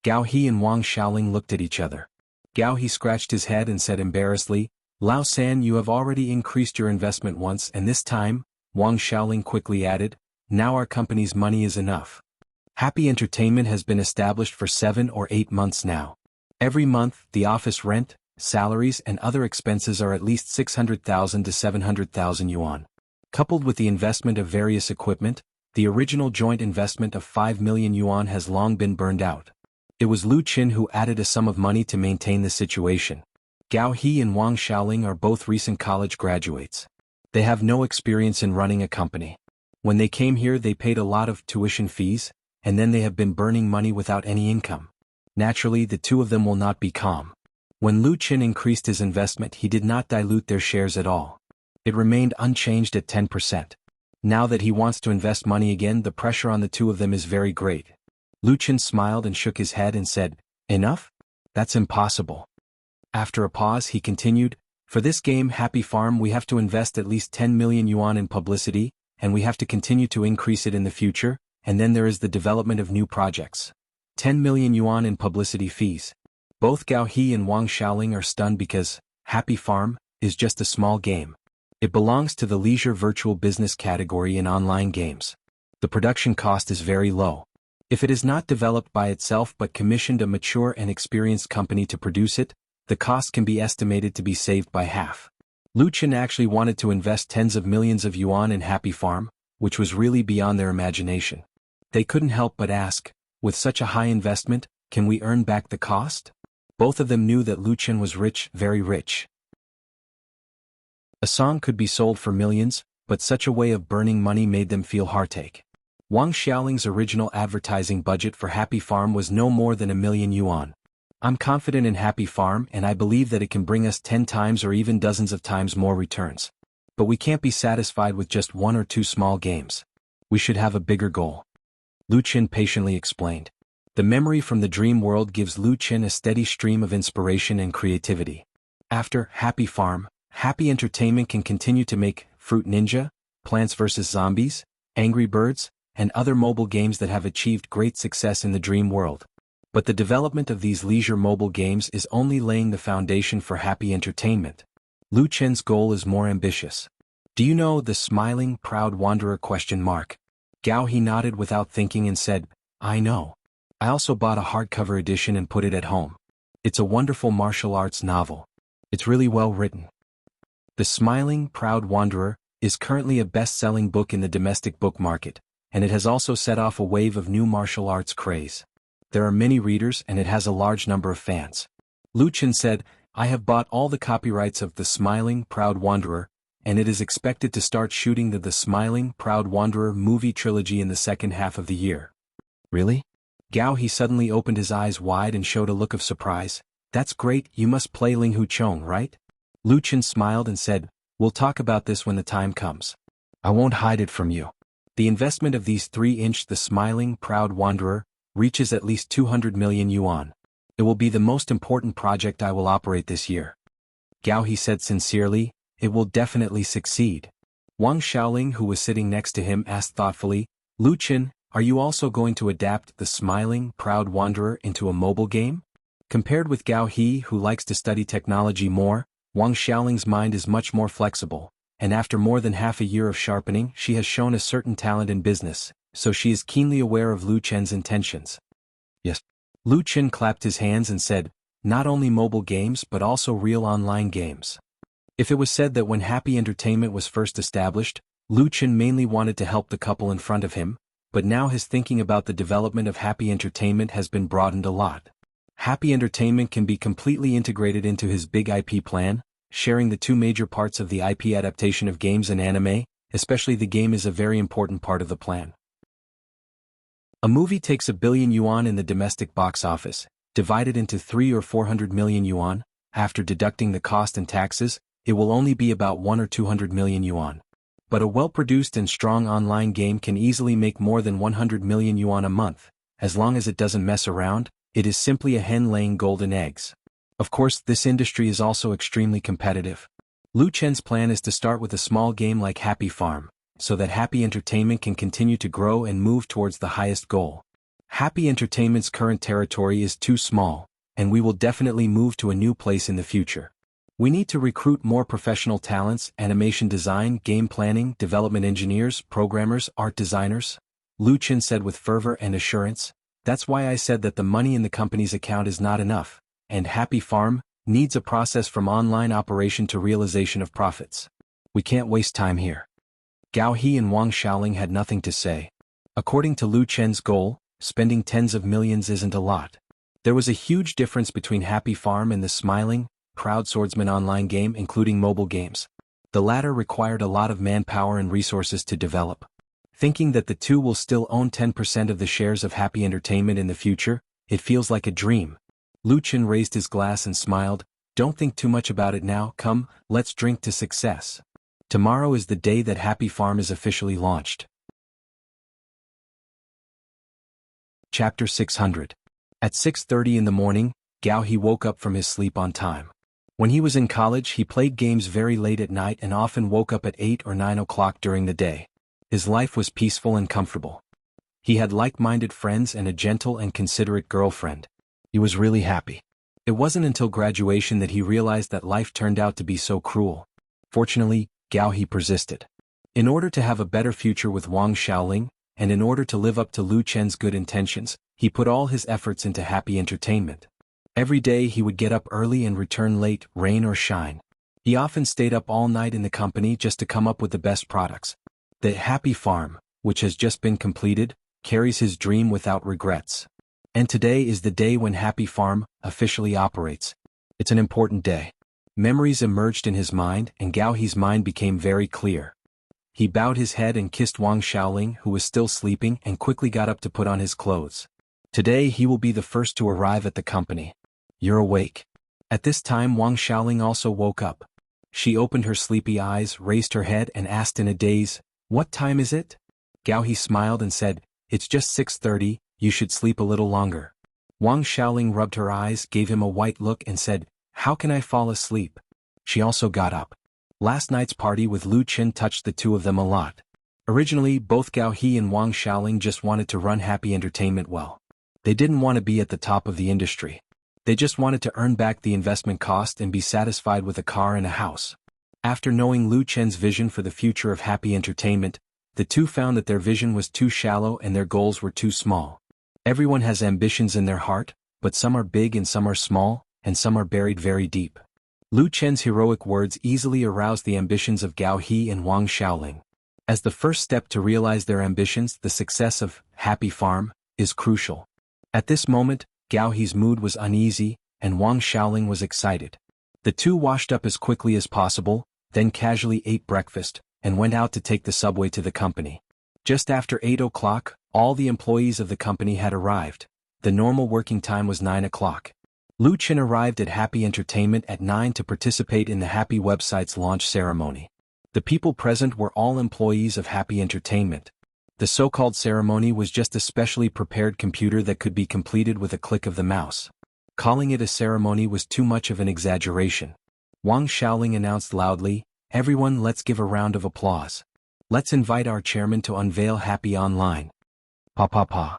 Gao He and Wang Xiaoling looked at each other. Gao He scratched his head and said embarrassedly, "Lao San, you have already increased your investment once, and this time," Wang Xiaoling quickly added, "now our company's money is enough. Happy Entertainment has been established for 7 or 8 months now. Every month, the office rent, salaries and other expenses are at least 600,000 to 700,000 yuan. Coupled with the investment of various equipment, the original joint investment of 5 million yuan has long been burned out." It was Lu Chen who added a sum of money to maintain the situation. Gao He and Wang Xiaoling are both recent college graduates. They have no experience in running a company. When they came here, they paid a lot of tuition fees, and then they have been burning money without any income. Naturally, the two of them will not be calm. When Lu Chen increased his investment, he did not dilute their shares at all. It remained unchanged at 10%. Now that he wants to invest money again, the pressure on the two of them is very great. Lu Chen smiled and shook his head and said, "Enough? That's impossible." After a pause, he continued, "For this game Happy Farm we have to invest at least 10 million yuan in publicity, and we have to continue to increase it in the future, and then there is the development of new projects. 10 million yuan in publicity fees." Both Gao He and Wang Xiaoling are stunned because Happy Farm is just a small game. It belongs to the leisure virtual business category in online games. The production cost is very low. If it is not developed by itself but commissioned a mature and experienced company to produce it, the cost can be estimated to be saved by half. Lu Chen actually wanted to invest tens of millions of yuan in Happy Farm, which was really beyond their imagination. They couldn't help but ask, with such a high investment, can we earn back the cost? Both of them knew that Lu Chen was rich, very rich. A song could be sold for millions, but such a way of burning money made them feel heartache. Wang Xiaoling's original advertising budget for Happy Farm was no more than 1 million yuan. "I'm confident in Happy Farm and I believe that it can bring us 10 times or even dozens of times more returns. But we can't be satisfied with just 1 or 2 small games. We should have a bigger goal," Lu Chen patiently explained. The memory from the dream world gives Lu Chen a steady stream of inspiration and creativity. After Happy Farm, Happy Entertainment can continue to make Fruit Ninja, Plants vs. Zombies, Angry Birds, and other mobile games that have achieved great success in the dream world. But the development of these leisure mobile games is only laying the foundation for Happy Entertainment. Lu Chen's goal is more ambitious. "Do you know the Smiling Proud Wanderer?" Gao He nodded without thinking and said, "I know. I also bought a hardcover edition and put it at home. It's a wonderful martial arts novel. It's really well written." The Smiling Proud Wanderer is currently a best-selling book in the domestic book market, and it has also set off a wave of new martial arts craze. There are many readers and it has a large number of fans. Lu Chen said, "I have bought all the copyrights of The Smiling Proud Wanderer, and it is expected to start shooting the Smiling, Proud Wanderer movie trilogy in the second half of the year. Really? Gao He suddenly opened his eyes wide and showed a look of surprise. That's great, you must play Ling Hu Chong, right? Lu Chen smiled and said, we'll talk about this when the time comes. I won't hide it from you. The investment of these 3-inch The Smiling, Proud Wanderer reaches at least 200 million yuan. It will be the most important project I will operate this year. Gao He said sincerely, it will definitely succeed. Wang Xiaoling, who was sitting next to him, asked thoughtfully, Lu Chen, are you also going to adapt The Smiling, Proud Wanderer into a mobile game? Compared with Gao He, who likes to study technology more, Wang Xiaoling's mind is much more flexible, and after more than half a year of sharpening, she has shown a certain talent in business, so she is keenly aware of Lu Chen's intentions. Yes. Lu Chen clapped his hands and said, not only mobile games but also real online games. If it was said that when Happy Entertainment was first established, Lu Chen mainly wanted to help the couple in front of him, but now his thinking about the development of Happy Entertainment has been broadened a lot. Happy Entertainment can be completely integrated into his big IP plan, sharing the two major parts of the IP adaptation of games and anime, especially the game is a very important part of the plan. A movie takes 1 billion yuan in the domestic box office, divided into 3 or 400 million yuan, after deducting the cost and taxes, it will only be about 1 or 200 million yuan. But a well-produced and strong online game can easily make more than 100 million yuan a month, as long as it doesn't mess around, it is simply a hen laying golden eggs. Of course, this industry is also extremely competitive. Lu Chen's plan is to start with a small game like Happy Farm, so that Happy Entertainment can continue to grow and move towards the highest goal. Happy Entertainment's current territory is too small, and we will definitely move to a new place in the future. We need to recruit more professional talents, animation design, game planning, development engineers, programmers, art designers. Lu Chen said with fervor and assurance, that's why I said that the money in the company's account is not enough, and Happy Farm needs a process from online operation to realization of profits. We can't waste time here. Gao He and Wang Xiaoling had nothing to say. According to Lu Chen's goal, spending tens of millions isn't a lot. There was a huge difference between Happy Farm and the Smiling, Proud Swordsman online game, including mobile games. The latter required a lot of manpower and resources to develop. Thinking that the two will still own 10% of the shares of Happy Entertainment in the future, it feels like a dream. Lu Chen raised his glass and smiled, don't think too much about it now, come, let's drink to success. Tomorrow is the day that Happy Farm is officially launched. Chapter 600. At 6:30 in the morning, Gao He woke up from his sleep on time. When he was in college, he played games very late at night and often woke up at 8 or 9 o'clock during the day. His life was peaceful and comfortable. He had like-minded friends and a gentle and considerate girlfriend. He was really happy. It wasn't until graduation that he realized that life turned out to be so cruel. Fortunately, Gao He persisted. In order to have a better future with Wang Xiaoling, and in order to live up to Lu Chen's good intentions, he put all his efforts into Happy Entertainment. Every day he would get up early and return late, rain or shine. He often stayed up all night in the company just to come up with the best products. The Happy Farm, which has just been completed, carries his dream without regrets. And today is the day when Happy Farm officially operates. It's an important day. Memories emerged in his mind, and Gao He's mind became very clear. He bowed his head and kissed Wang Xiaoling, who was still sleeping, and quickly got up to put on his clothes. Today he will be the first to arrive at the company. You're awake. At this time Wang Xiaoling also woke up. She opened her sleepy eyes, raised her head and asked in a daze, what time is it? Gao He smiled and said, it's just 6:30, you should sleep a little longer. Wang Xiaoling rubbed her eyes, gave him a white look and said, how can I fall asleep? She also got up. Last night's party with Lu Chen touched the two of them a lot. Originally, both Gao He and Wang Xiaoling just wanted to run Happy Entertainment well. They didn't want to be at the top of the industry. They just wanted to earn back the investment cost and be satisfied with a car and a house. After knowing Lu Chen's vision for the future of Happy Entertainment, the two found that their vision was too shallow and their goals were too small. Everyone has ambitions in their heart, but some are big and some are small, and some are buried very deep. Lu Chen's heroic words easily aroused the ambitions of Gao He and Wang Xiaoling. As the first step to realize their ambitions, the success of Happy Farm is crucial. At this moment, Gao He's mood was uneasy, and Wang Xiaoling was excited. The two washed up as quickly as possible, then casually ate breakfast, and went out to take the subway to the company. Just after 8 o'clock, all the employees of the company had arrived. The normal working time was 9 o'clock. Lu Qin arrived at Happy Entertainment at 9 to participate in the Happy website's launch ceremony. The people present were all employees of Happy Entertainment. The so-called ceremony was just a specially prepared computer that could be completed with a click of the mouse. Calling it a ceremony was too much of an exaggeration. Wang Xiaoling announced loudly, "Everyone, let's give a round of applause. Let's invite our chairman to unveil Happy Online." Pa pa pa.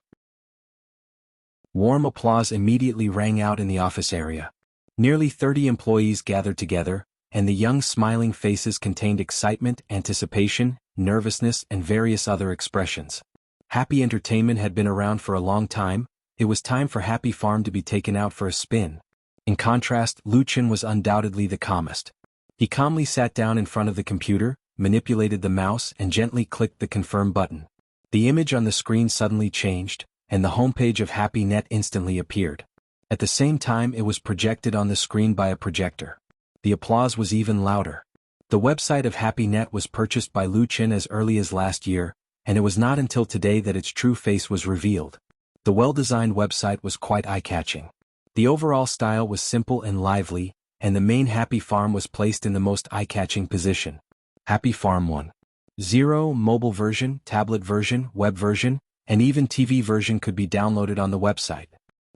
Warm applause immediately rang out in the office area. Nearly 30 employees gathered together, and the young smiling faces contained excitement, anticipation, nervousness, and various other expressions. Happy Entertainment had been around for a long time. It was time for Happy Farm to be taken out for a spin. In contrast, Lu Qin was undoubtedly the calmest. He calmly sat down in front of the computer, manipulated the mouse, and gently clicked the confirm button. The image on the screen suddenly changed, and the homepage of HappyNet instantly appeared. At the same time, it was projected on the screen by a projector. The applause was even louder. The website of HappyNet was purchased by Lu Qin as early as last year, and it was not until today that its true face was revealed. The well-designed website was quite eye-catching. The overall style was simple and lively, and the main Happy Farm was placed in the most eye-catching position. Happy Farm 1.0 mobile version, tablet version, web version, and even TV version could be downloaded on the website.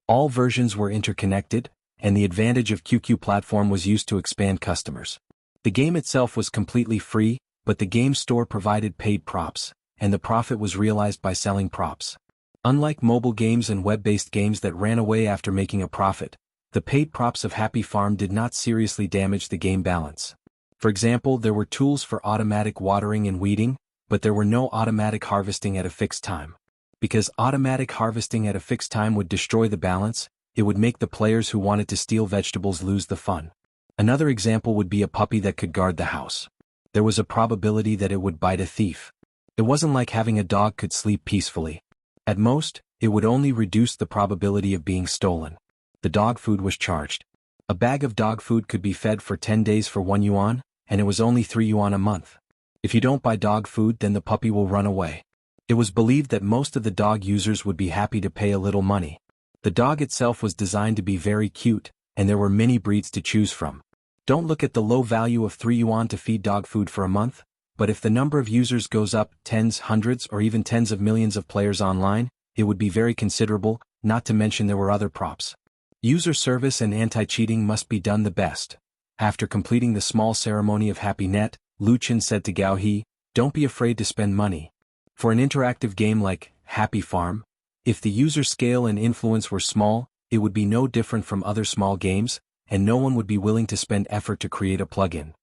All versions were interconnected, and the advantage of QQ platform was used to expand customers. The game itself was completely free, but the game store provided paid props, and the profit was realized by selling props. Unlike mobile games and web-based games that ran away after making a profit, the paid props of Happy Farm did not seriously damage the game balance. For example, there were tools for automatic watering and weeding, but there were no automatic harvesting at a fixed time. Because automatic harvesting at a fixed time would destroy the balance, it would make the players who wanted to steal vegetables lose the fun. Another example would be a puppy that could guard the house. There was a probability that it would bite a thief. It wasn't like having a dog could sleep peacefully. At most, it would only reduce the probability of being stolen. The dog food was charged. A bag of dog food could be fed for 10 days for 1 yuan, and it was only 3 yuan a month. If you don't buy dog food, then the puppy will run away. It was believed that most of the dog users would be happy to pay a little money. The dog itself was designed to be very cute, and there were many breeds to choose from. Don't look at the low value of 3 yuan to feed dog food for a month, but if the number of users goes up tens, hundreds, or even tens of millions of players online, it would be very considerable, not to mention there were other props. User service and anti-cheating must be done the best. After completing the small ceremony of HappyNet, Lu Qin said to Gao He, "Don't be afraid to spend money. For an interactive game like Happy Farm, if the user scale and influence were small, it would be no different from other small games, and no one would be willing to spend effort to create a plugin.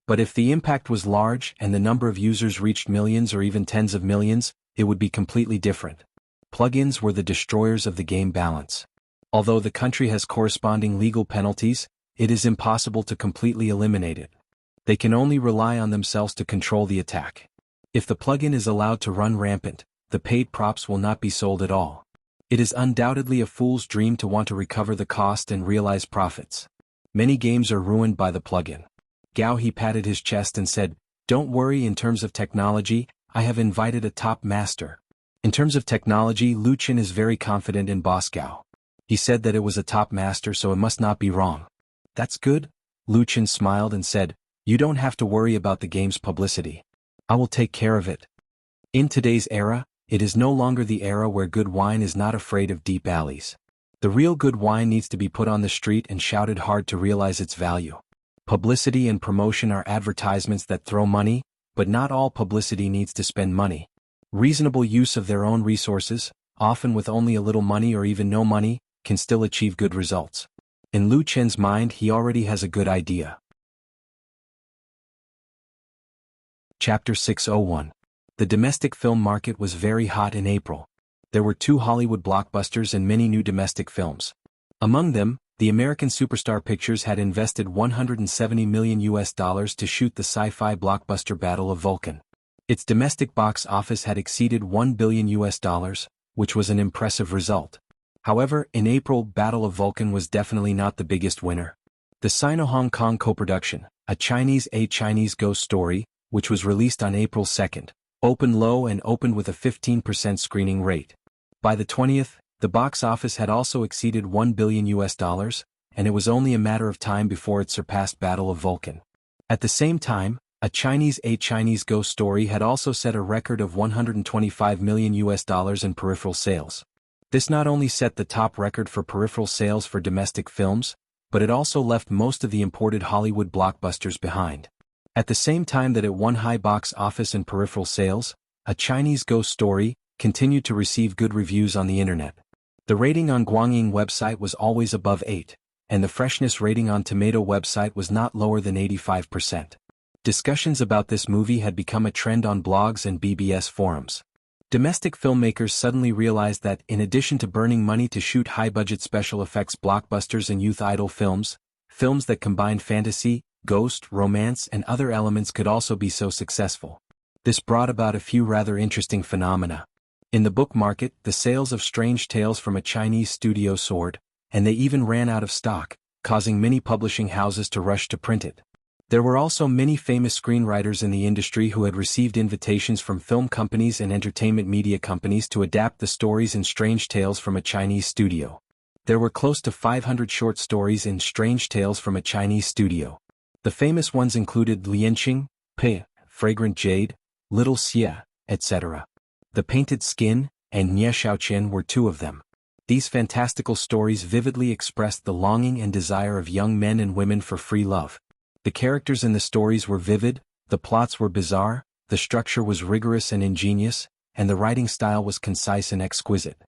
But if the impact was large and the number of users reached millions or even tens of millions, it would be completely different. Plugins were the destroyers of the game balance. Although the country has corresponding legal penalties, it is impossible to completely eliminate it. They can only rely on themselves to control the attack. If the plugin is allowed to run rampant, the paid props will not be sold at all. It is undoubtedly a fool's dream to want to recover the cost and realize profits. Many games are ruined by the plugin." Gao He patted his chest and said, "Don't worry, in terms of technology, I have invited a top master." In terms of technology, Lu Qin is very confident in Boss Gao. He said that it was a top master, so it must not be wrong. "That's good." Lu Qin smiled and said, "You don't have to worry about the game's publicity. I will take care of it." In today's era, it is no longer the era where good wine is not afraid of deep alleys. The real good wine needs to be put on the street and shouted hard to realize its value. Publicity and promotion are advertisements that throw money, but not all publicity needs to spend money. Reasonable use of their own resources, often with only a little money or even no money, can still achieve good results. In Lu Qin's mind, he already has a good idea. Chapter 601. The domestic film market was very hot in April. There were 2 Hollywood blockbusters and many new domestic films. Among them, the American Superstar Pictures had invested $170 million to shoot the sci-fi blockbuster Battle of Vulcan. Its domestic box office had exceeded $1 billion, which was an impressive result. However, in April, Battle of Vulcan was definitely not the biggest winner. The Sino-Hong Kong co-production, A Chinese ghost story, which was released on April 2nd, opened low and opened with a 15% screening rate. By the 20th, the box office had also exceeded $1 billion, and it was only a matter of time before it surpassed Battle of Vulcan. At the same time, A Chinese Ghost Story had also set a record of $125 million in peripheral sales. This not only set the top record for peripheral sales for domestic films, but it also left most of the imported Hollywood blockbusters behind. At the same time that it won high box office and peripheral sales, A Chinese Ghost Story continued to receive good reviews on the internet. The rating on Guangying website was always above 8, and the freshness rating on Tomato website was not lower than 85%. Discussions about this movie had become a trend on blogs and BBS forums. Domestic filmmakers suddenly realized that, in addition to burning money to shoot high-budget special effects blockbusters and youth idol films, films that combined fantasy, ghost, romance and other elements could also be so successful. This brought about a few rather interesting phenomena. In the book market, the sales of Strange Tales from a Chinese studio soared, and they even ran out of stock, causing many publishing houses to rush to print it. There were also many famous screenwriters in the industry who had received invitations from film companies and entertainment media companies to adapt the stories in Strange Tales from a Chinese studio. There were close to 500 short stories in Strange Tales from a Chinese studio. The famous ones included Lianqing, Pe, Fragrant Jade, Little Xia, etc. The Painted Skin, and Nie Shaoqian were two of them. These fantastical stories vividly expressed the longing and desire of young men and women for free love. The characters in the stories were vivid, the plots were bizarre, the structure was rigorous and ingenious, and the writing style was concise and exquisite.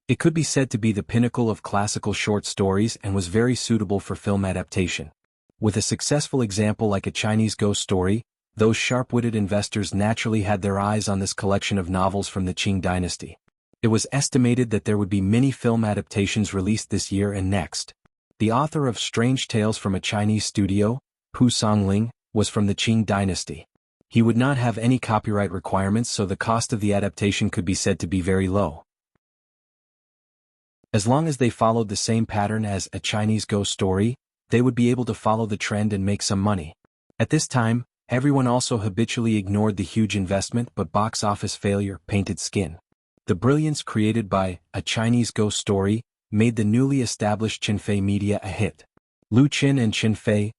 It could be said to be the pinnacle of classical short stories and was very suitable for film adaptation. With a successful example like A Chinese Ghost Story, those sharp-witted investors naturally had their eyes on this collection of novels from the Qing dynasty. It was estimated that there would be many film adaptations released this year and next. The author of Strange Tales from a Chinese studio, Hu Songling, was from the Qing dynasty. He would not have any copyright requirements, so the cost of the adaptation could be said to be very low. As long as they followed the same pattern as A Chinese Ghost Story, they would be able to follow the trend and make some money. At this time, everyone also habitually ignored the huge investment but box office failure, Painted Skin. The brilliance created by A Chinese Ghost Story made the newly established Qinfei Media a hit. Lu Qin and Qinfei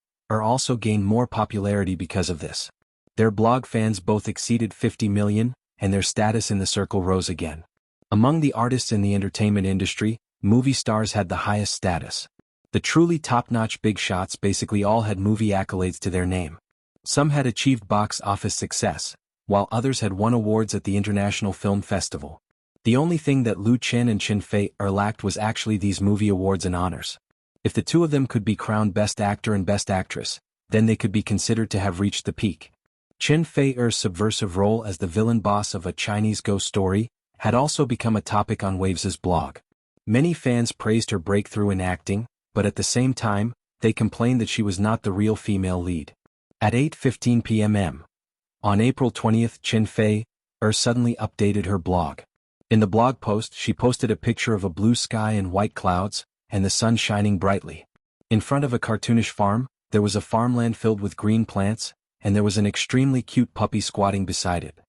also gained more popularity because of this. Their blog fans both exceeded 50 million, and their status in the circle rose again. Among the artists in the entertainment industry, movie stars had the highest status. The truly top-notch big shots basically all had movie accolades to their name. Some had achieved box office success, while others had won awards at the International Film Festival. The only thing that Lu Qin and Qinfei lacked was actually these movie awards and honors. If the two of them could be crowned Best Actor and Best Actress, then they could be considered to have reached the peak. Qinfei's subversive role as the villain boss of A Chinese Ghost Story had also become a topic on Waves's blog. Many fans praised her breakthrough in acting, but at the same time, they complained that she was not the real female lead. At 8:15 p.m. on April 20th, Qinfei suddenly updated her blog. In the blog post, she posted a picture of a blue sky and white clouds, and the sun shining brightly. In front of a cartoonish farm, there was a farmland filled with green plants, and there was an extremely cute puppy squatting beside it.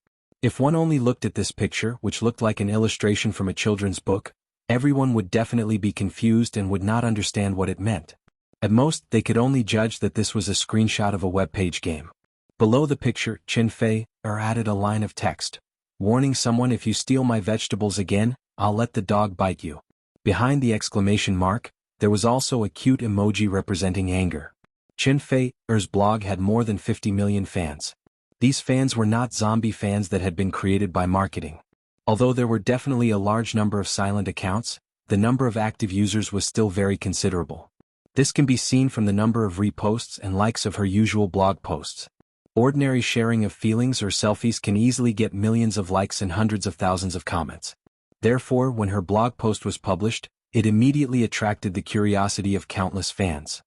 If one only looked at this picture, which looked like an illustration from a children's book, everyone would definitely be confused and would not understand what it meant. At most, they could only judge that this was a screenshot of a web page game. Below the picture, Qinfei added a line of text, warning someone, "If you steal my vegetables again, I'll let the dog bite you." Behind the exclamation mark, there was also a cute emoji representing anger. Qinfei's blog had more than 50 million fans. These fans were not zombie fans that had been created by marketing. Although there were definitely a large number of silent accounts, the number of active users was still very considerable. This can be seen from the number of reposts and likes of her usual blog posts. Ordinary sharing of feelings or selfies can easily get millions of likes and hundreds of thousands of comments. Therefore, when her blog post was published, it immediately attracted the curiosity of countless fans.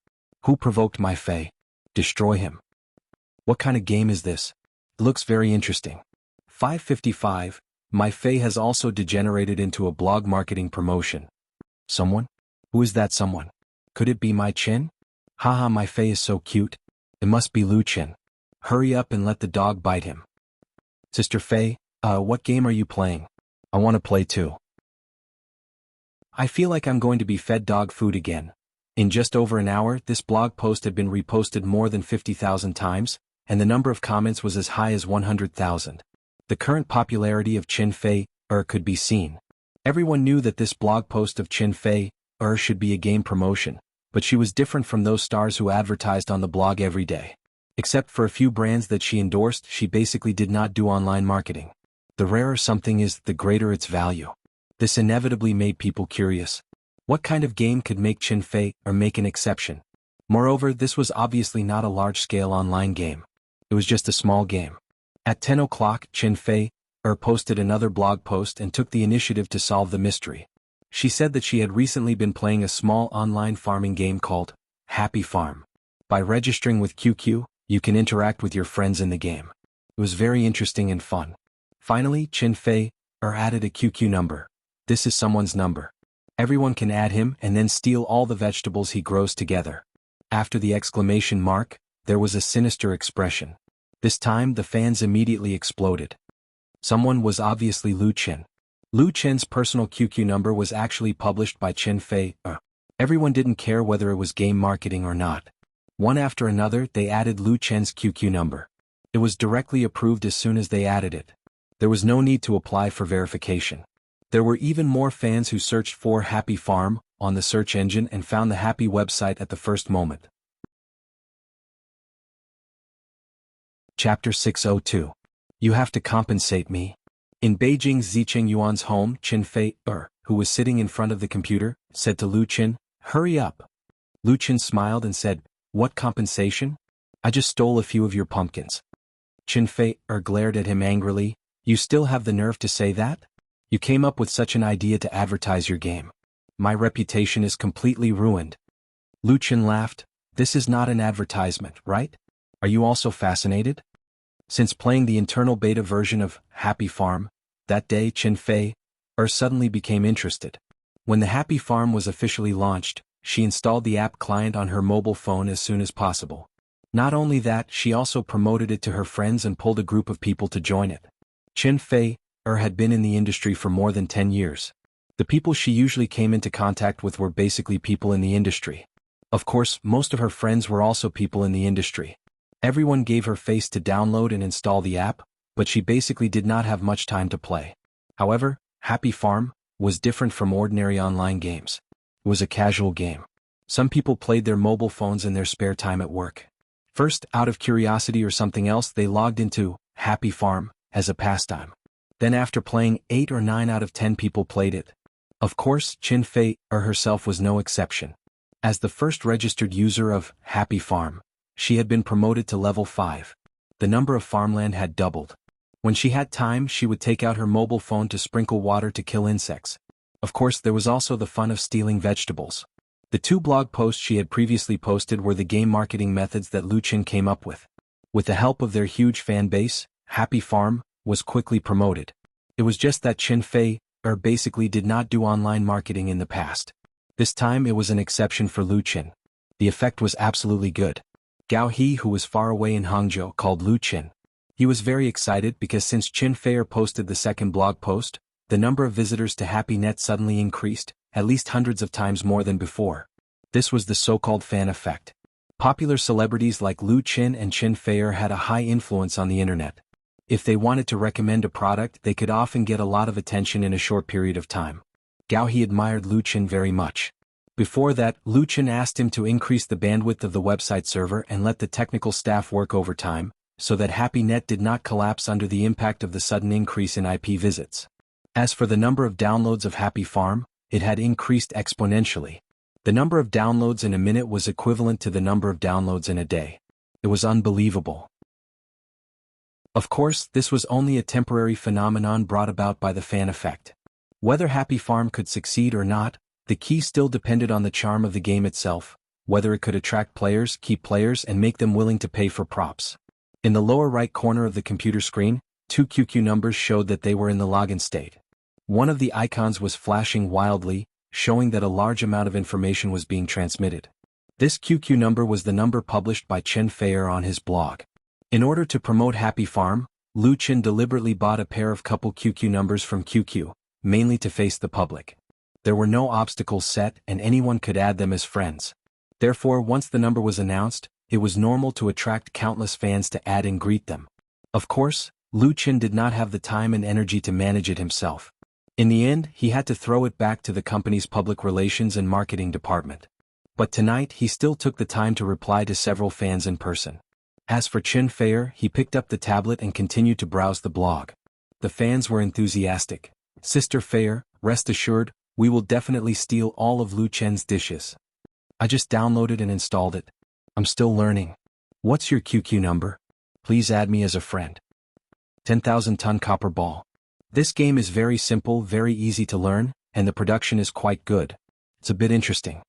Who provoked my Fei? Destroy him. What kind of game is this? It looks very interesting. 5:55, my Fei has also degenerated into a blog marketing promotion. Someone? Who is that someone? Could it be my Chin? Haha, my Fei is so cute. It must be Lu Qin. Hurry up and let the dog bite him. Sister Fei, what game are you playing? I want to play too. I feel like I'm going to be fed dog food again. In just over an hour, this blog post had been reposted more than 50,000 times, and the number of comments was as high as 100,000. The current popularity of Qin Fei could be seen. Everyone knew that this blog post of Qin Fei should be a game promotion, but she was different from those stars who advertised on the blog every day. Except for a few brands that she endorsed, she basically did not do online marketing. The rarer something is, the greater its value. This inevitably made people curious. What kind of game could make Qin Fei make an exception? Moreover, this was obviously not a large-scale online game. It was just a small game. At 10 o'clock, Qin Fei posted another blog post and took the initiative to solve the mystery. She said that she had recently been playing a small online farming game called Happy Farm. By registering with QQ, you can interact with your friends in the game. It was very interesting and fun. Finally, Qin Fei added a QQ number. This is someone's number. Everyone can add him and then steal all the vegetables he grows together. After the exclamation mark, there was a sinister expression. This time the fans immediately exploded. Someone was obviously Lu Qin. Lu Qin's personal QQ number was actually published by Qin Fei. Everyone didn't care whether it was game marketing or not. One after another, they added Lu Qin's QQ number. It was directly approved as soon as they added it. There was no need to apply for verification. There were even more fans who searched for Happy Farm on the search engine and found the Happy website at the first moment. Chapter 602. You have to compensate me. In Beijing's Zicheng Yuan's home, Qin Fei, who was sitting in front of the computer, said to Lu Qin, "Hurry up." Lu Qin smiled and said, "What compensation? I just stole a few of your pumpkins." Qin Fei glared at him angrily. "You still have the nerve to say that? You came up with such an idea to advertise your game. My reputation is completely ruined." Lu Qin laughed. "This is not an advertisement, right? Are you also fascinated?" Since playing the internal beta version of Happy Farm, that day Qin Fei suddenly became interested. When the Happy Farm was officially launched, she installed the app client on her mobile phone as soon as possible. Not only that, she also promoted it to her friends and pulled a group of people to join it. Qin Fei had been in the industry for more than 10 years. The people she usually came into contact with were basically people in the industry. Of course, most of her friends were also people in the industry. Everyone gave her face to download and install the app, but she basically did not have much time to play. However, Happy Farm was different from ordinary online games. It was a casual game. Some people played their mobile phones in their spare time at work. First, out of curiosity or something else, they logged into Happy Farm as a pastime. Then after playing, 8 or 9 out of 10 people played it. Of course, Qin Fei herself was no exception. As the first registered user of Happy Farm, she had been promoted to level 5. The number of farmland had doubled. When she had time, she would take out her mobile phone to sprinkle water to kill insects. Of course, there was also the fun of stealing vegetables. The 2 blog posts she had previously posted were the game marketing methods that Lu Qin came up with. With the help of their huge fan base, Happy Farm was quickly promoted. It was just that Qin Fei basically did not do online marketing in the past. This time it was an exception for Lu Qin. The effect was absolutely good. Gao He, who was far away in Hangzhou, called Lu Qin. He was very excited because since Qin Fei posted the second blog post, the number of visitors to HappyNet suddenly increased, at least hundreds of times more than before. This was the so-called fan effect. Popular celebrities like Lu Qin and Qin Fei had a high influence on the internet. If they wanted to recommend a product, they could often get a lot of attention in a short period of time. Gao He admired Lu Qin very much. Before that, Lu Qin asked him to increase the bandwidth of the website server and let the technical staff work overtime, so that HappyNet did not collapse under the impact of the sudden increase in IP visits. As for the number of downloads of Happy Farm, it had increased exponentially. The number of downloads in a minute was equivalent to the number of downloads in a day. It was unbelievable. Of course, this was only a temporary phenomenon brought about by the fan effect. Whether Happy Farm could succeed or not, the key still depended on the charm of the game itself, whether it could attract players, keep players, and make them willing to pay for props. In the lower right corner of the computer screen, 2 QQ numbers showed that they were in the login state. One of the icons was flashing wildly, showing that a large amount of information was being transmitted. This QQ number was the number published by Chen Feier on his blog. In order to promote Happy Farm, Lu Chen deliberately bought a pair of couple QQ numbers from QQ, mainly to face the public. There were no obstacles set and anyone could add them as friends. Therefore, once the number was announced, it was normal to attract countless fans to add and greet them. Of course, Lu Chen did not have the time and energy to manage it himself. In the end, he had to throw it back to the company's public relations and marketing department. But tonight he still took the time to reply to several fans in person. As for Chen Feier, he picked up the tablet and continued to browse the blog. The fans were enthusiastic. "Sister Feier, rest assured, we will definitely steal all of Lu Chen's dishes. I just downloaded and installed it. I'm still learning. What's your QQ number? Please add me as a friend." 10,000-ton copper ball. This game is very simple, very easy to learn, and the production is quite good. It's a bit interesting.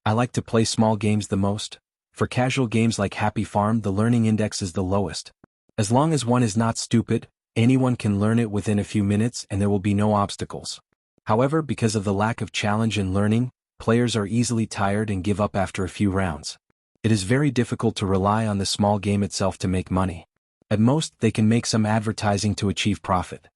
I like to play small games the most. For casual games like Happy Farm, the learning index is the lowest. As long as one is not stupid, anyone can learn it within a few minutes and there will be no obstacles. However, because of the lack of challenge in learning, players are easily tired and give up after a few rounds. It is very difficult to rely on the small game itself to make money. At most, they can make some advertising to achieve profit.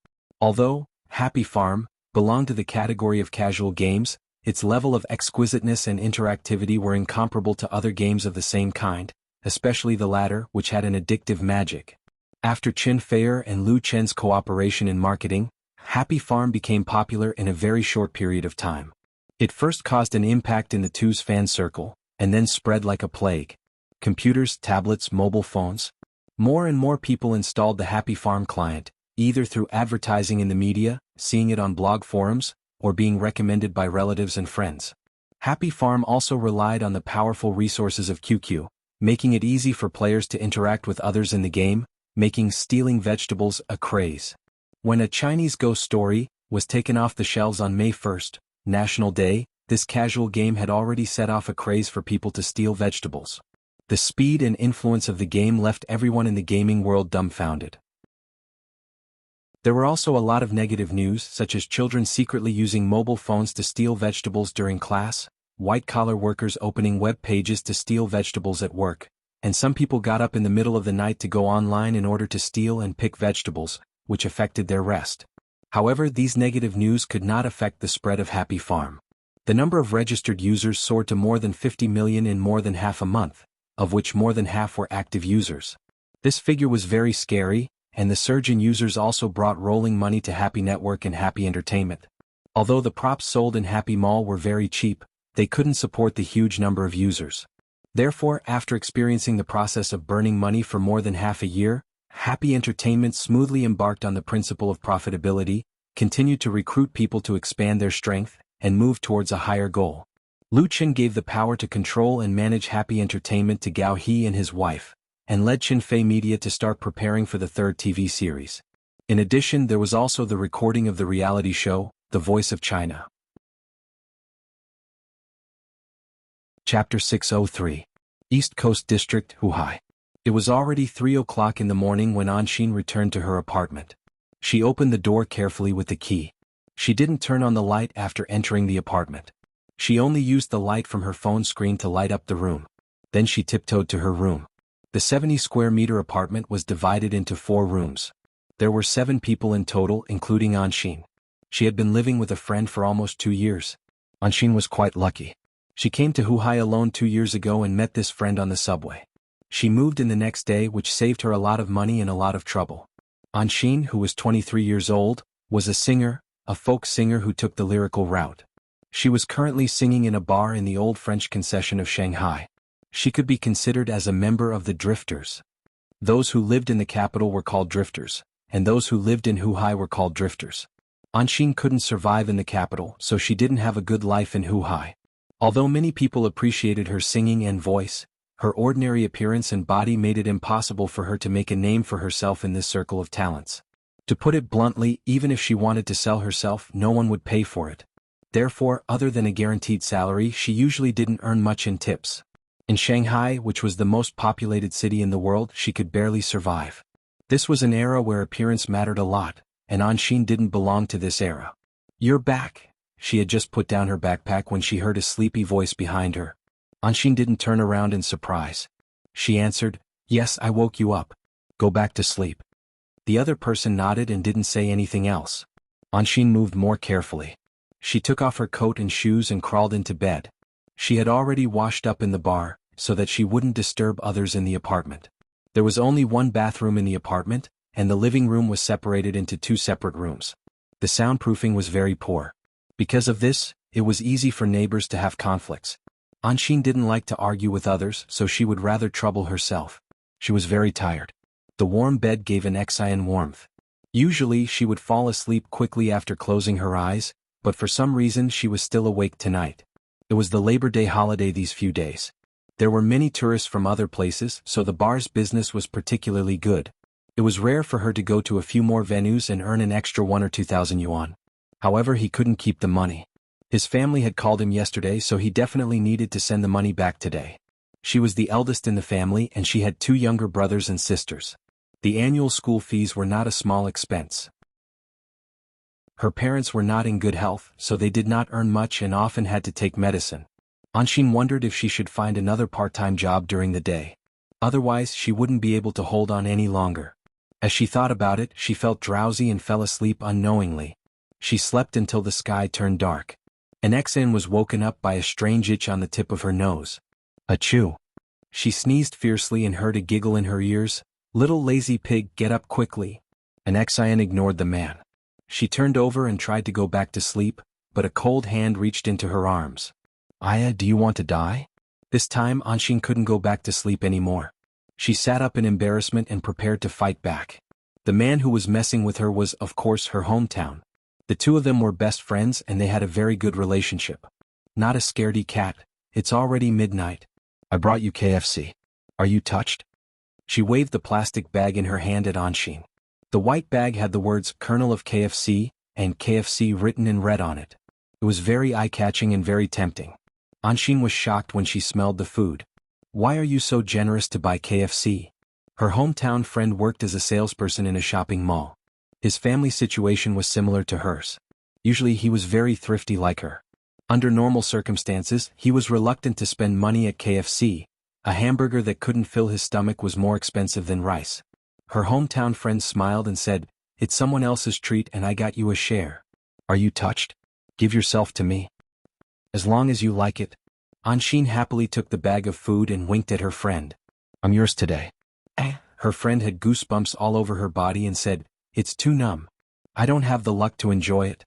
Although Happy Farm belonged to the category of casual games, its level of exquisiteness and interactivity were incomparable to other games of the same kind, especially the latter, which had an addictive magic. After Chen Feier and Lu Chen's cooperation in marketing, Happy Farm became popular in a very short period of time. It first caused an impact in the two's fan circle, and then spread like a plague. Computers, tablets, mobile phones. More and more people installed the Happy Farm client, either through advertising in the media, seeing it on blog forums, or being recommended by relatives and friends. Happy Farm also relied on the powerful resources of QQ, making it easy for players to interact with others in the game, making stealing vegetables a craze. When A Chinese Ghost Story was taken off the shelves on May 1st, National Day, this casual game had already set off a craze for people to steal vegetables. The speed and influence of the game left everyone in the gaming world dumbfounded. There were also a lot of negative news, such as children secretly using mobile phones to steal vegetables during class, white-collar workers opening web pages to steal vegetables at work, and some people got up in the middle of the night to go online in order to steal and pick vegetables, which affected their rest. However, these negative news could not affect the spread of Happy Farm. The number of registered users soared to more than 50 million in more than half a month, of which more than half were active users. This figure was very scary, and the surge in users also brought rolling money to Happy Network and Happy Entertainment. Although the props sold in Happy Mall were very cheap, they couldn't support the huge number of users. Therefore, after experiencing the process of burning money for more than half a year, Happy Entertainment smoothly embarked on the principle of profitability, continued to recruit people to expand their strength, and move towards a higher goal. Lu Chen gave the power to control and manage Happy Entertainment to Gao He and his wife, and led Xinfei Media to start preparing for the third TV series. In addition, there was also the recording of the reality show, The Voice of China. Chapter 603. East Coast District, Huhai. It was already 3 o'clock in the morning when Anxin returned to her apartment. She opened the door carefully with the key. She didn't turn on the light after entering the apartment. She only used the light from her phone screen to light up the room. Then she tiptoed to her room. The 70-square-meter apartment was divided into 4 rooms. There were 7 people in total, including Anxin. She had been living with a friend for almost 2 years. Anxin was quite lucky. She came to Huhai alone 2 years ago and met this friend on the subway. She moved in the next day, which saved her a lot of money and a lot of trouble. Anxin, who was 23 years old, was a singer, a folk singer who took the lyrical route. She was currently singing in a bar in the old French concession of Shanghai. She could be considered as a member of the drifters. Those who lived in the capital were called drifters, and those who lived in Huhai were called drifters. Anxin couldn't survive in the capital, so she didn't have a good life in Huhai. Although many people appreciated her singing and voice, her ordinary appearance and body made it impossible for her to make a name for herself in this circle of talents. To put it bluntly, even if she wanted to sell herself, no one would pay for it. Therefore, other than a guaranteed salary, she usually didn't earn much in tips. In Shanghai, which was the most populated city in the world, she could barely survive. This was an era where appearance mattered a lot, and Anxin didn't belong to this era. "You're back." She had just put down her backpack when she heard a sleepy voice behind her. Anshin didn't turn around in surprise. She answered, "Yes, I woke you up. Go back to sleep." The other person nodded and didn't say anything else. Anshin moved more carefully. She took off her coat and shoes and crawled into bed. She had already washed up in the bar, so that she wouldn't disturb others in the apartment. There was only one bathroom in the apartment, and the living room was separated into two separate rooms. The soundproofing was very poor. Because of this, it was easy for neighbors to have conflicts. Anshin didn't like to argue with others, so she would rather trouble herself. She was very tired. The warm bed gave an exciting warmth. Usually she would fall asleep quickly after closing her eyes, but for some reason she was still awake tonight. It was the Labor Day holiday these few days. There were many tourists from other places, so the bar's business was particularly good. It was rare for her to go to a few more venues and earn an extra 1 or 2,000 yuan. However, he couldn't keep the money. His family had called him yesterday, so he definitely needed to send the money back today. She was the eldest in the family and she had 2 younger brothers and sisters. The annual school fees were not a small expense. Her parents were not in good health, so they did not earn much and often had to take medicine. Anshin wondered if she should find another part-time job during the day. Otherwise, she wouldn't be able to hold on any longer. As she thought about it, she felt drowsy and fell asleep unknowingly. She slept until the sky turned dark. An Xn was woken up by a strange itch on the tip of her nose. Achoo! She sneezed fiercely and heard a giggle in her ears. "Little lazy pig, get up quickly." An Xn ignored the man. She turned over and tried to go back to sleep, but a cold hand reached into her arms. "Aya, do you want to die?" This time Anshin couldn't go back to sleep anymore. She sat up in embarrassment and prepared to fight back. The man who was messing with her was, of course, her hometown. The two of them were best friends and they had a very good relationship. "Not a scaredy cat, it's already midnight. I brought you KFC. Are you touched?" She waved the plastic bag in her hand at Anshin. The white bag had the words "Kernel of KFC" and "KFC" written in red on it. It was very eye-catching and very tempting. Anshin was shocked when she smelled the food. "Why are you so generous to buy KFC?" Her hometown friend worked as a salesperson in a shopping mall. His family situation was similar to hers. Usually he was very thrifty like her. Under normal circumstances, he was reluctant to spend money at KFC. A hamburger that couldn't fill his stomach was more expensive than rice. Her hometown friend smiled and said, "It's someone else's treat and I got you a share. Are you touched? Give yourself to me. As long as you like it." Anshin happily took the bag of food and winked at her friend. "I'm yours today." Her friend had goosebumps all over her body and said, "It's too numb. I don't have the luck to enjoy it."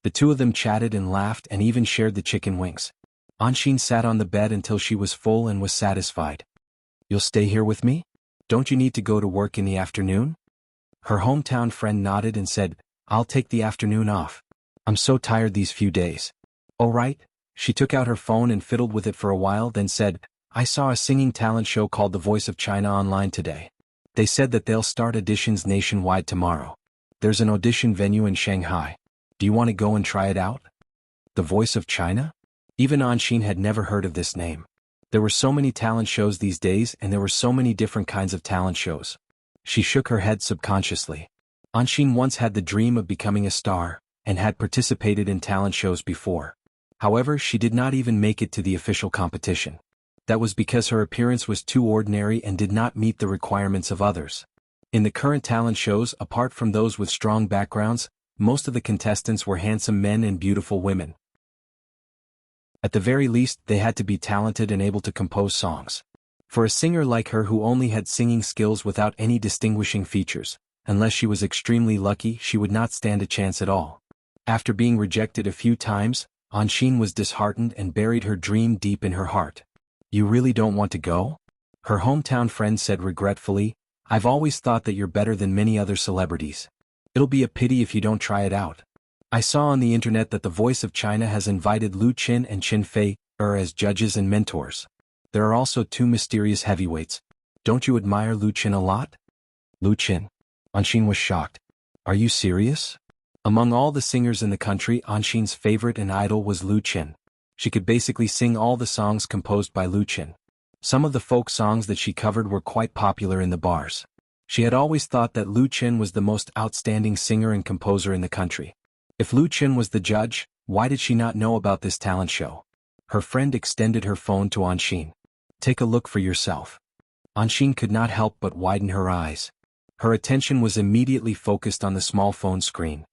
The two of them chatted and laughed and even shared the chicken wings. Anshin sat on the bed until she was full and was satisfied. "You'll stay here with me? Don't you need to go to work in the afternoon?" Her hometown friend nodded and said, "I'll take the afternoon off. I'm so tired these few days." "Oh right." She took out her phone and fiddled with it for a while, then said, "I saw a singing talent show called The Voice of China online today. They said that they'll start auditions nationwide tomorrow. There's an audition venue in Shanghai. Do you want to go and try it out?" The Voice of China? Even Anshin had never heard of this name. There were so many talent shows these days and there were so many different kinds of talent shows. She shook her head subconsciously. Anshin once had the dream of becoming a star, and had participated in talent shows before. However, she did not even make it to the official competition. That was because her appearance was too ordinary and did not meet the requirements of others. In the current talent shows, apart from those with strong backgrounds, most of the contestants were handsome men and beautiful women. At the very least, they had to be talented and able to compose songs. For a singer like her who only had singing skills without any distinguishing features, unless she was extremely lucky, she would not stand a chance at all. After being rejected a few times, Anshin was disheartened and buried her dream deep in her heart. "You really don't want to go?" Her hometown friend said regretfully, "I've always thought that you're better than many other celebrities. It'll be a pity if you don't try it out. I saw on the internet that The Voice of China has invited Lu Qin and Qin Fei as judges and mentors. There are also 2 mysterious heavyweights. Don't you admire Lu Qin a lot?" "Lu Qin?" Anshin was shocked. "Are you serious?" Among all the singers in the country, Anshin's favorite and idol was Lu Qin. She could basically sing all the songs composed by Lu Qin. Some of the folk songs that she covered were quite popular in the bars. She had always thought that Lu Qin was the most outstanding singer and composer in the country. If Lu Qin was the judge, why did she not know about this talent show? Her friend extended her phone to Anshin. Take a look for yourself. Anshin could not help but widen her eyes. Her attention was immediately focused on the small phone screen.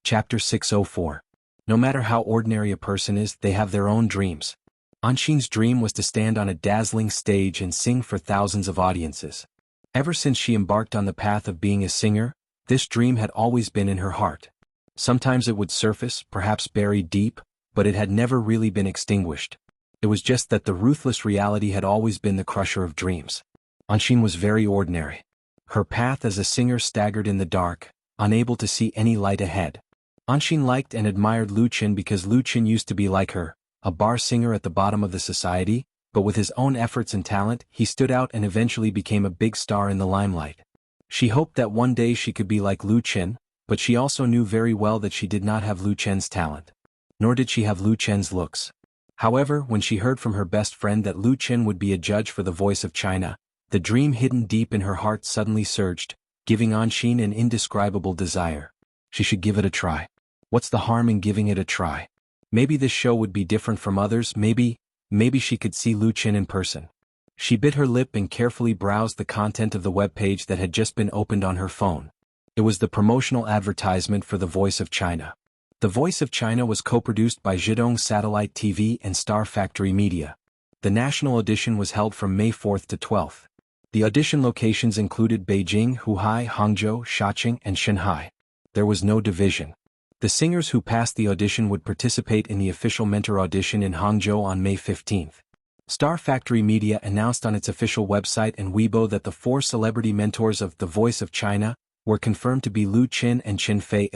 Chapter 604. No matter how ordinary a person is, they have their own dreams. Anshin's dream was to stand on a dazzling stage and sing for thousands of audiences. Ever since she embarked on the path of being a singer, this dream had always been in her heart. Sometimes it would surface, perhaps buried deep, but it had never really been extinguished. It was just that the ruthless reality had always been the crusher of dreams. Anshin was very ordinary. Her path as a singer staggered in the dark, unable to see any light ahead. Anshin liked and admired Lu Qin because Lu Qin used to be like her, a bar singer at the bottom of the society, but with his own efforts and talent, he stood out and eventually became a big star in the limelight. She hoped that one day she could be like Lu Qin, but she also knew very well that she did not have Lu Qin's talent. Nor did she have Lu Qin's looks. However, when she heard from her best friend that Lu Qin would be a judge for The Voice of China, the dream hidden deep in her heart suddenly surged, giving Anshin an indescribable desire. She should give it a try. What's the harm in giving it a try? Maybe this show would be different from others, maybe she could see Lu Qin in person. She bit her lip and carefully browsed the content of the web page that had just been opened on her phone. It was the promotional advertisement for The Voice of China. The Voice of China was co-produced by Zhidong Satellite TV and Star Factory Media. The national audition was held from May 4th to 12th. The audition locations included Beijing, Huhai, Hangzhou, Shaoqing, and Shanghai. There was no division. The singers who passed the audition would participate in the official mentor audition in Hangzhou on May 15th. Star Factory Media announced on its official website and Weibo that the 4 celebrity mentors of The Voice of China were confirmed to be Lu Qin and Qin Fei,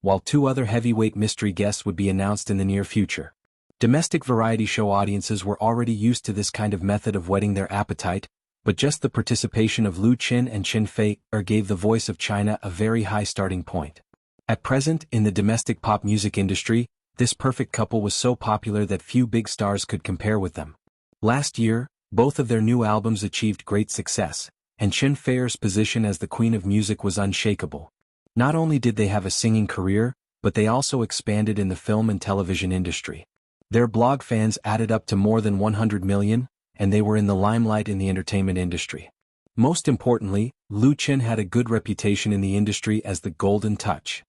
while 2 other heavyweight mystery guests would be announced in the near future. Domestic variety show audiences were already used to this kind of method of whetting their appetite, but just the participation of Lu Qin and Qin Fei gave The Voice of China a very high starting point. At present, in the domestic pop music industry, this perfect couple was so popular that few big stars could compare with them. Last year, both of their new albums achieved great success, and Qin Fei's position as the queen of music was unshakable. Not only did they have a singing career, but they also expanded in the film and television industry. Their blog fans added up to more than 100 million, and they were in the limelight in the entertainment industry. Most importantly, Lu Qin had a good reputation in the industry as the golden touch.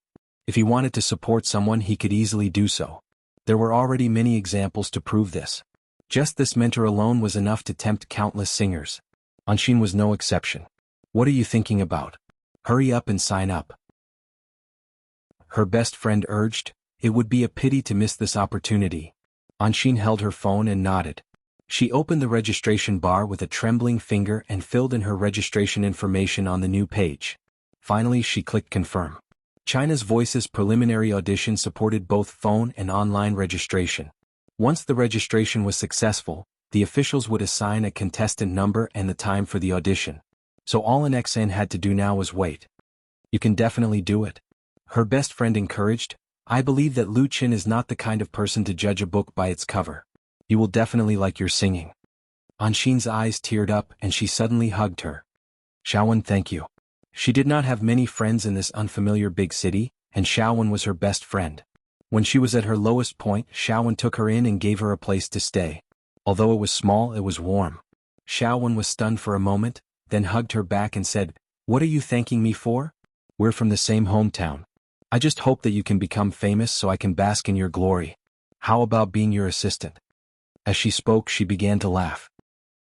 If he wanted to support someone, he could easily do so. There were already many examples to prove this. Just this mentor alone was enough to tempt countless singers. Anshin was no exception. What are you thinking about? Hurry up and sign up. Her best friend urged. It would be a pity to miss this opportunity. Anshin held her phone and nodded. She opened the registration bar with a trembling finger and filled in her registration information on the new page. Finally, she clicked confirm. China's Voice's preliminary audition supported both phone and online registration. Once the registration was successful, the officials would assign a contestant number and the time for the audition. So all an XN had to do now was wait. You can definitely do it. Her best friend encouraged. I believe that Lu Qin is not the kind of person to judge a book by its cover. You will definitely like your singing. Anshin's eyes teared up and she suddenly hugged her. Xiaowen, thank you. She did not have many friends in this unfamiliar big city, and Xiaowen was her best friend. When she was at her lowest point, Xiaowen took her in and gave her a place to stay. Although it was small, it was warm. Xiaowen was stunned for a moment, then hugged her back and said, What are you thanking me for? We're from the same hometown. I just hope that you can become famous so I can bask in your glory. How about being your assistant? As she spoke, she began to laugh.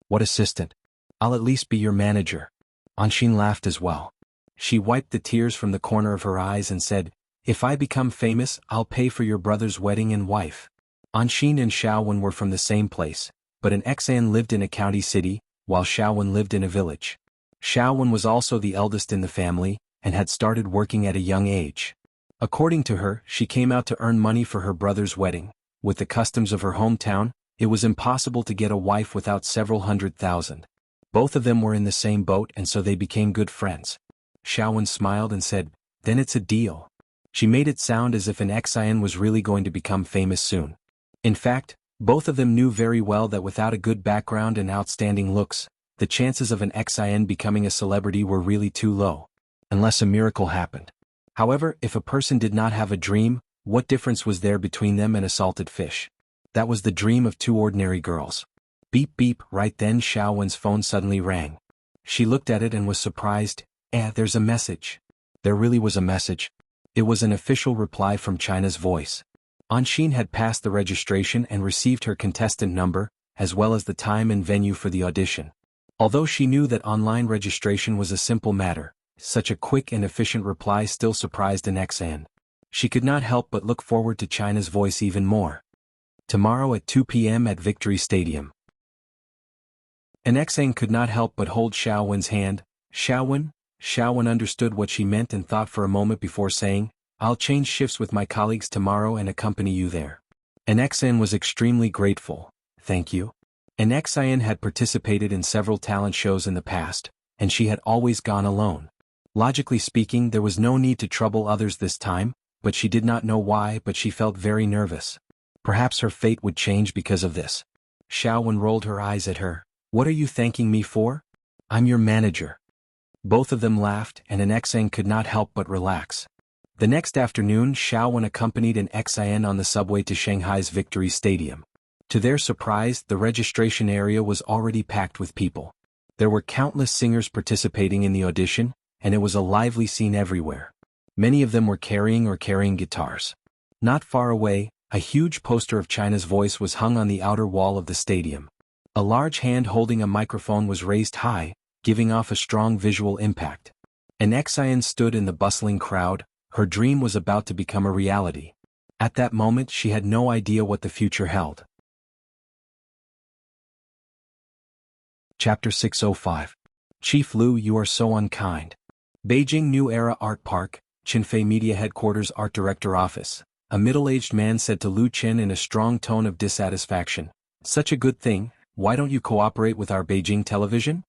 What assistant? I'll at least be your manager. Anshin laughed as well. She wiped the tears from the corner of her eyes and said, If I become famous, I'll pay for your brother's wedding and wife. Anshin and Xiaowen were from the same place, but an Xan lived in a county city, while Xiaowen lived in a village. Xiaowen was also the eldest in the family, and had started working at a young age. According to her, she came out to earn money for her brother's wedding. With the customs of her hometown, it was impossible to get a wife without several 100,000. Both of them were in the same boat and so they became good friends. Xiaowen smiled and said, Then it's a deal. She made it sound as if an Xian was really going to become famous soon. In fact, both of them knew very well that without a good background and outstanding looks, the chances of an Xian becoming a celebrity were really too low. Unless a miracle happened. However, if a person did not have a dream, What difference was there between them and a salted fish? That was the dream of two ordinary girls. Beep beep, right then Xiao Wen's phone suddenly rang. She looked at it and was surprised. There's a message. There really was a message. It was an official reply from China's Voice. Anshin had passed the registration and received her contestant number, as well as the time and venue for the audition. Although she knew that online registration was a simple matter, such a quick and efficient reply still surprised An. She could not help but look forward to China's Voice even more. Tomorrow at 2 p.m. at Victory Stadium. An could not help but hold Xiao Wen's hand. Xiao Wen? Xiao Wen understood what she meant and thought for a moment before saying, I'll change shifts with my colleagues tomorrow and accompany you there. An was extremely grateful. Thank you. An had participated in several talent shows in the past, and she had always gone alone. Logically speaking, there was no need to trouble others this time, but she did not know why, but she felt very nervous. Perhaps her fate would change because of this. Xiao Wen rolled her eyes at her. What are you thanking me for? I'm your manager. Both of them laughed, and An could not help but relax. The next afternoon, Xiao Wen accompanied An on the subway to Shanghai's Victory Stadium. To their surprise, the registration area was already packed with people. There were countless singers participating in the audition, and it was a lively scene everywhere. Many of them were carrying guitars. Not far away, a huge poster of China's Voice was hung on the outer wall of the stadium. A large hand holding a microphone was raised high, giving off a strong visual impact. An stood in the bustling crowd. Her dream was about to become a reality. At that moment she had no idea what the future held. Chapter 605. Chief Lu, you are so unkind. Beijing New Era Art Park, Qinfei Media Headquarters Art Director Office. A middle-aged man said to Lu Qin in a strong tone of dissatisfaction, Such a good thing, why don't you cooperate with our Beijing television?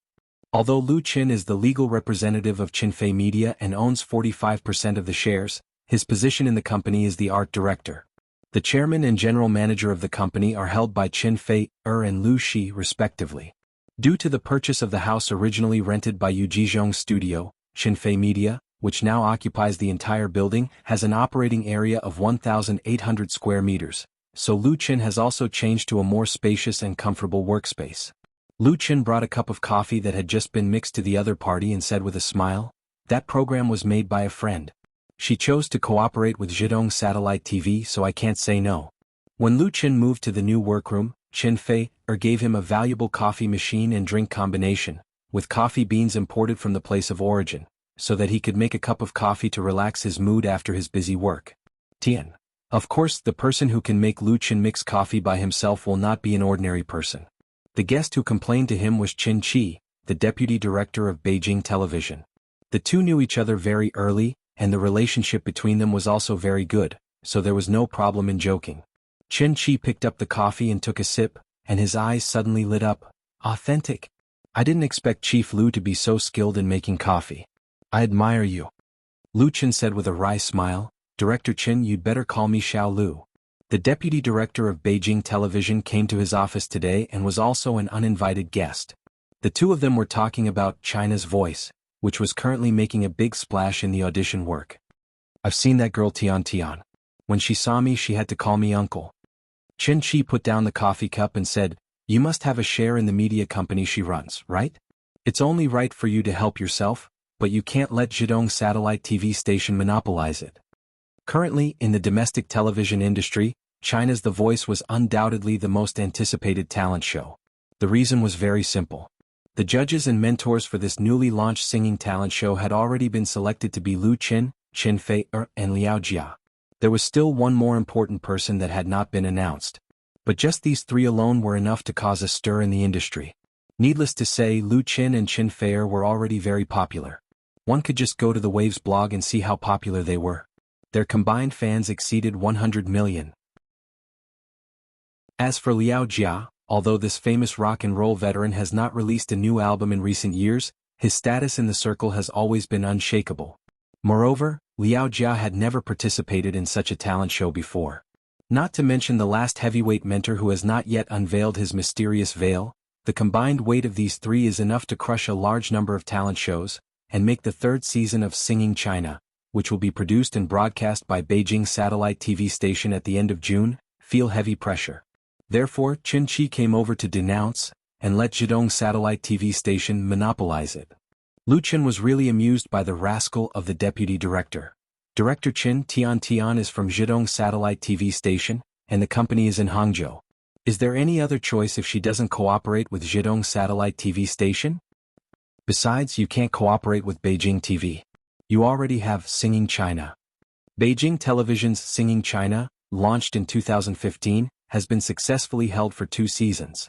Although Lu Qin is the legal representative of Qinfei Media and owns 45% of the shares, his position in the company is the art director. The chairman and general manager of the company are held by Qinfei and Lu Shi respectively. Due to the purchase of the house originally rented by Yu Jizhong's studio, Qinfei Media, which now occupies the entire building, has an operating area of 1,800 square meters, so Lu Qin has also changed to a more spacious and comfortable workspace. Lu Qin brought a cup of coffee that had just been mixed to the other party and said with a smile, That program was made by a friend. She chose to cooperate with Zhidong Satellite TV, so I can't say no. When Lu Qin moved to the new workroom, Qinfei gave him a valuable coffee machine and drink combination, with coffee beans imported from the place of origin, so that he could make a cup of coffee to relax his mood after his busy work. Tian. Of course, the person who can make Lu Qin mix coffee by himself will not be an ordinary person. The guest who complained to him was Qin Qi, the deputy director of Beijing Television. The two knew each other very early, and the relationship between them was also very good, so there was no problem in joking. Qin Qi picked up the coffee and took a sip, and his eyes suddenly lit up. Authentic. I didn't expect Chief Lu to be so skilled in making coffee. I admire you. Lu Qin said with a wry smile, Director Qin, you'd better call me Xiao Lu. The deputy director of Beijing Television came to his office today and was also an uninvited guest. The two of them were talking about China's Voice, which was currently making a big splash in the audition work. I've seen that girl Tian. When she saw me she had to call me uncle. Qin Qi put down the coffee cup and said, You must have a share in the media company she runs, right? It's only right for you to help yourself, but you can't let Zhidong Satellite TV station monopolize it. Currently, in the domestic television industry, China's The Voice was undoubtedly the most anticipated talent show. The reason was very simple. The judges and mentors for this newly launched singing talent show had already been selected to be Lu Qin, Qinfei and Liao Jia. There was still one more important person that had not been announced. But just these three alone were enough to cause a stir in the industry. Needless to say, Lu Qin and Qinfei were already very popular. One could just go to the Waves blog and see how popular they were. Their combined fans exceeded 100 million. As for Liao Jia, although this famous rock and roll veteran has not released a new album in recent years, his status in the circle has always been unshakable. Moreover, Liao Jia had never participated in such a talent show before. Not to mention the last heavyweight mentor who has not yet unveiled his mysterious veil, the combined weight of these three is enough to crush a large number of talent shows, and make the third season of Singing China, which will be produced and broadcast by Beijing satellite TV station at the end of June, feel heavy pressure. Therefore, Qin Shi came over to denounce, and let Zhidong satellite TV station monopolize it. Lu Qin was really amused by the rascal of the deputy director. Director Qin Tian is from Zhidong satellite TV station, and the company is in Hangzhou. Is there any other choice if she doesn't cooperate with Zhidong satellite TV station? Besides, you can't cooperate with Beijing TV. You already have Singing China. Beijing Television's Singing China, launched in 2015, has been successfully held for 2 seasons.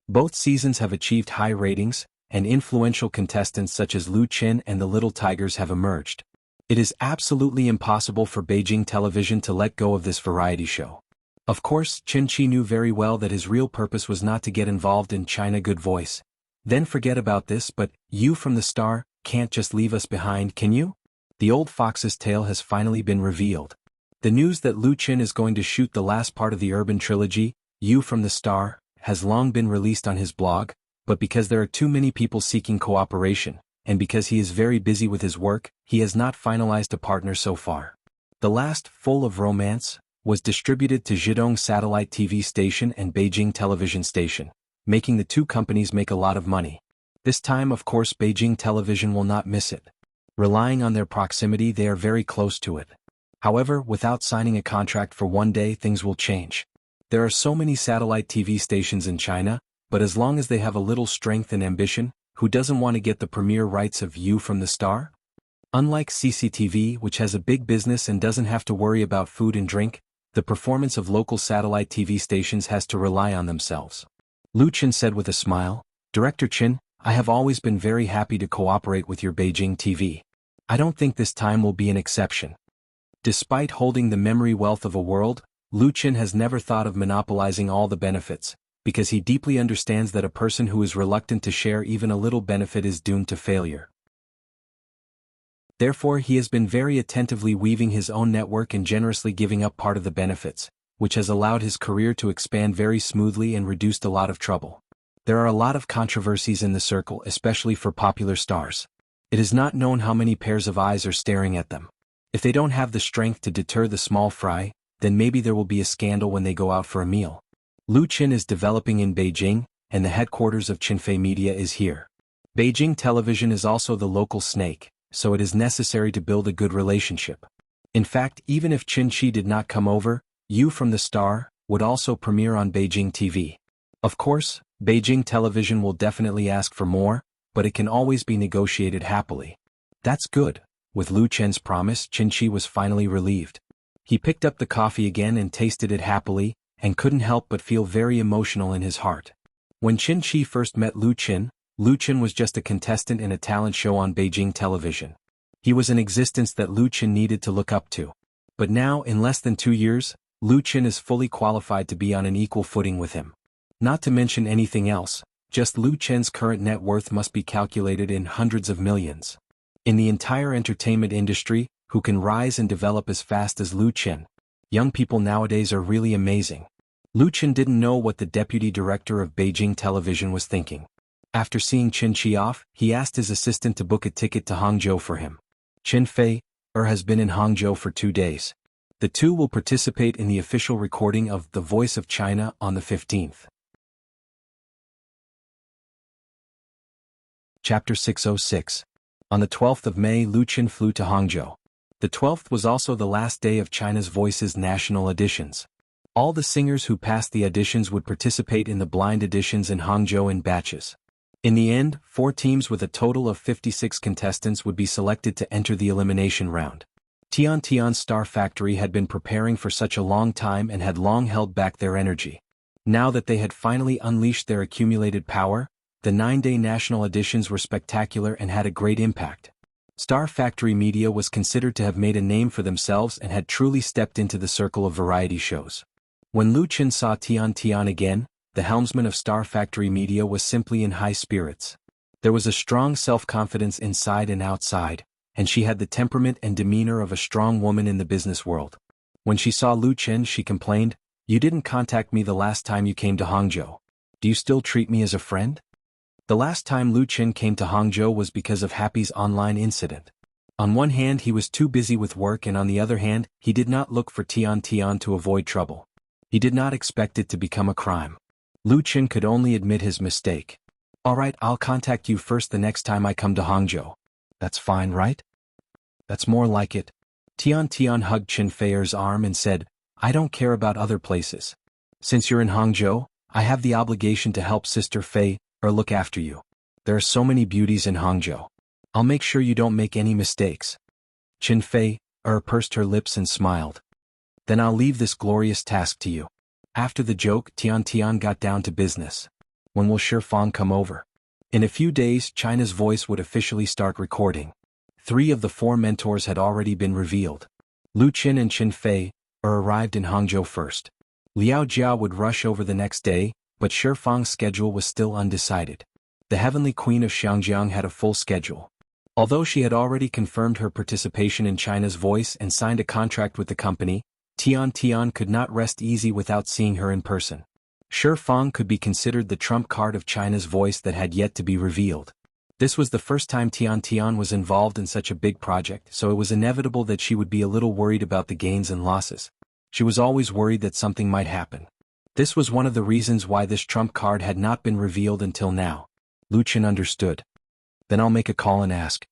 Both seasons have achieved high ratings, and influential contestants such as Lu Qin and the Little Tigers have emerged. It is absolutely impossible for Beijing Television to let go of this variety show. Of course, Qin Shi knew very well that his real purpose was not to get involved in China Good Voice. Then forget about this, but you from the Star can't just leave us behind, can you? The old fox's tale has finally been revealed. The news that Lu Qin is going to shoot the last part of the urban trilogy, You from the Star, has long been released on his blog, but because there are too many people seeking cooperation, and because he is very busy with his work, he has not finalized a partner so far. The last, Full of Romance, was distributed to Zhidong satellite TV station and Beijing television station, making the 2 companies make a lot of money. This time, of course, Beijing Television will not miss it. Relying on their proximity, they are very close to it. However, without signing a contract for one day, things will change. There are so many satellite TV stations in China, but as long as they have a little strength and ambition, who doesn't want to get the premiere rights of You from the Star? Unlike CCTV, which has a big business and doesn't have to worry about food and drink, the performance of local satellite TV stations has to rely on themselves. Lu Qin said with a smile, Director Qin, I have always been very happy to cooperate with your Beijing TV. I don't think this time will be an exception. Despite holding the memory wealth of a world, Lu Qin has never thought of monopolizing all the benefits, because he deeply understands that a person who is reluctant to share even a little benefit is doomed to failure. Therefore, he has been very attentively weaving his own network and generously giving up part of the benefits, which has allowed his career to expand very smoothly and reduced a lot of trouble. There are a lot of controversies in the circle, especially for popular stars. It is not known how many pairs of eyes are staring at them. If they don't have the strength to deter the small fry, then maybe there will be a scandal when they go out for a meal. Lu Qin is developing in Beijing, and the headquarters of Qinfei Media is here. Beijing Television is also the local snake, so it is necessary to build a good relationship. In fact, even if Qin Shi did not come over, You from the Star would also premiere on Beijing TV. Of course, Beijing Television will definitely ask for more, but it can always be negotiated happily. That's good. With Lu Qin's promise, Qin Shi was finally relieved. He picked up the coffee again and tasted it happily, and couldn't help but feel very emotional in his heart. When Qin Shi first met Lu Qin was just a contestant in a talent show on Beijing Television. He was an existence that Lu Qin needed to look up to. But now, in less than 2 years, Lu Qin is fully qualified to be on an equal footing with him. Not to mention anything else, just Lu Qin's current net worth must be calculated in hundreds of millions. In the entire entertainment industry, who can rise and develop as fast as Lu Qin? Young people nowadays are really amazing. Lu Qin didn't know what the deputy director of Beijing Television was thinking. After seeing Qin Shi off, he asked his assistant to book a ticket to Hangzhou for him. Qinfei has been in Hangzhou for 2 days. The two will participate in the official recording of The Voice of China on the 15th. Chapter 606. On the 12th of May, Lu Qin flew to Hangzhou. The 12th was also the last day of China's Voice's national auditions. All the singers who passed the auditions would participate in the blind auditions in Hangzhou in batches. In the end, 4 teams with a total of 56 contestants would be selected to enter the elimination round. Tian's Star Factory had been preparing for such a long time and had long held back their energy. Now that they had finally unleashed their accumulated power, the 9-day national auditions were spectacular and had a great impact. Star Factory Media was considered to have made a name for themselves and had truly stepped into the circle of variety shows. When Lu Qin saw Tian again, the helmsman of Star Factory Media was simply in high spirits. There was a strong self-confidence inside and outside, and she had the temperament and demeanor of a strong woman in the business world. When she saw Lu Qin, she complained, "You didn't contact me the last time you came to Hangzhou. Do you still treat me as a friend?" The last time Lu Qin came to Hangzhou was because of Happy's online incident. On one hand he was too busy with work and on the other hand, he did not look for Tian Tian to avoid trouble. He did not expect it to become a crime. Lu Qin could only admit his mistake. Alright, I'll contact you first the next time I come to Hangzhou. That's fine, right? That's more like it. Tian Tian hugged Qin Fei's arm and said, I don't care about other places. Since you're in Hangzhou, I have the obligation to help Sister Fei, or look after you. There are so many beauties in Hangzhou. I'll make sure you don't make any mistakes. Qin Fei, pursed her lips and smiled. Then I'll leave this glorious task to you. After the joke, Tian Tian got down to business. When will Shifang come over? In a few days, China's Voice would officially start recording. 3 of the 4 mentors had already been revealed. Lu Qin and Qin Fei arrived in Hangzhou first. Liao Jia would rush over the next day, but Shifang's schedule was still undecided. The Heavenly Queen of Xiangjiang had a full schedule. Although she had already confirmed her participation in China's Voice and signed a contract with the company, Tian Tian could not rest easy without seeing her in person. Shifang could be considered the trump card of China's Voice that had yet to be revealed. This was the first time Tian Tian was involved in such a big project, so it was inevitable that she would be a little worried about the gains and losses. She was always worried that something might happen. This was one of the reasons why this trump card had not been revealed until now. Lu Qin understood. Then I'll make a call and ask.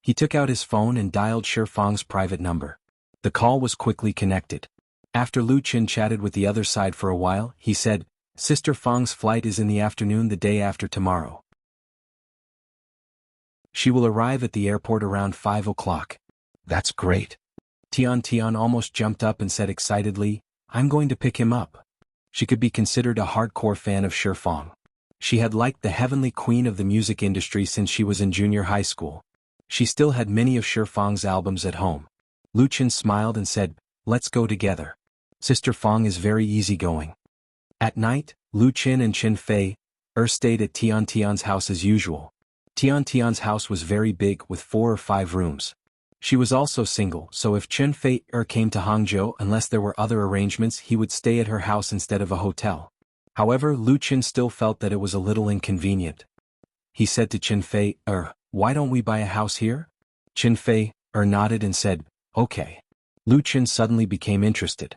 He took out his phone and dialed Shifang's private number. The call was quickly connected. After Lu Qin chatted with the other side for a while, he said, Sister Fang's flight is in the afternoon the day after tomorrow. She will arrive at the airport around 5 o'clock. That's great. Tian Tian almost jumped up and said excitedly, I'm going to pick him up. She could be considered a hardcore fan of Shifang. She had liked the Heavenly Queen of the music industry since she was in junior high school. She still had many of Shifang's albums at home. Lu Qin smiled and said, let's go together. Sister Fang is very easygoing. At night, Lu Qin and Qin Fei stayed at Tian Tian's house as usual. Tian Tian's house was very big with 4 or 5 rooms. She was also single, so if Qin Fei came to Hangzhou unless there were other arrangements he would stay at her house instead of a hotel. However, Lu Qin still felt that it was a little inconvenient. He said to Qin Fei, why don't we buy a house here? Qin Fei nodded and said, okay. Lu Qin suddenly became interested.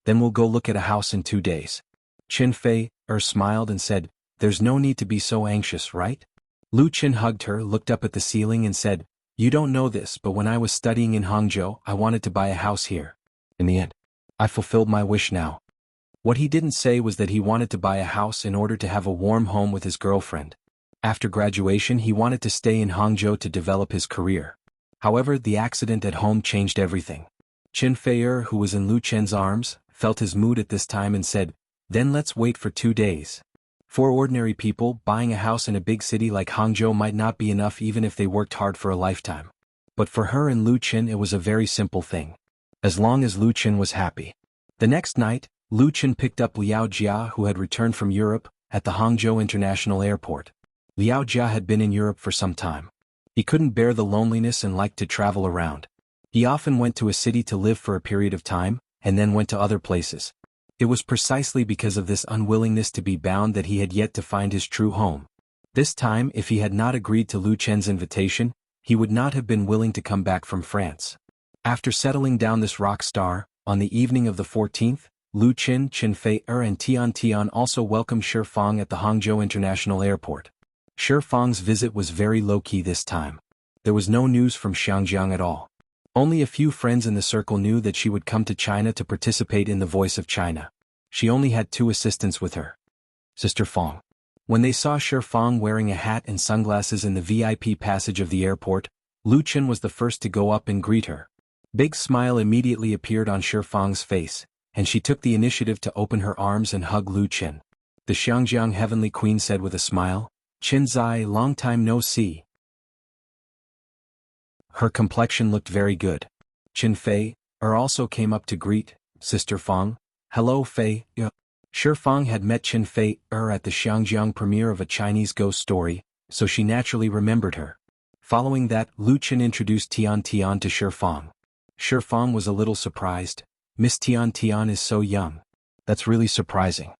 Then we'll go look at a house in 2 days. Qin Fei smiled and said, there's no need to be so anxious, right? Lu Qin hugged her, looked up at the ceiling and said, you don't know this, but when I was studying in Hangzhou, I wanted to buy a house here. In the end, I fulfilled my wish now. What he didn't say was that he wanted to buy a house in order to have a warm home with his girlfriend. After graduation he wanted to stay in Hangzhou to develop his career. However, the accident at home changed everything. Qin Fei, who was in Lu Qin's arms, felt his mood at this time and said, then let's wait for 2 days. For ordinary people, buying a house in a big city like Hangzhou might not be enough even if they worked hard for a lifetime. But for her and Lu Qin it was a very simple thing. As long as Lu Qin was happy. The next night, Lu Qin picked up Liao Jia, who had returned from Europe, at the Hangzhou International Airport. Liao Jia had been in Europe for some time. He couldn't bear the loneliness and liked to travel around. He often went to a city to live for a period of time, and then went to other places. It was precisely because of this unwillingness to be bound that he had yet to find his true home. This time, if he had not agreed to Lu Qin's invitation, he would not have been willing to come back from France. After settling down this rock star, on the evening of the 14th, Lu Qin, Qin Fei and Tian Tian also welcomed Shifang at the Hangzhou International Airport. Shifang's visit was very low-key this time. There was no news from Xiangjiang at all. Only a few friends in the circle knew that she would come to China to participate in the Voice of China. She only had 2 assistants with her. Sister Fang. When they saw Shifang wearing a hat and sunglasses in the VIP passage of the airport, Lu Qin was the first to go up and greet her. Big smile immediately appeared on Shifang's face, and she took the initiative to open her arms and hug Lu Qin. The Xiangjiang Heavenly Queen said with a smile, Qin Zai, long time no see. Her complexion looked very good. Qin Fei also came up to greet Sister Fang. Hello Fei. Shifang had met Qin Fei at the Xiangjiang premiere of a Chinese ghost story, so she naturally remembered her. Following that, Lu Qin introduced Tian Tian to Shifang. Shifang was a little surprised. Miss Tian Tian is so young. That's really surprising.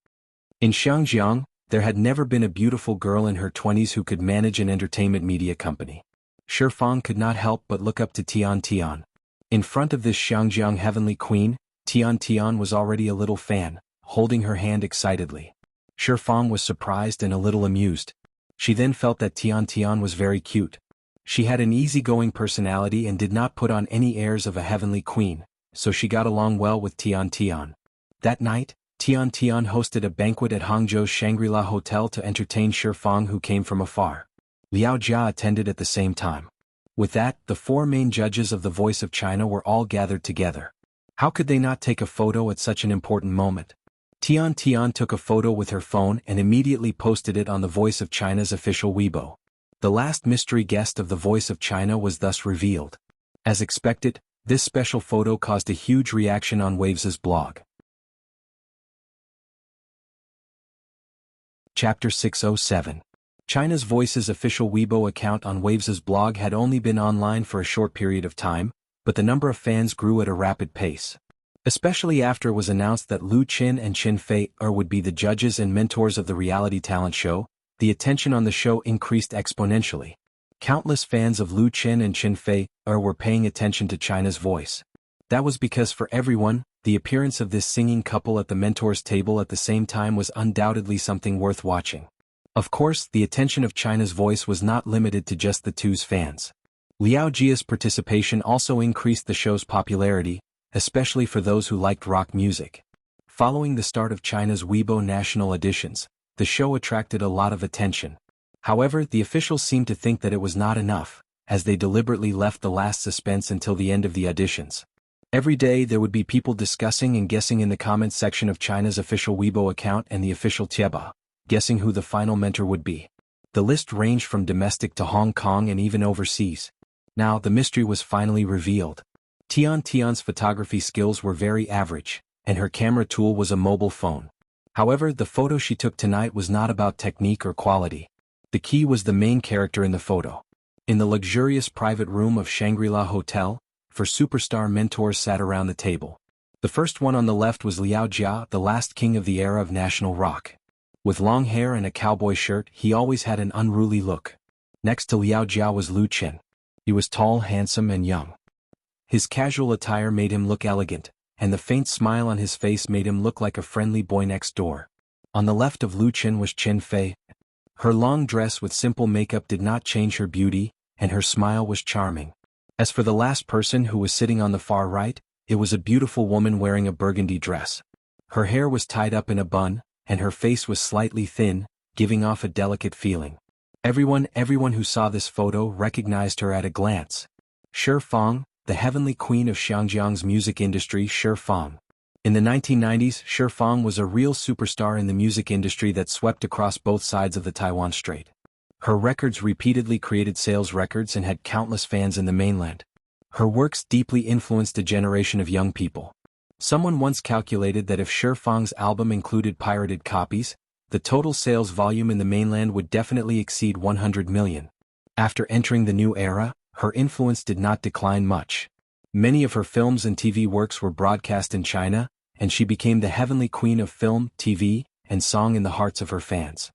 In Xiangjiang, there had never been a beautiful girl in her 20s who could manage an entertainment media company. Shi Fang could not help but look up to Tian Tian. In front of this Xiangjiang heavenly queen, Tian Tian was already a little fan, holding her hand excitedly. Shi Fang was surprised and a little amused. She then felt that Tian Tian was very cute. She had an easygoing personality and did not put on any airs of a heavenly queen, so she got along well with Tian Tian. That night, Tian Tian hosted a banquet at Hangzhou's Shangri-La Hotel to entertain Shi Fang, who came from afar. Liao Jia attended at the same time. With that, the four main judges of The Voice of China were all gathered together. How could they not take a photo at such an important moment? Tian Tian took a photo with her phone and immediately posted it on The Voice of China's official Weibo. The last mystery guest of The Voice of China was thus revealed. As expected, this special photo caused a huge reaction on Waves's blog. Chapter 607. China's Voice's official Weibo account on Waves's blog had only been online for a short period of time, but the number of fans grew at a rapid pace. Especially after it was announced that Lu Qin and Qin Fei would be the judges and mentors of the reality talent show, the attention on the show increased exponentially. Countless fans of Lu Qin and Qin Fei were paying attention to China's Voice. That was because for everyone, the appearance of this singing couple at the mentors' table at the same time was undoubtedly something worth watching. Of course, the attention of China's Voice was not limited to just the two's fans. Liao Jia's participation also increased the show's popularity, especially for those who liked rock music. Following the start of China's Weibo national editions, the show attracted a lot of attention. However, the officials seemed to think that it was not enough, as they deliberately left the last suspense until the end of the auditions. Every day there would be people discussing and guessing in the comments section of China's official Weibo account and the official Tieba, guessing who the final mentor would be. The list ranged from domestic to Hong Kong and even overseas. Now the mystery was finally revealed. Tian Tian's photography skills were very average, and her camera tool was a mobile phone. However, the photo she took tonight was not about technique or quality. The key was the main character in the photo. In the luxurious private room of Shangri-La Hotel, four superstar mentors sat around the table. The first one on the left was Liao Jia, the last king of the era of national rock. With long hair and a cowboy shirt, he always had an unruly look. Next to Liao Jia was Lu Qin. He was tall, handsome, and young. His casual attire made him look elegant, and the faint smile on his face made him look like a friendly boy next door. On the left of Lu Qin was Qin Fei. Her long dress with simple makeup did not change her beauty, and her smile was charming. As for the last person who was sitting on the far right, it was a beautiful woman wearing a burgundy dress. Her hair was tied up in a bun, and her face was slightly thin, giving off a delicate feeling. Everyone who saw this photo recognized her at a glance. Shi Fang, the heavenly queen of Xinjiang's music industry. Shi Fang. In the 1990s, Shi Fang was a real superstar in the music industry that swept across both sides of the Taiwan Strait. Her records repeatedly created sales records and had countless fans in the mainland. Her works deeply influenced a generation of young people. Someone once calculated that if Shi Fang's album included pirated copies, the total sales volume in the mainland would definitely exceed 100 million. After entering the new era, her influence did not decline much. Many of her films and TV works were broadcast in China, and she became the heavenly queen of film, TV, and song in the hearts of her fans.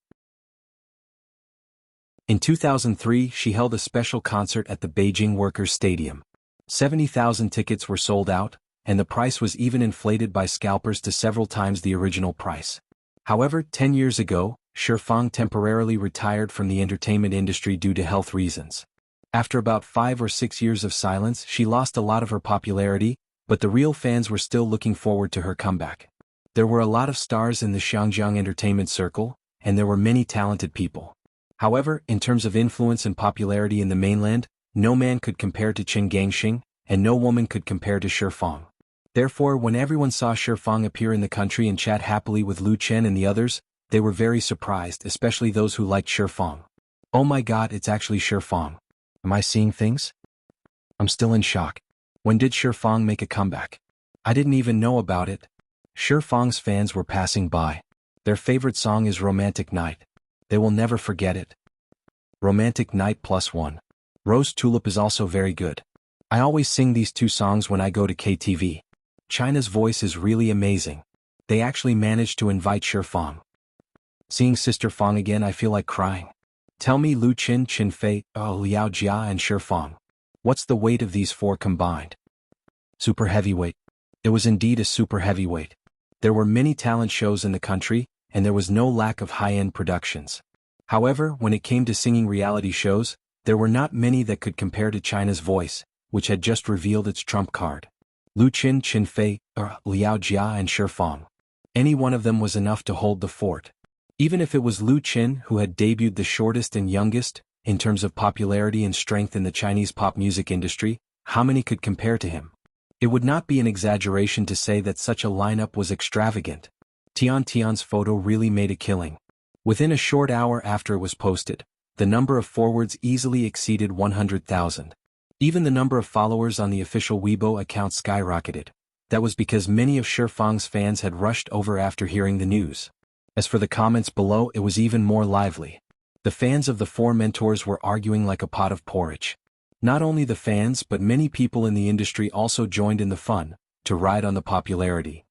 In 2003, she held a special concert at the Beijing Workers' Stadium. 70,000 tickets were sold out, and the price was even inflated by scalpers to several times the original price. However, 10 years ago, Shi Fang temporarily retired from the entertainment industry due to health reasons. After about 5 or 6 years of silence, she lost a lot of her popularity, but the real fans were still looking forward to her comeback. There were a lot of stars in the Xinjiang entertainment circle, and there were many talented people. However, in terms of influence and popularity in the mainland, no man could compare to Qin Gangxing, and no woman could compare to Shi Fang. Therefore, when everyone saw Shi Fang appear in the country and chat happily with Lu Qin and the others, they were very surprised, especially those who liked Shi Fang. Oh my god, it's actually Shi Fang. Am I seeing things? I'm still in shock. When did Shi Fang make a comeback? I didn't even know about it. Shi Fang's fans were passing by. Their favorite song is Romantic Night. They will never forget it. Romantic Night +1. Rose Tulip is also very good. I always sing these two songs when I go to KTV. China's Voice is really amazing. They actually managed to invite Shi Fang. Seeing Sister Fang again, I feel like crying. Tell me Lu Qin, Qin Fei, Liao Jia and Shifang. What's the weight of these four combined? Super heavyweight. It was indeed a super heavyweight. There were many talent shows in the country, and there was no lack of high-end productions. However, when it came to singing reality shows, there were not many that could compare to China's Voice, which had just revealed its trump card. Lu Qin, Qin Fei, Liao Jia and Shifang. Any one of them was enough to hold the fort. Even if it was Lu Qin who had debuted the shortest and youngest, in terms of popularity and strength in the Chinese pop music industry, how many could compare to him? It would not be an exaggeration to say that such a lineup was extravagant. Tian's photo really made a killing. Within a short hour after it was posted, the number of forwards easily exceeded 100,000. Even the number of followers on the official Weibo account skyrocketed. That was because many of Shifang's fans had rushed over after hearing the news. As for the comments below, it was even more lively. The fans of the four mentors were arguing like a pot of porridge. Not only the fans but many people in the industry also joined in the fun, to ride on the popularity.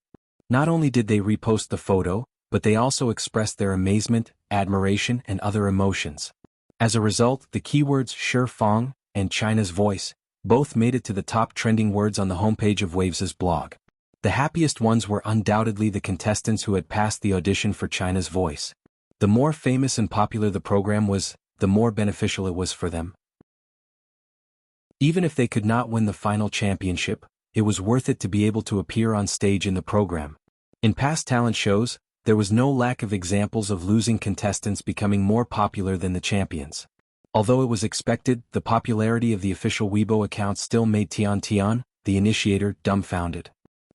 Not only did they repost the photo, but they also expressed their amazement, admiration and other emotions. As a result, the keywords Shifang and China's Voice both made it to the top trending words on the homepage of Waves's blog. The happiest ones were undoubtedly the contestants who had passed the audition for China's Voice. The more famous and popular the program was, the more beneficial it was for them. Even if they could not win the final championship, it was worth it to be able to appear on stage in the program. In past talent shows, there was no lack of examples of losing contestants becoming more popular than the champions. Although it was expected, the popularity of the official Weibo account still made Tian, the initiator, dumbfounded.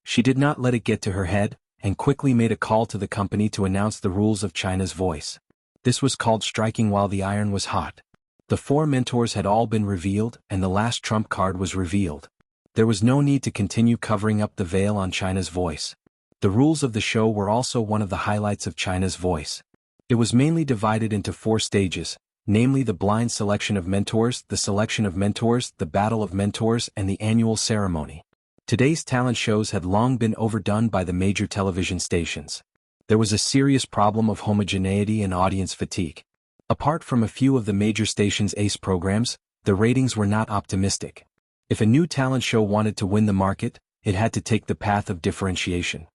She did not let it get to her head, and quickly made a call to the company to announce the rules of China's Voice. This was called striking while the iron was hot. The four mentors had all been revealed, and the last trump card was revealed. There was no need to continue covering up the veil on China's Voice. The rules of the show were also one of the highlights of China's Voice. It was mainly divided into 4 stages, namely the blind selection of mentors, the selection of mentors, the battle of mentors, and the annual ceremony. Today's talent shows had long been overdone by the major television stations. There was a serious problem of homogeneity and audience fatigue. Apart from a few of the major stations' ace programs, the ratings were not optimistic. If a new talent show wanted to win the market, it had to take the path of differentiation.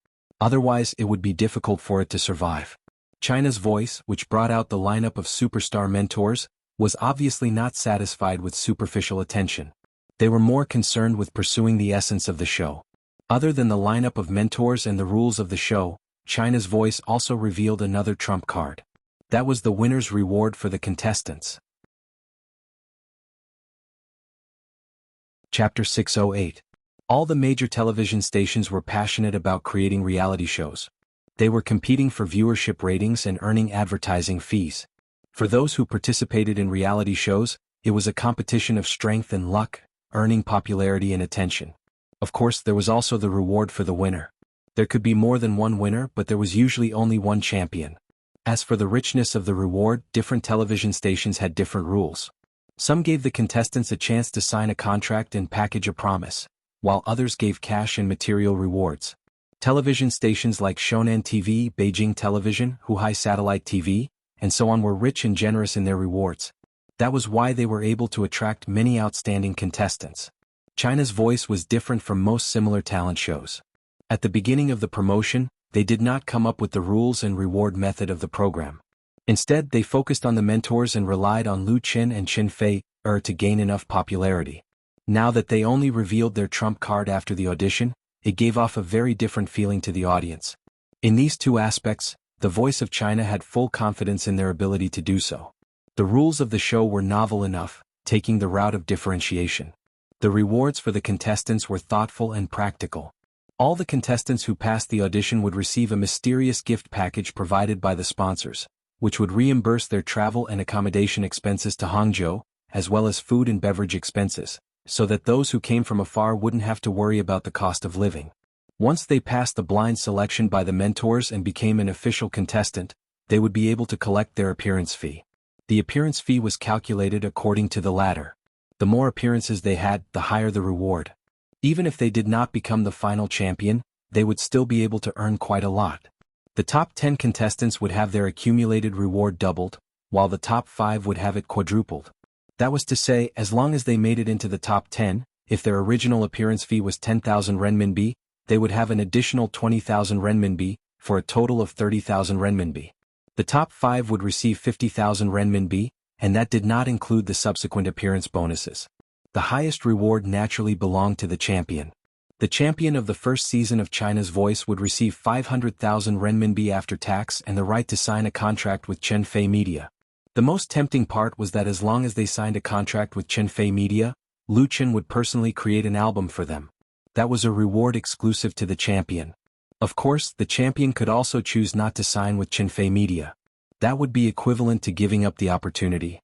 Otherwise, it would be difficult for it to survive. China's Voice, which brought out the lineup of superstar mentors, was obviously not satisfied with superficial attention. They were more concerned with pursuing the essence of the show. Other than the lineup of mentors and the rules of the show, China's Voice also revealed another trump card. That was the winner's reward for the contestants. Chapter 608. All the major television stations were passionate about creating reality shows. They were competing for viewership ratings and earning advertising fees. For those who participated in reality shows, it was a competition of strength and luck, earning popularity and attention. Of course, there was also the reward for the winner. There could be more than one winner, but there was usually only one champion. As for the richness of the reward, different television stations had different rules. Some gave the contestants a chance to sign a contract and package a promise, while others gave cash and material rewards. Television stations like Shonan TV, Beijing Television, Huhai Satellite TV, and so on were rich and generous in their rewards. That was why they were able to attract many outstanding contestants. China's Voice was different from most similar talent shows. At the beginning of the promotion, they did not come up with the rules and reward method of the program. Instead, they focused on the mentors and relied on Lu Qin and Qin Fei to gain enough popularity. Now that they only revealed their trump card after the audition, it gave off a very different feeling to the audience. In these two aspects, the Voice of China had full confidence in their ability to do so. The rules of the show were novel enough, taking the route of differentiation. The rewards for the contestants were thoughtful and practical. All the contestants who passed the audition would receive a mysterious gift package provided by the sponsors, which would reimburse their travel and accommodation expenses to Hangzhou, as well as food and beverage expenses, so that those who came from afar wouldn't have to worry about the cost of living. Once they passed the blind selection by the mentors and became an official contestant, they would be able to collect their appearance fee. The appearance fee was calculated according to the latter. The more appearances they had, the higher the reward. Even if they did not become the final champion, they would still be able to earn quite a lot. The top 10 contestants would have their accumulated reward doubled, while the top 5 would have it quadrupled. That was to say, as long as they made it into the top 10, if their original appearance fee was 10,000 renminbi, they would have an additional 20,000 renminbi, for a total of 30,000 renminbi. The top 5 would receive 50,000 renminbi, and that did not include the subsequent appearance bonuses. The highest reward naturally belonged to the champion. The champion of the first season of China's Voice would receive 500,000 renminbi after tax and the right to sign a contract with Chenfei Media. The most tempting part was that as long as they signed a contract with Chenfei Media, Lu Chen would personally create an album for them. That was a reward exclusive to the champion. Of course, the champion could also choose not to sign with Chenfei Media. That would be equivalent to giving up the opportunity.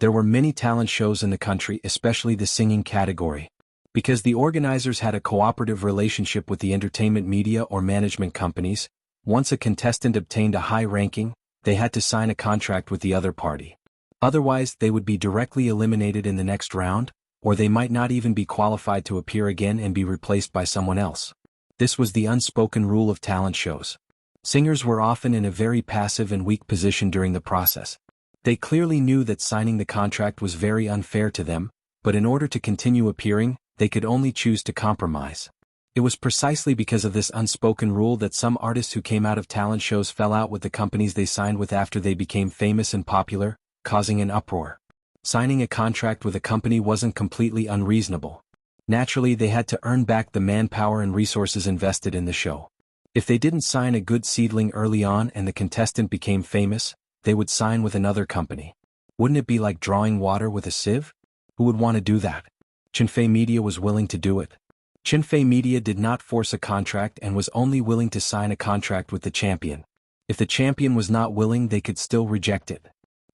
There were many talent shows in the country, especially the singing category. Because the organizers had a cooperative relationship with the entertainment media or management companies, once a contestant obtained a high ranking, they had to sign a contract with the other party. Otherwise, they would be directly eliminated in the next round, or they might not even be qualified to appear again and be replaced by someone else. This was the unspoken rule of talent shows. Singers were often in a very passive and weak position during the process. They clearly knew that signing the contract was very unfair to them, but in order to continue appearing, they could only choose to compromise. It was precisely because of this unspoken rule that some artists who came out of talent shows fell out with the companies they signed with after they became famous and popular, causing an uproar. Signing a contract with a company wasn't completely unreasonable. Naturally, they had to earn back the manpower and resources invested in the show. If they didn't sign a good seedling early on and the contestant became famous, they would sign with another company. Wouldn't it be like drawing water with a sieve? Who would want to do that? Chenfei Media was willing to do it. Chenfei Media did not force a contract and was only willing to sign a contract with the champion. If the champion was not willing, they could still reject it.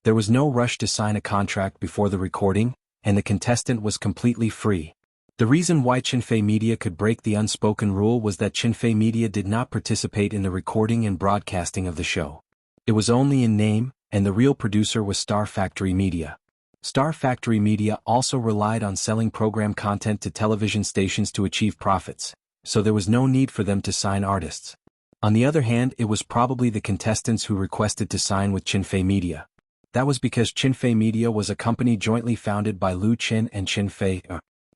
There was no rush to sign a contract before the recording, and the contestant was completely free. The reason why Chenfei Media could break the unspoken rule was that Chenfei Media did not participate in the recording and broadcasting of the show. It was only in name, and the real producer was Star Factory Media. Star Factory Media also relied on selling program content to television stations to achieve profits, so there was no need for them to sign artists. On the other hand, it was probably the contestants who requested to sign with Chenfei Media. That was because Chenfei Media was a company jointly founded by Lu Chen and Chenfei.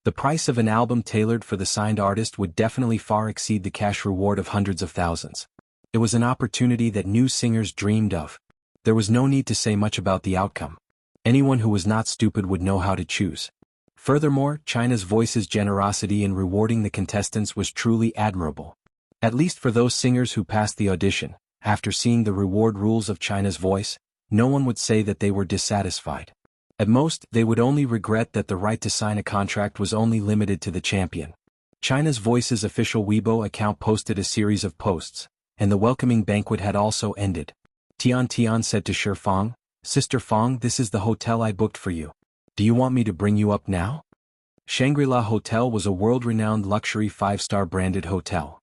The price of an album tailored for the signed artist would definitely far exceed the cash reward of hundreds of thousands. It was an opportunity that new singers dreamed of. There was no need to say much about the outcome. Anyone who was not stupid would know how to choose. Furthermore, China's Voice's generosity in rewarding the contestants was truly admirable. At least for those singers who passed the audition, after seeing the reward rules of China's Voice, no one would say that they were dissatisfied. At most, they would only regret that the right to sign a contract was only limited to the champion. China's Voice's official Weibo account posted a series of posts, and the welcoming banquet had also ended. Tian said to Shi Fang, "Sister Fang, this is the hotel I booked for you. Do you want me to bring you up now?" Shangri-La Hotel was a world-renowned luxury 5-star branded hotel.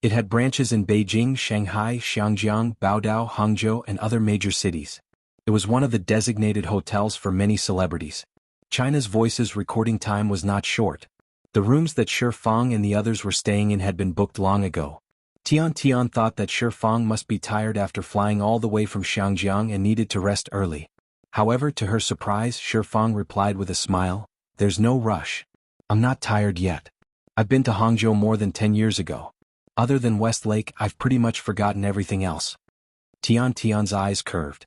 It had branches in Beijing, Shanghai, Xiangjiang, Baodao, Hangzhou, and other major cities. It was one of the designated hotels for many celebrities. China's Voice's recording time was not short. The rooms that Shi Fang and the others were staying in had been booked long ago. Tian thought that Shi Fang must be tired after flying all the way from Xiangjiang and needed to rest early. However, to her surprise, Shi Fang replied with a smile, "There's no rush. I'm not tired yet. I've been to Hangzhou more than 10 years ago. Other than Westlake, I've pretty much forgotten everything else." Tian's eyes curved.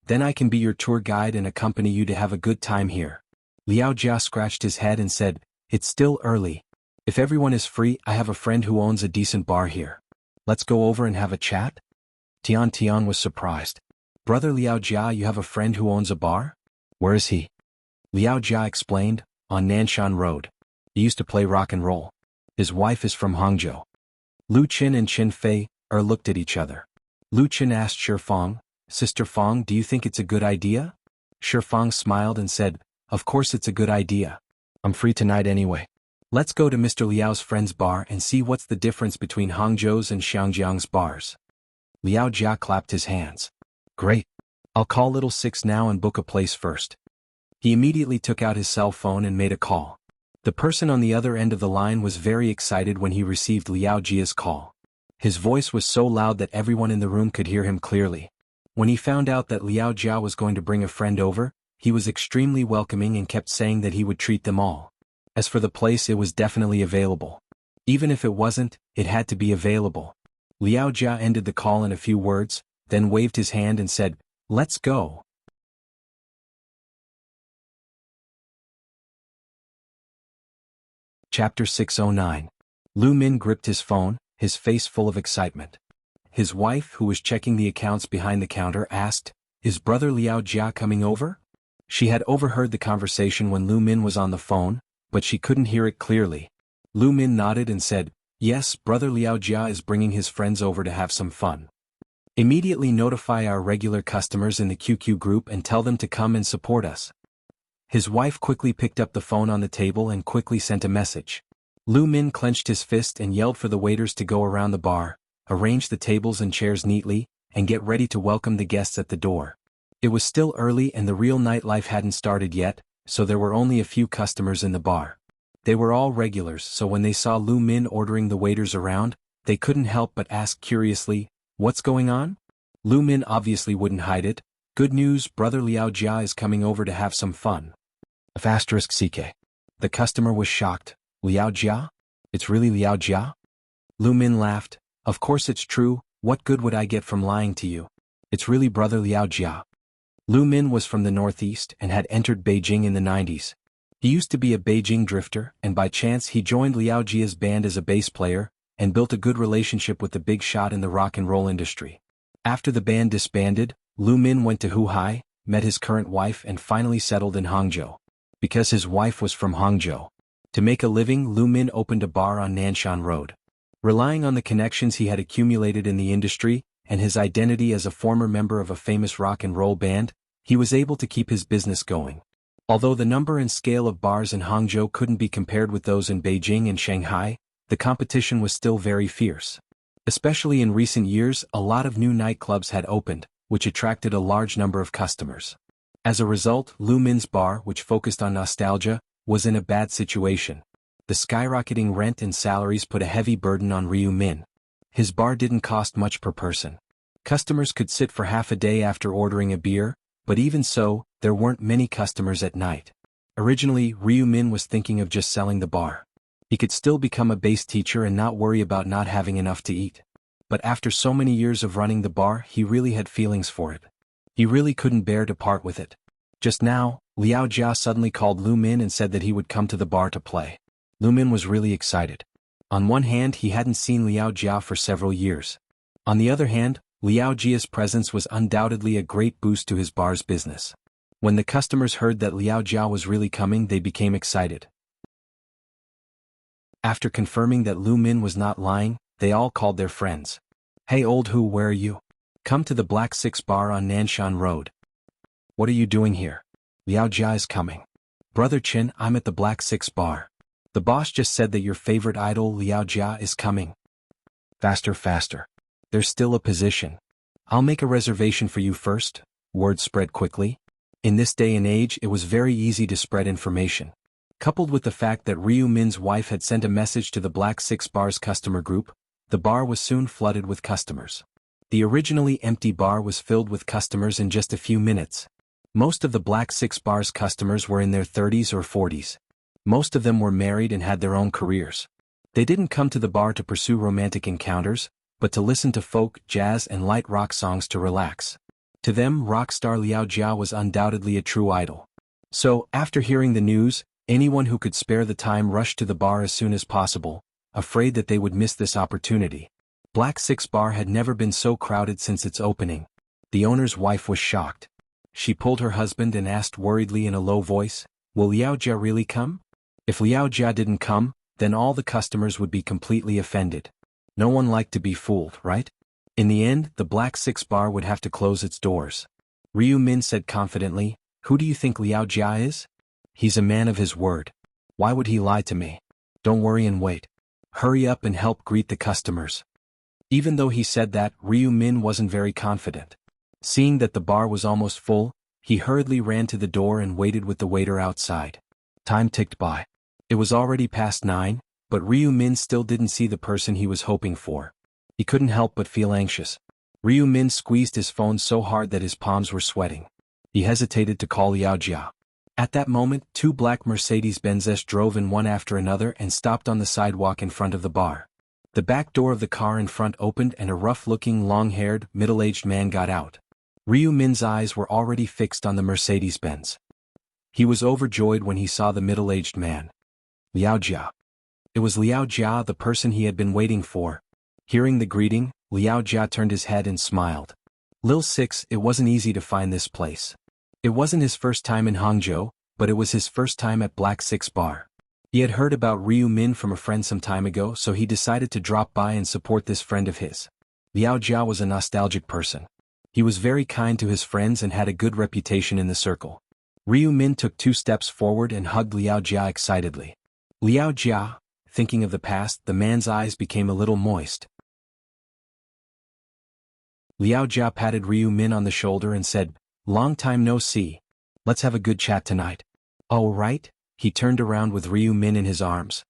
"Then I can be your tour guide and accompany you to have a good time here." Liao Jia scratched his head and said, "It's still early. If everyone is free, I have a friend who owns a decent bar here. Let's go over and have a chat?" Tian was surprised. "Brother Liao Jia, you have a friend who owns a bar? Where is he?" Liao Jia explained, "On Nanshan Road. He used to play rock and roll. His wife is from Hangzhou." Lu Chen and Chenfei looked at each other. Lu Chen asked Shi Fang, "Sister Fang, do you think it's a good idea?" Shi Fang smiled and said, "Of course it's a good idea. I'm free tonight anyway. Let's go to Mr. Liao's friend's bar and see what's the difference between Hangzhou's and Xiangjiang's bars." Liao Jia clapped his hands. "Great. I'll call Little Six now and book a place first." He immediately took out his cell phone and made a call. The person on the other end of the line was very excited when he received Liao Jia's call. His voice was so loud that everyone in the room could hear him clearly. When he found out that Liao Jia was going to bring a friend over, he was extremely welcoming and kept saying that he would treat them all. As for the place, it was definitely available. Even if it wasn't, it had to be available. Liao Jia ended the call in a few words, then waved his hand and said, "Let's go." Chapter 609. Lu Min gripped his phone, his face full of excitement. His wife, who was checking the accounts behind the counter, asked, "Is brother Liao Jia coming over?" She had overheard the conversation when Lu Min was on the phone, but she couldn't hear it clearly. Lu Min nodded and said, "Yes, brother Liao Jia is bringing his friends over to have some fun. Immediately notify our regular customers in the QQ group and tell them to come and support us." His wife quickly picked up the phone on the table and quickly sent a message. Lu Min clenched his fist and yelled for the waiters to go around the bar, arrange the tables and chairs neatly, and get ready to welcome the guests at the door. It was still early and the real nightlife hadn't started yet, so there were only a few customers in the bar. They were all regulars, so when they saw Lu Min ordering the waiters around, they couldn't help but ask curiously, "What's going on?" Lu Min obviously wouldn't hide it. "Good news, brother Liao Jia is coming over to have some fun." *CK. The customer was shocked. "Liao Jia? It's really Liao Jia?" Lu Min laughed. "Of course it's true, what good would I get from lying to you? It's really brother Liao Jia." Lu Min was from the northeast and had entered Beijing in the 90s. He used to be a Beijing drifter, and by chance he joined Liao Jia's band as a bass player, and built a good relationship with the big shot in the rock and roll industry. After the band disbanded, Lu Min went to Huhai, met his current wife and finally settled in Hangzhou. Because his wife was from Hangzhou. To make a living, Lu Min opened a bar on Nanshan Road. Relying on the connections he had accumulated in the industry, and his identity as a former member of a famous rock and roll band, he was able to keep his business going. Although the number and scale of bars in Hangzhou couldn't be compared with those in Beijing and Shanghai, the competition was still very fierce. Especially in recent years, a lot of new nightclubs had opened, which attracted a large number of customers. As a result, Lu Min's bar, which focused on nostalgia, was in a bad situation. The skyrocketing rent and salaries put a heavy burden on Ryu Min. His bar didn't cost much per person. Customers could sit for half a day after ordering a beer, but even so, there weren't many customers at night. Originally, Ryu Min was thinking of just selling the bar. He could still become a bass teacher and not worry about not having enough to eat. But after so many years of running the bar, he really had feelings for it. He really couldn't bear to part with it. Just now, Liao Jia suddenly called Lu Min and said that he would come to the bar to play. Lu Min was really excited. On one hand, he hadn't seen Liao Jia for several years. On the other hand, Liao Jia's presence was undoubtedly a great boost to his bar's business. When the customers heard that Liao Jia was really coming, they became excited. After confirming that Lu Min was not lying, they all called their friends. "Hey old Hu, where are you? Come to the Black 6 bar on Nanshan Road." "What are you doing here?" "Liao Jia is coming." "Brother Chin, I'm at the Black 6 bar. The boss just said that your favorite idol Liao Jia is coming." "Faster, faster. There's still a position. I'll make a reservation for you first." Word spread quickly. In this day and age, it was very easy to spread information. Coupled with the fact that Ryu Min's wife had sent a message to the Black 6 bar's customer group, the bar was soon flooded with customers. The originally empty bar was filled with customers in just a few minutes. Most of the Black 6 bar's customers were in their 30s or 40s. Most of them were married and had their own careers. They didn't come to the bar to pursue romantic encounters, but to listen to folk, jazz and light rock songs to relax. To them, rock star Liao Jia was undoubtedly a true idol. So, after hearing the news, anyone who could spare the time rushed to the bar as soon as possible, afraid that they would miss this opportunity. Black 6 bar had never been so crowded since its opening. The owner's wife was shocked. She pulled her husband and asked worriedly in a low voice, "Will Liao Jia really come?" If Liao Jia didn't come, then all the customers would be completely offended. No one liked to be fooled, right? In the end, the Black 6 bar would have to close its doors. Ryu Min said confidently, "Who do you think Liao Jia is? He's a man of his word. Why would he lie to me? Don't worry and wait. Hurry up and help greet the customers." Even though he said that, Ryu Min wasn't very confident. Seeing that the bar was almost full, he hurriedly ran to the door and waited with the waiter outside. Time ticked by. It was already past 9, but Ryu Min still didn't see the person he was hoping for. He couldn't help but feel anxious. Ryu Min squeezed his phone so hard that his palms were sweating. He hesitated to call Liao Jia. At that moment, two black Mercedes-Benzes drove in one after another and stopped on the sidewalk in front of the bar. The back door of the car in front opened and a rough-looking, long-haired, middle-aged man got out. Ryu Min's eyes were already fixed on the Mercedes-Benz. He was overjoyed when he saw the middle-aged man. Liao Jia. It was Liao Jia, the person he had been waiting for. Hearing the greeting, Liao Jia turned his head and smiled. Lil Six, it wasn't easy to find this place. It wasn't his first time in Hangzhou, but it was his first time at Black Six Bar. He had heard about Ryu Min from a friend some time ago, so he decided to drop by and support this friend of his. Liao Jia was a nostalgic person. He was very kind to his friends and had a good reputation in the circle. Ryu Min took 2 steps forward and hugged Liao Jia excitedly. Liao Jia, thinking of the past, the man's eyes became a little moist. Liao Jia patted Ryu Min on the shoulder and said, "Long time no see. Let's have a good chat tonight." "Oh right?" He turned around with Ryu Min in his arms.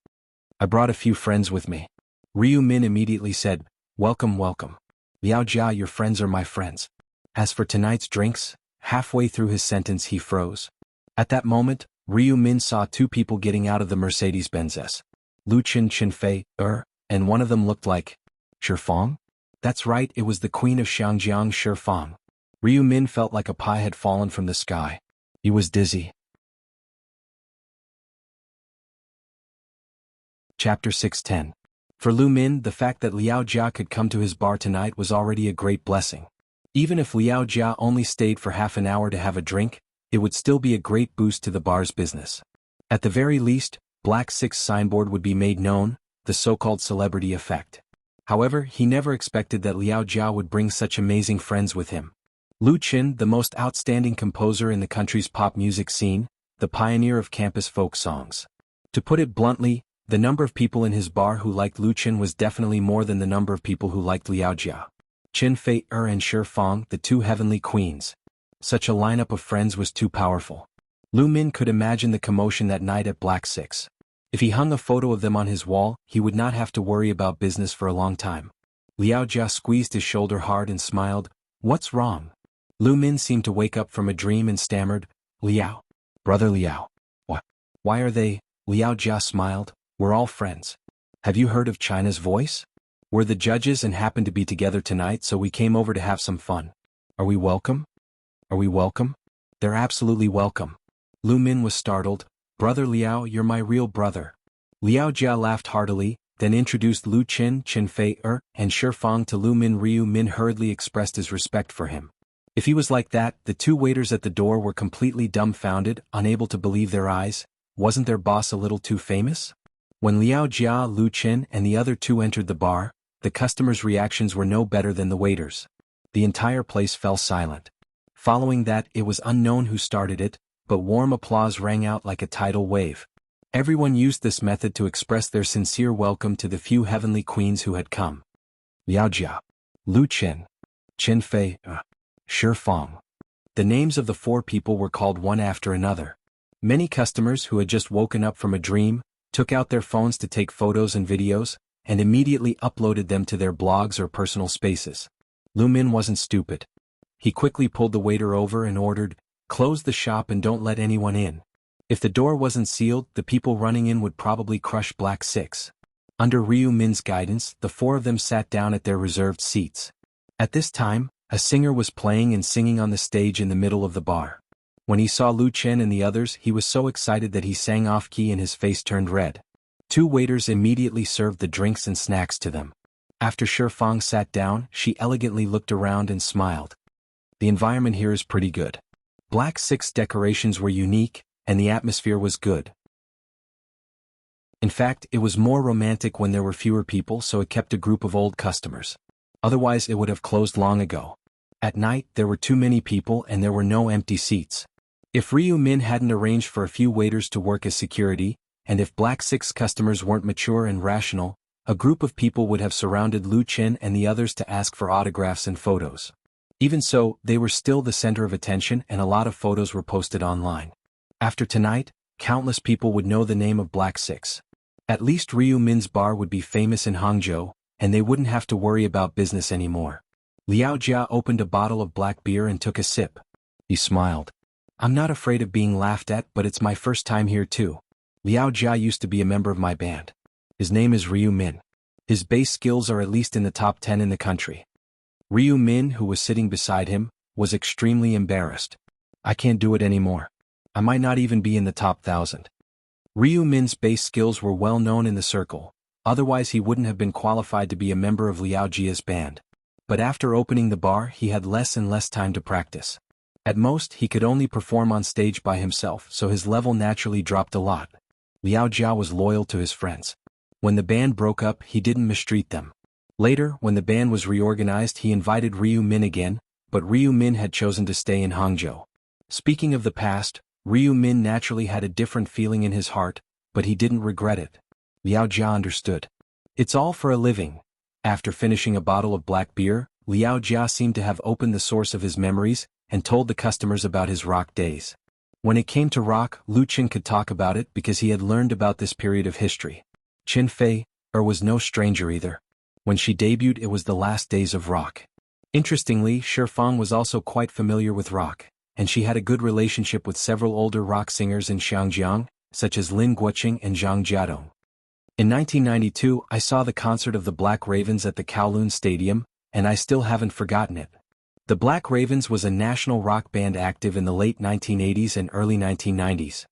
"I brought a few friends with me." Ryu Min immediately said, "Welcome, welcome. Liao Jia, your friends are my friends. As for tonight's drinks," halfway through his sentence he froze. At that moment, Ryu Min saw 2 people getting out of the Mercedes-Benzes. Lu Qinfei, and one of them looked like Shifang? That's right, it was the queen of Xiangjiang, Shifang. Ryu Min felt like a pie had fallen from the sky. He was dizzy. Chapter 610. For Lu Min, the fact that Liao Jia could come to his bar tonight was already a great blessing. Even if Liao Jia only stayed for half an hour to have a drink, it would still be a great boost to the bar's business. At the very least, Black Six signboard would be made known, the so-called celebrity effect. However, he never expected that Liao Jia would bring such amazing friends with him. Lu Qin, the most outstanding composer in the country's pop music scene, the pioneer of campus folk songs. To put it bluntly, the number of people in his bar who liked Lu Qin was definitely more than the number of people who liked Liao Jia. Qin Fei and Shifang, the 2 heavenly queens. Such a lineup of friends was too powerful. Lu Min could imagine the commotion that night at Black Six. If he hung a photo of them on his wall, he would not have to worry about business for a long time. Liao Jia squeezed his shoulder hard and smiled. "What's wrong?" Lu Min seemed to wake up from a dream and stammered, "Liao. Brother Liao. What? Why are they?" Liao Jia smiled. "We're all friends. Have you heard of China's Voice? We're the judges and happen to be together tonight, so we came over to have some fun. Are we welcome? Are we welcome?" "They're absolutely welcome." Lu Min was startled. "Brother Liao, you're my real brother." Liao Jia laughed heartily, then introduced Lu Qin, Qin Fei and Shifang to Lu Min. Ryu Min hurriedly expressed his respect for him. If he was like that, the 2 waiters at the door were completely dumbfounded, unable to believe their eyes. Wasn't their boss a little too famous? When Liao Jia, Lu Qin, and the other 2 entered the bar, the customers' reactions were no better than the waiters. The entire place fell silent. Following that, it was unknown who started it, but warm applause rang out like a tidal wave. Everyone used this method to express their sincere welcome to the few heavenly queens who had come. Liao Jia, Lu Qin, Qin Fei, Shifang. The names of the 4 people were called one after another. Many customers who had just woken up from a dream took out their phones to take photos and videos, and immediately uploaded them to their blogs or personal spaces. Lu Min wasn't stupid. He quickly pulled the waiter over and ordered, "Close the shop and don't let anyone in." If the door wasn't sealed, the people running in would probably crush Black Six. Under Ryu Min's guidance, the 4 of them sat down at their reserved seats. At this time, a singer was playing and singing on the stage in the middle of the bar. When he saw Lu Qin and the others, he was so excited that he sang off-key and his face turned red. 2 waiters immediately served the drinks and snacks to them. After Shifang sat down, she elegantly looked around and smiled. "The environment here is pretty good." Black Six decorations were unique, and the atmosphere was good. In fact, it was more romantic when there were fewer people, so it kept a group of old customers. Otherwise it would have closed long ago. At night, there were too many people and there were no empty seats. If Ryu Min hadn't arranged for a few waiters to work as security, and if Black Six customers weren't mature and rational, a group of people would have surrounded Lu Qin and the others to ask for autographs and photos. Even so, they were still the center of attention and a lot of photos were posted online. After tonight, countless people would know the name of Black Six. At least Ryu Min's bar would be famous in Hangzhou, and they wouldn't have to worry about business anymore. Liao Jia opened a bottle of black beer and took a sip. He smiled. I'm not afraid of being laughed at, but it's my first time here too. Liao Jia used to be a member of my band. His name is Ryu Min. His bass skills are at least in the top 10 in the country. Ryu Min, who was sitting beside him, was extremely embarrassed. I can't do it anymore. I might not even be in the top 1,000. Ryu Min's bass skills were well known in the circle, otherwise he wouldn't have been qualified to be a member of Liao Jia's band. But after opening the bar, he had less and less time to practice. At most, he could only perform on stage by himself, so his level naturally dropped a lot. Liao Jia was loyal to his friends. When the band broke up, he didn't mistreat them. Later, when the band was reorganized, he invited Ryu Min again, but Ryu Min had chosen to stay in Hangzhou. Speaking of the past, Ryu Min naturally had a different feeling in his heart, but he didn't regret it. Liao Jia understood. It's all for a living. After finishing a bottle of black beer, Liao Jia seemed to have opened the source of his memories and told the customers about his rock days. When it came to rock, Lu Qin could talk about it because he had learned about this period of history. Qin Fei was no stranger either. When she debuted, it was the last days of rock. Interestingly, Shifang was also quite familiar with rock, and she had a good relationship with several older rock singers in Xiangjiang, such as Lin Guoqing and Zhang Jiadong. In 1992, I saw the concert of the Black Ravens at the Kowloon Stadium, and I still haven't forgotten it. The Black Ravens was a national rock band active in the late 1980s and early 1990s.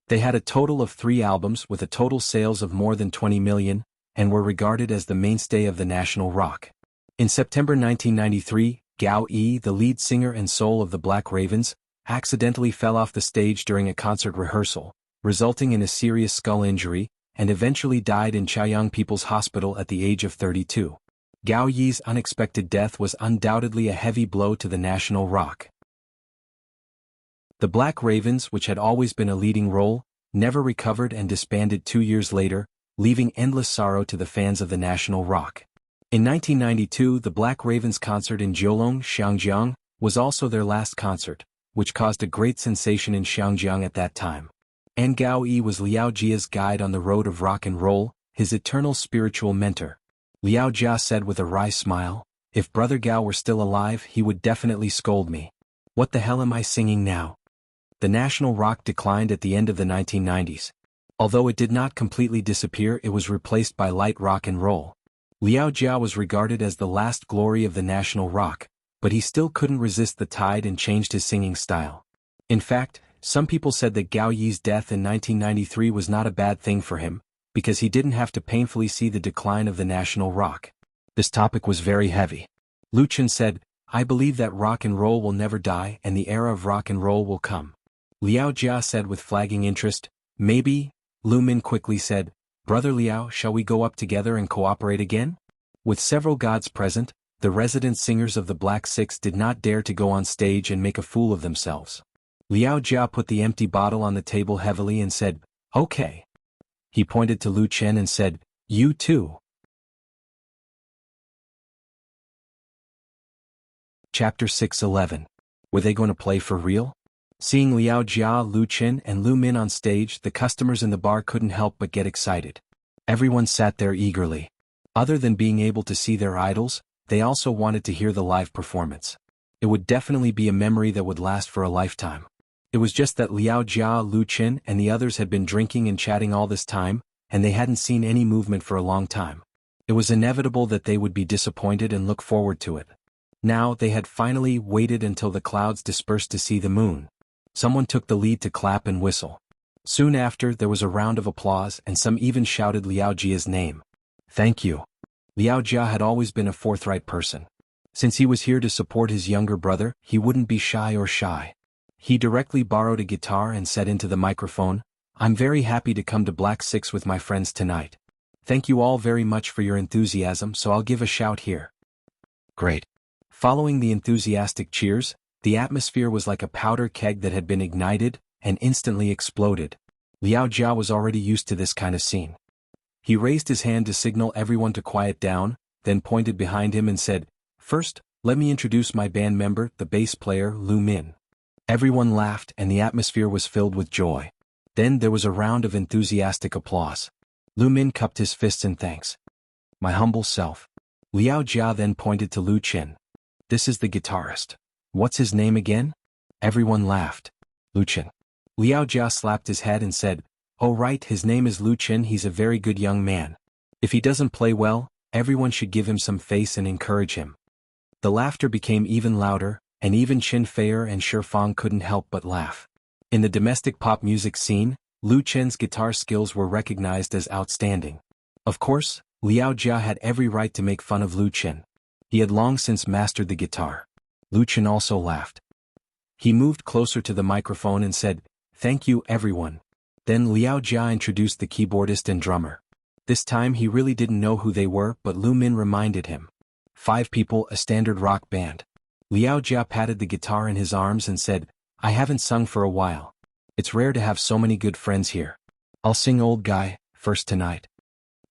They had a total of 3 albums with a total sales of more than 20 million, and were regarded as the mainstay of the national rock. In September 1993, Gao Yi, the lead singer and soul of the Black Ravens, accidentally fell off the stage during a concert rehearsal, resulting in a serious skull injury, and eventually died in Chaoyang People's Hospital at the age of 32. Gao Yi's unexpected death was undoubtedly a heavy blow to the national rock. The Black Ravens, which had always been a leading role, never recovered and disbanded 2 years later, leaving endless sorrow to the fans of the national rock. In 1992, the Black Ravens concert in Jiulong, Xiangjiang, was also their last concert, which caused a great sensation in Xiangjiang at that time. And Gao Yi was Liao Jia's guide on the road of rock and roll, his eternal spiritual mentor. Liao Jia said with a wry smile, "If Brother Gao were still alive, he would definitely scold me. What the hell am I singing now?" The national rock declined at the end of the 1990s. Although it did not completely disappear, it was replaced by light rock and roll. Liao Jia was regarded as the last glory of the national rock, but he still couldn't resist the tide and changed his singing style. In fact, some people said that Gao Yi's death in 1993 was not a bad thing for him, because he didn't have to painfully see the decline of the national rock. This topic was very heavy. Lu Qin said, "I believe that rock and roll will never die and the era of rock and roll will come." Liao Jia said with flagging interest, "Maybe." Lu Min quickly said, "Brother Liao, shall we go up together and cooperate again?" With several gods present, the resident singers of the Black Six did not dare to go on stage and make a fool of themselves. Liao Jia put the empty bottle on the table heavily and said, "Okay." He pointed to Lu Qin and said, "You too." Chapter 6:11. Were they going to play for real? Seeing Liao Jia, Lu Qin, and Lu Min on stage, the customers in the bar couldn't help but get excited. Everyone sat there eagerly. Other than being able to see their idols, they also wanted to hear the live performance. It would definitely be a memory that would last for a lifetime. It was just that Liao Jia, Lu Qin, and the others had been drinking and chatting all this time, and they hadn't seen any movement for a long time. It was inevitable that they would be disappointed and look forward to it. Now they had finally waited until the clouds dispersed to see the moon. Someone took the lead to clap and whistle. Soon after, there was a round of applause and some even shouted Liao Jia's name. "Thank you." Liao Jia had always been a forthright person. Since he was here to support his younger brother, he wouldn't be shy. He directly borrowed a guitar and said into the microphone, "I'm very happy to come to Black Six with my friends tonight. Thank you all very much for your enthusiasm, so I'll give a shout here." Great. Following the enthusiastic cheers, the atmosphere was like a powder keg that had been ignited and instantly exploded. Liao Jia was already used to this kind of scene. He raised his hand to signal everyone to quiet down, then pointed behind him and said, "First, let me introduce my band member, the bass player, Lu Min." Everyone laughed and the atmosphere was filled with joy. Then there was a round of enthusiastic applause. Lu Min cupped his fists in thanks. "My humble self. Liao Jia then pointed to Lu Qin. This is the guitarist. What's his name again? Everyone laughed. Lu Qin. Liao Jia slapped his head and said, "Oh right, his name is Lu Qin, he's a very good young man. If he doesn't play well, everyone should give him some face and encourage him." The laughter became even louder, and even Qin Feier and Shifang couldn't help but laugh. In the domestic pop music scene, Lu Qin's guitar skills were recognized as outstanding. Of course, Liao Jia had every right to make fun of Lu Qin. He had long since mastered the guitar. Lu Qin also laughed. He moved closer to the microphone and said, "Thank you everyone." Then Liao Jia introduced the keyboardist and drummer. This time he really didn't know who they were, but Lu Min reminded him. 5 people, a standard rock band. Liao Jia patted the guitar in his arms and said, "I haven't sung for a while. It's rare to have so many good friends here. I'll sing Old Guy first tonight."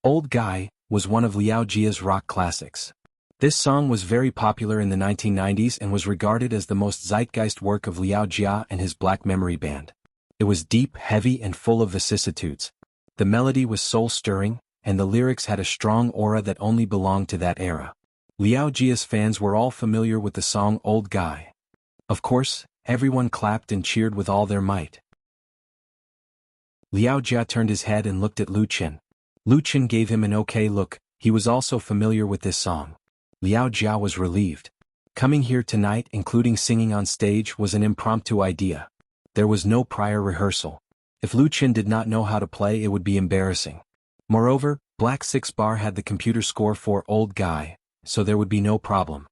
Old Guy was one of Liao Jia's rock classics. This song was very popular in the 1990s and was regarded as the most zeitgeist work of Liao Jia and his Black Memory Band. It was deep, heavy and full of vicissitudes. The melody was soul-stirring, and the lyrics had a strong aura that only belonged to that era. Liao Jia's fans were all familiar with the song Old Guy. Of course, everyone clapped and cheered with all their might. Liao Jia turned his head and looked at Lu Qin. Lu Qin gave him an okay look. He was also familiar with this song. Liao Jia was relieved. Coming here tonight, including singing on stage, was an impromptu idea. There was no prior rehearsal. If Lu Qin did not know how to play, it would be embarrassing. Moreover, Black 6 Bar had the computer score for Old Guy, so there would be no problem.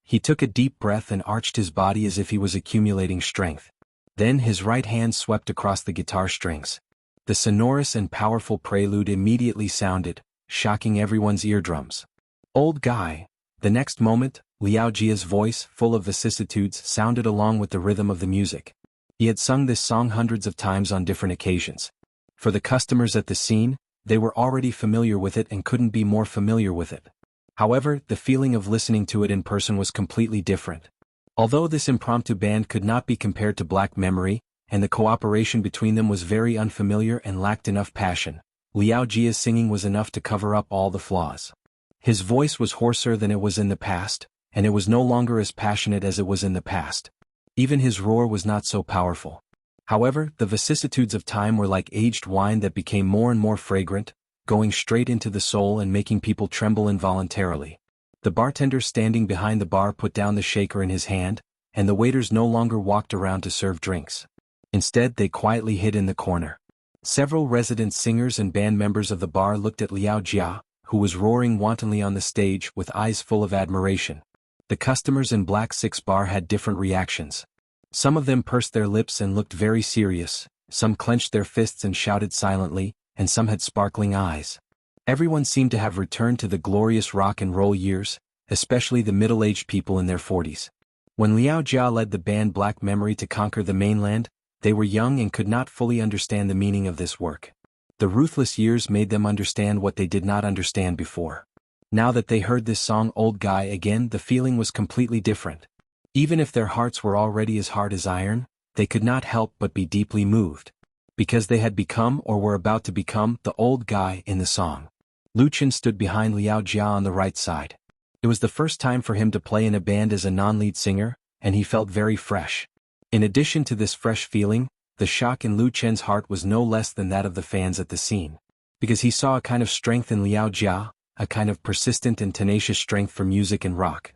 He took a deep breath and arched his body as if he was accumulating strength. Then his right hand swept across the guitar strings. The sonorous and powerful prelude immediately sounded, shocking everyone's eardrums. Old Guy. The next moment, Liao Jia's voice, full of vicissitudes, sounded along with the rhythm of the music. He had sung this song hundreds of times on different occasions. For the customers at the scene, they were already familiar with it and couldn't be more familiar with it. However, the feeling of listening to it in person was completely different. Although this impromptu band could not be compared to Black Memory, and the cooperation between them was very unfamiliar and lacked enough passion, Liao Jia's singing was enough to cover up all the flaws. His voice was hoarser than it was in the past, and it was no longer as passionate as it was in the past. Even his roar was not so powerful. However, the vicissitudes of time were like aged wine that became more and more fragrant, going straight into the soul and making people tremble involuntarily. The bartender standing behind the bar put down the shaker in his hand, and the waiters no longer walked around to serve drinks. Instead, they quietly hid in the corner. Several resident singers and band members of the bar looked at Liao Jia, who was roaring wantonly on the stage with eyes full of admiration. The customers in Black 6 Bar had different reactions. Some of them pursed their lips and looked very serious, some clenched their fists and shouted silently, and some had sparkling eyes. Everyone seemed to have returned to the glorious rock and roll years, especially the middle-aged people in their 40s. When Liao Jia led the band Black Memory to conquer the mainland, they were young and could not fully understand the meaning of this work. The ruthless years made them understand what they did not understand before. Now that they heard this song Old Guy again, the feeling was completely different. Even if their hearts were already as hard as iron, they could not help but be deeply moved. Because they had become or were about to become the old guy in the song. Lu Qin stood behind Liao Jia on the right side. It was the first time for him to play in a band as a non-lead singer, and he felt very fresh. In addition to this fresh feeling, the shock in Lu Qin's heart was no less than that of the fans at the scene. Because he saw a kind of strength in Liao Jia, a kind of persistent and tenacious strength for music and rock.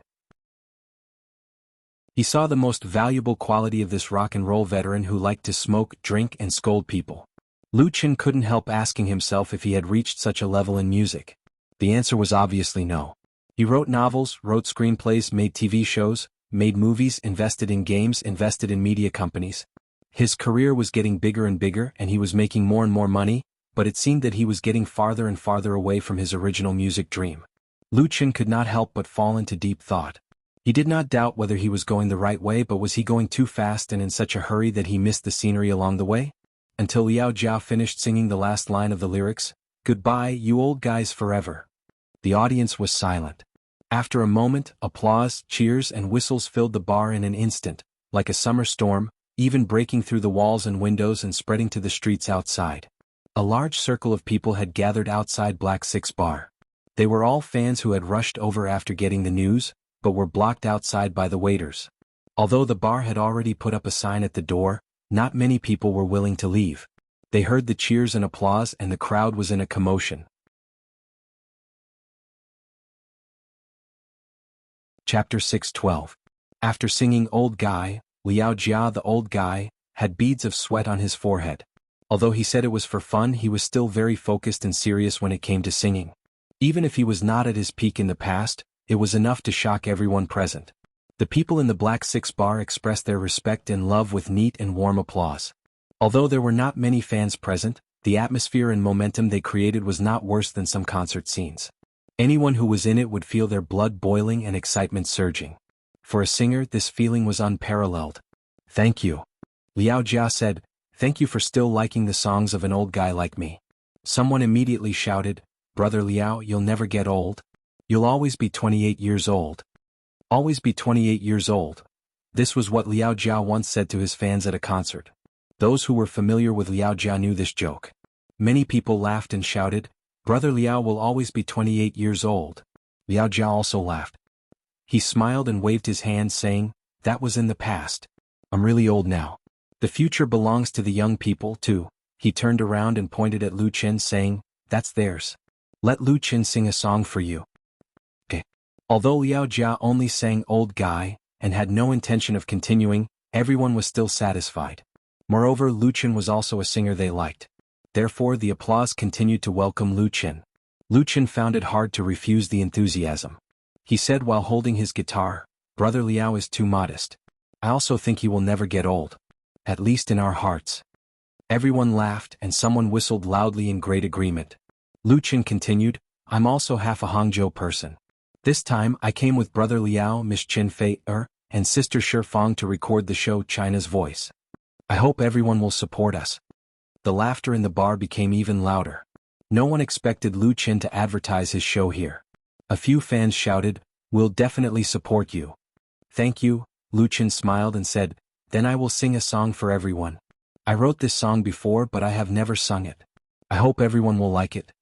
He saw the most valuable quality of this rock and roll veteran who liked to smoke, drink and scold people. Lu Qin couldn't help asking himself if he had reached such a level in music. The answer was obviously no. He wrote novels, wrote screenplays, made TV shows, made movies, invested in games, invested in media companies. His career was getting bigger and bigger and he was making more and more money, but it seemed that he was getting farther and farther away from his original music dream. Lu Qin could not help but fall into deep thought. He did not doubt whether he was going the right way, but was he going too fast and in such a hurry that he missed the scenery along the way? Until Liao Jia finished singing the last line of the lyrics, "Goodbye, you old guys forever." The audience was silent. After a moment, applause, cheers and whistles filled the bar in an instant, like a summer storm, even breaking through the walls and windows and spreading to the streets outside. A large circle of people had gathered outside Black 6 Bar. They were all fans who had rushed over after getting the news, but were blocked outside by the waiters. Although the bar had already put up a sign at the door, not many people were willing to leave. They heard the cheers and applause and the crowd was in a commotion. Chapter 6:12. After singing Old Guy, Liao Jia, the old guy, had beads of sweat on his forehead. Although he said it was for fun, he was still very focused and serious when it came to singing. Even if he was not at his peak in the past, it was enough to shock everyone present. The people in the Black Six bar expressed their respect and love with neat and warm applause. Although there were not many fans present, the atmosphere and momentum they created was not worse than some concert scenes. Anyone who was in it would feel their blood boiling and excitement surging. For a singer, this feeling was unparalleled. "Thank you," Liao Jia said. "Thank you for still liking the songs of an old guy like me." Someone immediately shouted, "Brother Liao, you'll never get old. You'll always be 28 years old. Always be 28 years old." This was what Liao Jia once said to his fans at a concert. Those who were familiar with Liao Jia knew this joke. Many people laughed and shouted, "Brother Liao will always be 28 years old." Liao Jia also laughed. He smiled and waved his hand saying, "That was in the past. I'm really old now. The future belongs to the young people too." He turned around and pointed at Lu Chen saying, "That's theirs. Let Lu Chen sing a song for you." Okay. Although Liao Jia only sang Old Guy, and had no intention of continuing, everyone was still satisfied. Moreover, Lu Chen was also a singer they liked. Therefore the applause continued to welcome Lu Chen. Lu Chen found it hard to refuse the enthusiasm. He said while holding his guitar, "Brother Liao is too modest. I also think he will never get old. At least in our hearts." Everyone laughed and someone whistled loudly in great agreement. Lu Chen continued, "I'm also half a Hangzhou person. This time I came with Brother Liao, Miss Qin Fei and Sister Shi Fang to record the show China's Voice. I hope everyone will support us." The laughter in the bar became even louder. No one expected Lu Chen to advertise his show here. A few fans shouted, "We'll definitely support you." "Thank you," Lu Chen smiled and said, "Then I will sing a song for everyone. I wrote this song before but I have never sung it. I hope everyone will like it."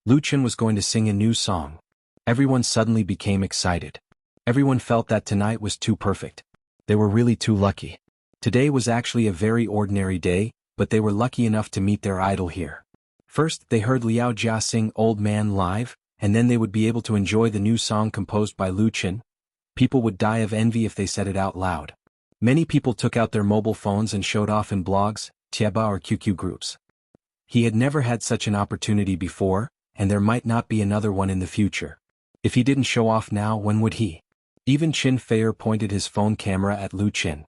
Lu Chen was going to sing a new song. Everyone suddenly became excited. Everyone felt that tonight was too perfect. They were really too lucky. Today was actually a very ordinary day, but they were lucky enough to meet their idol here. First, they heard Liao Jia sing Old Man live, and then they would be able to enjoy the new song composed by Lu Chen. People would die of envy if they said it out loud. Many people took out their mobile phones and showed off in blogs, Tieba or QQ groups. He had never had such an opportunity before, and there might not be another one in the future. If he didn't show off now, when would he? Even Qin Fei pointed his phone camera at Lu Chen.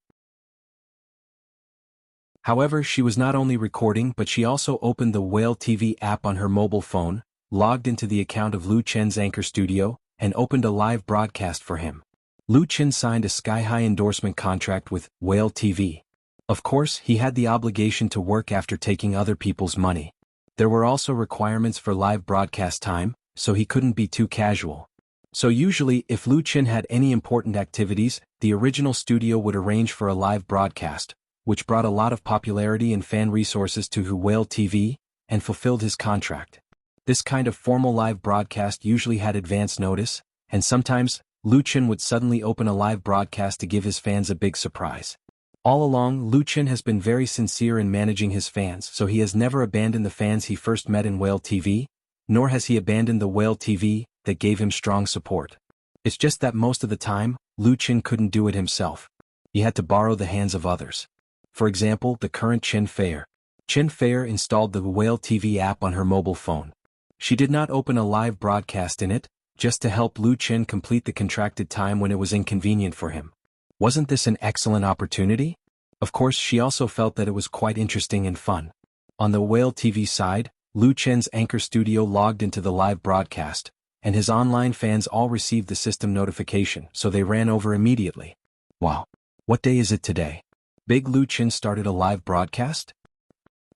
However, she was not only recording but she also opened the Whale TV app on her mobile phone, logged into the account of Lu Chen's Anchor Studio, and opened a live broadcast for him. Lu Chen signed a sky-high endorsement contract with Whale TV. Of course, he had the obligation to work after taking other people's money. There were also requirements for live broadcast time, so he couldn't be too casual. So usually, if Lu Chen had any important activities, the original studio would arrange for a live broadcast, which brought a lot of popularity and fan resources to Whale TV, and fulfilled his contract. This kind of formal live broadcast usually had advance notice, and sometimes, Lu Chen would suddenly open a live broadcast to give his fans a big surprise. All along, Lu Chen has been very sincere in managing his fans, so he has never abandoned the fans he first met in Whale TV, nor has he abandoned the Whale TV that gave him strong support. It's just that most of the time, Lu Chen couldn't do it himself. He had to borrow the hands of others. For example, the current Qin Fei. Qin Fei installed the Whale TV app on her mobile phone. She did not open a live broadcast in it, just to help Lu Chen complete the contracted time when it was inconvenient for him. Wasn't this an excellent opportunity? Of course, she also felt that it was quite interesting and fun. On the Whale TV side, Lu Chen's Anchor Studio logged into the live broadcast, and his online fans all received the system notification, so they ran over immediately. Wow! What day is it today? Big Lu Chen started a live broadcast?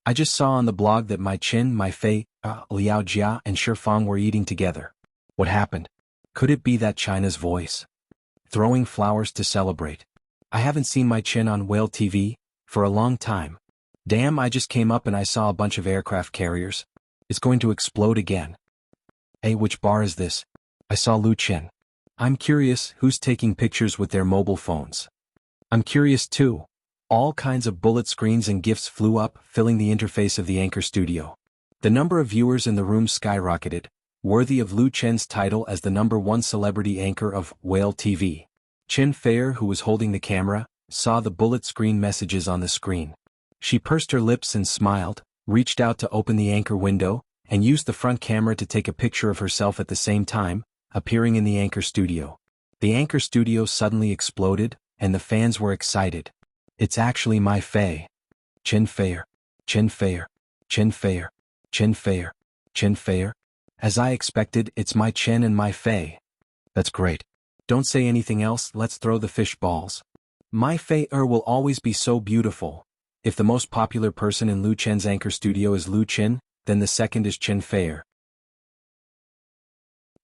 I just saw on the blog that my Fei, Liao Jia and Shi Fang were eating together. What happened? Could it be that China's Voice? Throwing flowers to celebrate. I haven't seen my Chin on Whale TV for a long time. Damn, I just came up and I saw a bunch of aircraft carriers. It's going to explode again. Hey, which bar is this? I saw Lu Chen. I'm curious who's taking pictures with their mobile phones. I'm curious too. All kinds of bullet screens and GIFs flew up, filling the interface of the anchor studio. The number of viewers in the room skyrocketed, worthy of Lu Chen's title as the #1 celebrity anchor of Whale TV. Chen Feier, who was holding the camera, saw the bullet screen messages on the screen. She pursed her lips and smiled, reached out to open the anchor window, and used the front camera to take a picture of herself at the same time, appearing in the anchor studio. The anchor studio suddenly exploded, and the fans were excited. It's actually my Fei. Chen Feier. Chen Feier. Chen Feier. Chen Feier. Chen Feier. As I expected, it's my Chen and my Fei. That's great. Don't say anything else, let's throw the fish balls. My Feier will always be so beautiful. If the most popular person in Lu Chen's anchor studio is Lu Chen, then the second is Chen Feier.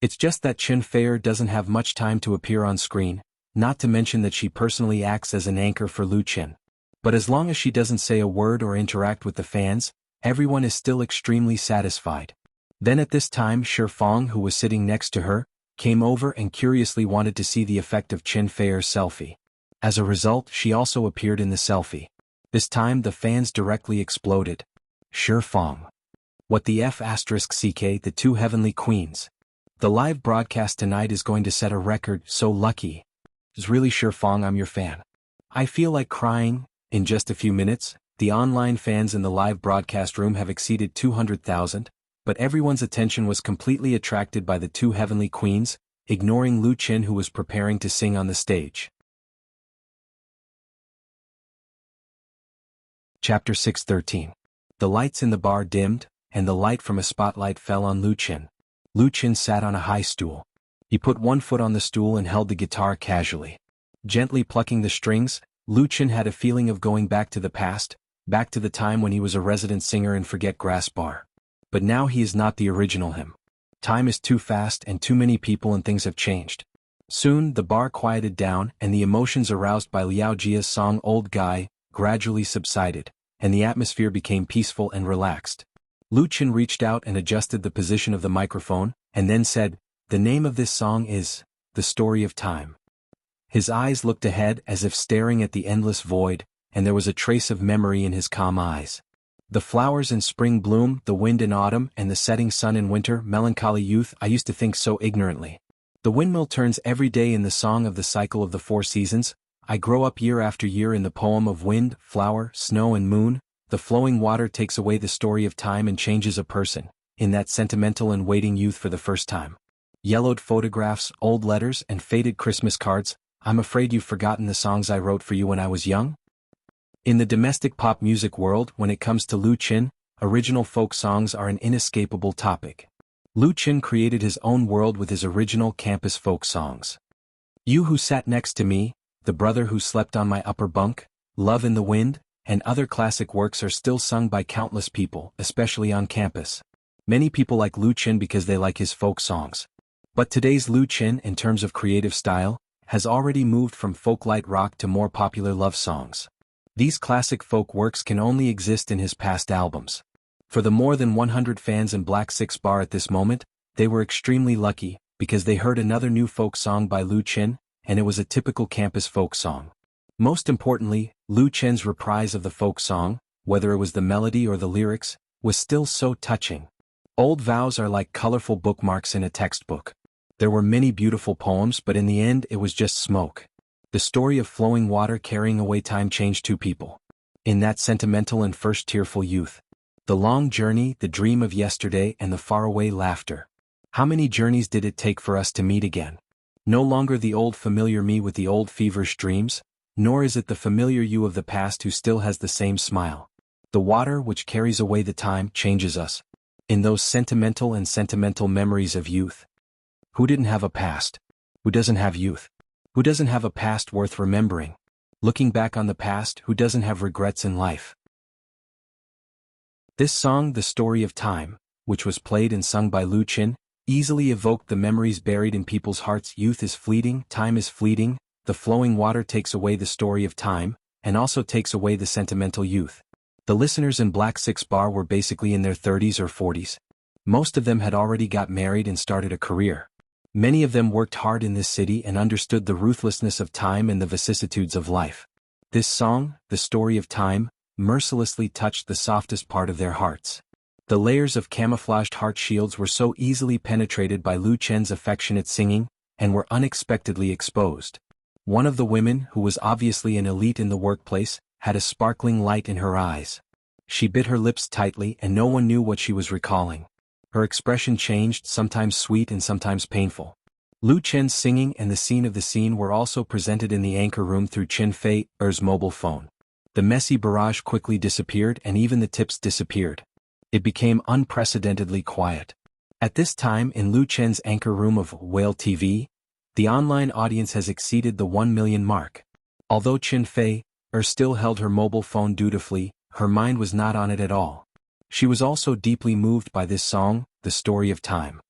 It's just that Chen Feier doesn't have much time to appear on screen, not to mention that she personally acts as an anchor for Lu Chen. But as long as she doesn't say a word or interact with the fans, everyone is still extremely satisfied. Then at this time Shi Fong, who was sitting next to her, came over and curiously wanted to see the effect of Chen Feier's selfie. As a result, she also appeared in the selfie. This time the fans directly exploded. Shi Fong. What the F***ck, the two heavenly queens. The live broadcast tonight is going to set a record, so lucky. It's really Shi Fong, I'm your fan. I feel like crying. In just a few minutes, the online fans in the live broadcast room have exceeded 200,000, but everyone's attention was completely attracted by the two heavenly queens, ignoring Lu Chen, who was preparing to sing on the stage. Chapter 6:13. The lights in the bar dimmed, and the light from a spotlight fell on Lu Chen. Lu Chen sat on a high stool. He put one foot on the stool and held the guitar casually. Gently plucking the strings, Lu Chen had a feeling of going back to the past, back to the time when he was a resident singer in Forget Grass Bar. But now he is not the original him. Time is too fast and too many people and things have changed. Soon the bar quieted down and the emotions aroused by Liao Jia's song Old Guy gradually subsided, and the atmosphere became peaceful and relaxed. Lu Chen reached out and adjusted the position of the microphone, and then said, "The name of this song is The Story of Time." His eyes looked ahead as if staring at the endless void, and there was a trace of memory in his calm eyes. The flowers in spring bloom, the wind in autumn, and the setting sun in winter, melancholy youth, I used to think so ignorantly. The windmill turns every day in the song of the cycle of the 4 seasons, I grow up year after year in the poem of wind, flower, snow and moon, the flowing water takes away the story of time and changes a person, in that sentimental and waiting youth for the first time. Yellowed photographs, old letters and faded Christmas cards, I'm afraid you've forgotten the songs I wrote for you when I was young? In the domestic pop music world, when it comes to Lu Chen, original folk songs are an inescapable topic. Lu Chen created his own world with his original campus folk songs. You Who Sat Next to Me, The Brother Who Slept on My Upper Bunk, Love in the Wind, and other classic works are still sung by countless people, especially on campus. Many people like Lu Chen because they like his folk songs. But today's Lu Chen, in terms of creative style, has already moved from folk-light rock to more popular love songs. These classic folk works can only exist in his past albums. For the more than 100 fans in Black 6 Bar at this moment, they were extremely lucky, because they heard another new folk song by Lu Chen, and it was a typical campus folk song. Most importantly, Lu Chen's reprise of the folk song, whether it was the melody or the lyrics, was still so touching. Old vows are like colorful bookmarks in a textbook. There were many beautiful poems, but in the end it was just smoke. The story of flowing water carrying away time changed 2 people. In that sentimental and first tearful youth. The long journey, the dream of yesterday and the faraway laughter. How many journeys did it take for us to meet again? No longer the old familiar me with the old feverish dreams, nor is it the familiar you of the past who still has the same smile. The water which carries away the time changes us. In those sentimental memories of youth. Who didn't have a past? Who doesn't have youth? Who doesn't have a past worth remembering? Looking back on the past, who doesn't have regrets in life? This song, The Story of Time, which was played and sung by Lu Chen, easily evoked the memories buried in people's hearts. Youth is fleeting, time is fleeting, the flowing water takes away the story of time, and also takes away the sentimental youth. The listeners in Black 6 Bar were basically in their 30s or 40s. Most of them had already got married and started a career. Many of them worked hard in this city and understood the ruthlessness of time and the vicissitudes of life. This song, the story of time, mercilessly touched the softest part of their hearts. The layers of camouflaged heart shields were so easily penetrated by Lu Chen's affectionate singing, and were unexpectedly exposed. One of the women, who was obviously an elite in the workplace, had a sparkling light in her eyes. She bit her lips tightly and no one knew what she was recalling. Her expression changed, sometimes sweet and sometimes painful. Lu Chen's singing and the scene were also presented in the anchor room through Chen Fei's mobile phone. The messy barrage quickly disappeared and even the tips disappeared. It became unprecedentedly quiet. At this time in Lu Chen's anchor room of Whale TV, the online audience has exceeded the 1 million mark. Although Chen Fei still held her mobile phone dutifully, her mind was not on it at all. She was also deeply moved by this song, the story of time.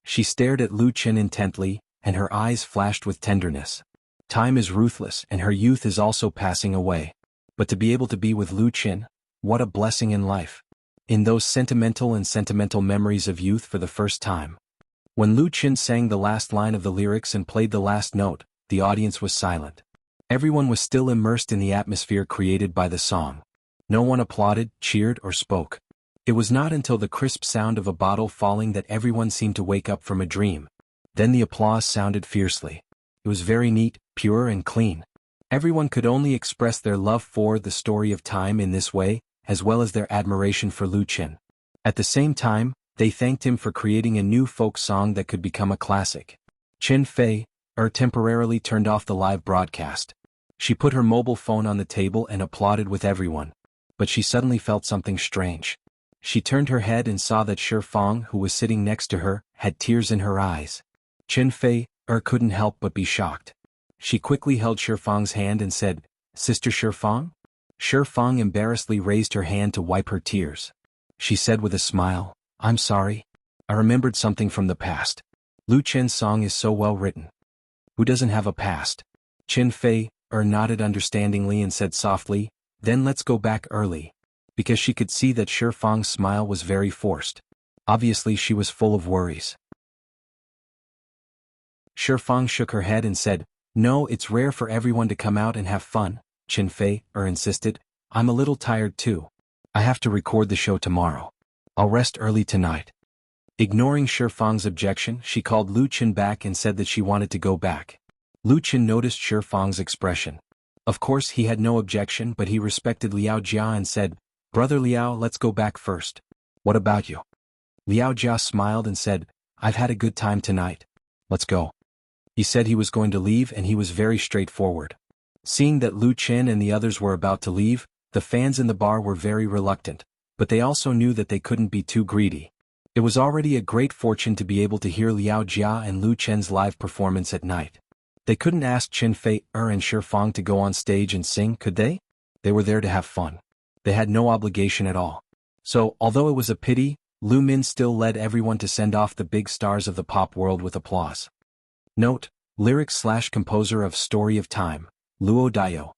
She stared at Lu Chen intently, and her eyes flashed with tenderness. Time is ruthless and her youth is also passing away. But to be able to be with Lu Chen, what a blessing in life. In those sentimental memories of youth for the first time. When Lu Chen sang the last line of the lyrics and played the last note, the audience was silent. Everyone was still immersed in the atmosphere created by the song. No one applauded, cheered, or spoke. It was not until the crisp sound of a bottle falling that everyone seemed to wake up from a dream. Then the applause sounded fiercely. It was very neat, pure and clean. Everyone could only express their love for the story of time in this way, as well as their admiration for Lu Chen. At the same time, they thanked him for creating a new folk song that could become a classic. Chen Fei temporarily turned off the live broadcast. She put her mobile phone on the table and applauded with everyone. But she suddenly felt something strange. She turned her head and saw that Shifang, who was sitting next to her, had tears in her eyes. Chen Fei couldn't help but be shocked. She quickly held Shifang's hand and said, "Sister Shifang?" Shifang embarrassedly raised her hand to wipe her tears. She said with a smile, "I'm sorry. I remembered something from the past. Lu Chen's song is so well written. Who doesn't have a past?" Chen Fei nodded understandingly and said softly, "Then let's go back early." Because she could see that Shifang's smile was very forced. Obviously she was full of worries. Shifang shook her head and said, "No, it's rare for everyone to come out and have fun." Chen Fei insisted, "I'm a little tired too. I have to record the show tomorrow. I'll rest early tonight." Ignoring Shifang's objection, she called Lu Chen back and said that she wanted to go back. Lu Chen noticed Shifang's expression. Of course he had no objection, but he respected Liao Jia and said, "Brother Liao, let's go back first. What about you?" Liao Jia smiled and said, "I've had a good time tonight. Let's go." He said he was going to leave and he was very straightforward. Seeing that Lu Chen and the others were about to leave, the fans in the bar were very reluctant, but they also knew that they couldn't be too greedy. It was already a great fortune to be able to hear Liao Jia and Lu Chen's live performance at night. They couldn't ask Chen Fei and Shifang to go on stage and sing, could they? They were there to have fun. They had no obligation at all. So, although it was a pity, Lu Min still led everyone to send off the big stars of the pop world with applause. Note: lyrics/composer of Story of Time, Luo Daio.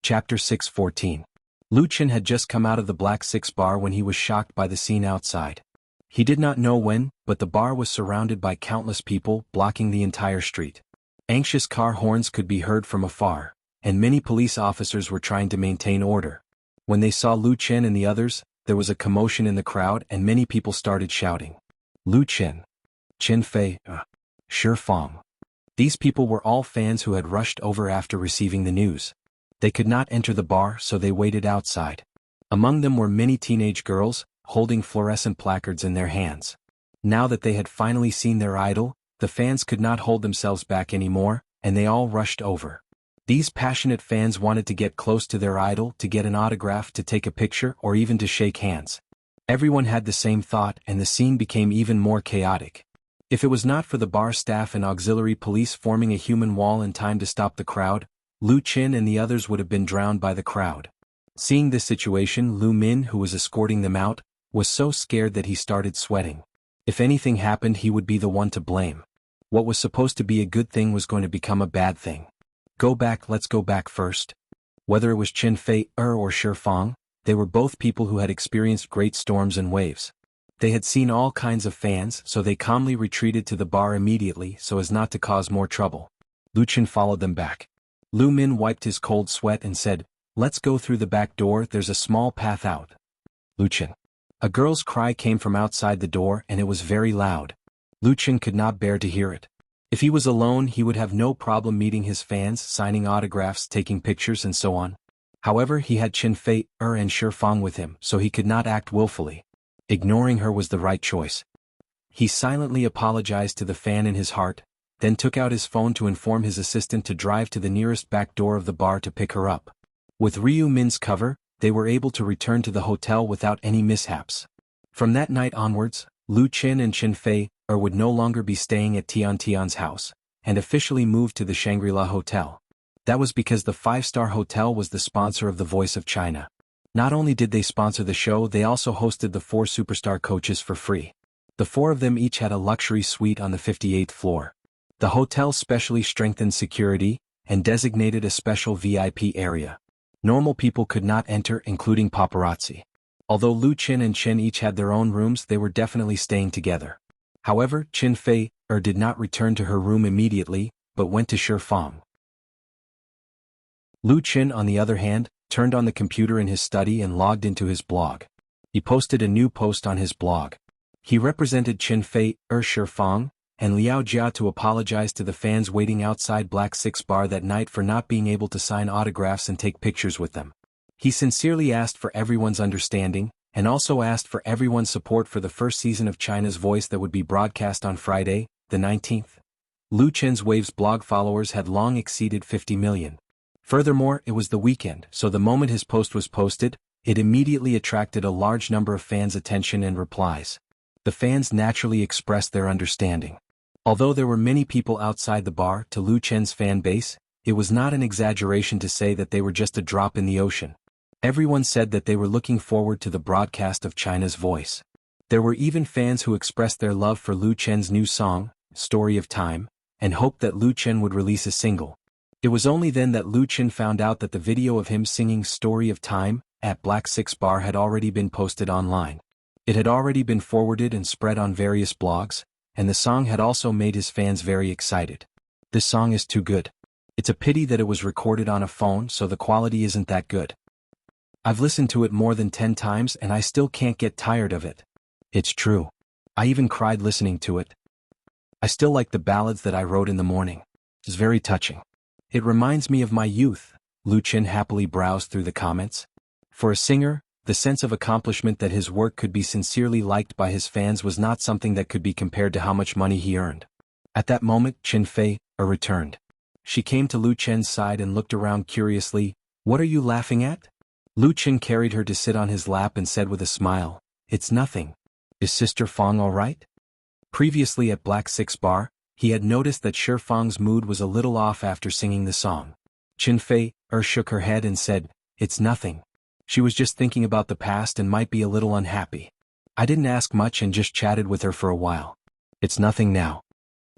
Chapter 6:14. Lu Chen had just come out of the Black Six bar when he was shocked by the scene outside. He did not know when, but the bar was surrounded by countless people, blocking the entire street. Anxious car horns could be heard from afar, and many police officers were trying to maintain order. When they saw Lu Chen and the others, there was a commotion in the crowd and many people started shouting, "Lu Chen! Chen Fei! Shifang!" These people were all fans who had rushed over after receiving the news. They could not enter the bar, so they waited outside. Among them were many teenage girls, holding fluorescent placards in their hands. Now that they had finally seen their idol, the fans could not hold themselves back anymore, and they all rushed over. These passionate fans wanted to get close to their idol, to get an autograph, to take a picture, or even to shake hands. Everyone had the same thought, and the scene became even more chaotic. If it was not for the bar staff and auxiliary police forming a human wall in time to stop the crowd, Lu Chen and the others would have been drowned by the crowd. Seeing this situation, Lu Min, who was escorting them out, was so scared that he started sweating. If anything happened, he would be the one to blame. What was supposed to be a good thing was going to become a bad thing. "Go back, let's go back first." Whether it was Qin Fei or Shi Fang, they were both people who had experienced great storms and waves. They had seen all kinds of fans, so they calmly retreated to the bar immediately so as not to cause more trouble. Lu Qin followed them back. Lu Min wiped his cold sweat and said, "Let's go through the back door, there's a small path out." Lu Qin. A girl's cry came from outside the door and it was very loud. Lu Qin could not bear to hear it. If he was alone he would have no problem meeting his fans, signing autographs, taking pictures and so on. However, he had Qin Fei and Shi Fang with him, so he could not act willfully. Ignoring her was the right choice. He silently apologized to the fan in his heart, then took out his phone to inform his assistant to drive to the nearest back door of the bar to pick her up. With Ryu Min's cover, they were able to return to the hotel without any mishaps. From that night onwards, Lu Qin and Qin Fei would no longer be staying at Tian's house, and officially moved to the Shangri-La Hotel. That was because the 5-star hotel was the sponsor of The Voice of China. Not only did they sponsor the show, they also hosted the 4 superstar coaches for free. The 4 of them each had a luxury suite on the 58th floor. The hotel specially strengthened security and designated a special VIP area. Normal people could not enter, including paparazzi. Although Lu Qin and Qin each had their own rooms, they were definitely staying together. However, Qin Fei did not return to her room immediately, but went to Shi Fang. Lu Qin, on the other hand, turned on the computer in his study and logged into his blog. He posted a new post on his blog. He represented Qin Fei Shi Fang and Liao Jia to apologize to the fans waiting outside Black 6 Bar that night for not being able to sign autographs and take pictures with them. He sincerely asked for everyone's understanding, and also asked for everyone's support for the first season of China's Voice that would be broadcast on Friday, the 19th. Lu Qin's Waves blog followers had long exceeded 50 million. Furthermore, it was the weekend, so the moment his post was posted, it immediately attracted a large number of fans' attention and replies. The fans naturally expressed their understanding. Although there were many people outside the bar, to Lu Qin's fan base, it was not an exaggeration to say that they were just a drop in the ocean. Everyone said that they were looking forward to the broadcast of China's Voice. There were even fans who expressed their love for Lu Qin's new song, Story of Time, and hoped that Lu Qin would release a single. It was only then that Lu Qin found out that the video of him singing Story of Time at Black 6 Bar had already been posted online. It had already been forwarded and spread on various blogs, and the song had also made his fans very excited. This song is too good. It's a pity that it was recorded on a phone, so the quality isn't that good. I've listened to it more than 10 times and I still can't get tired of it. It's true. I even cried listening to it. I still like the ballads that I wrote in the morning. It's very touching. It reminds me of my youth. Lu Qin happily browsed through the comments. For a singer, the sense of accomplishment that his work could be sincerely liked by his fans was not something that could be compared to how much money he earned. At that moment, Qin Fei returned. She came to Lu Qin's side and looked around curiously. "What are you laughing at?" Lu Qin carried her to sit on his lap and said with a smile, "It's nothing. Is Sister Fang all right?" Previously at Black 6 Bar, he had noticed that Shi Fang's mood was a little off after singing the song. Qin Fei shook her head and said, "It's nothing. She was just thinking about the past and might be a little unhappy. I didn't ask much and just chatted with her for a while. It's nothing now."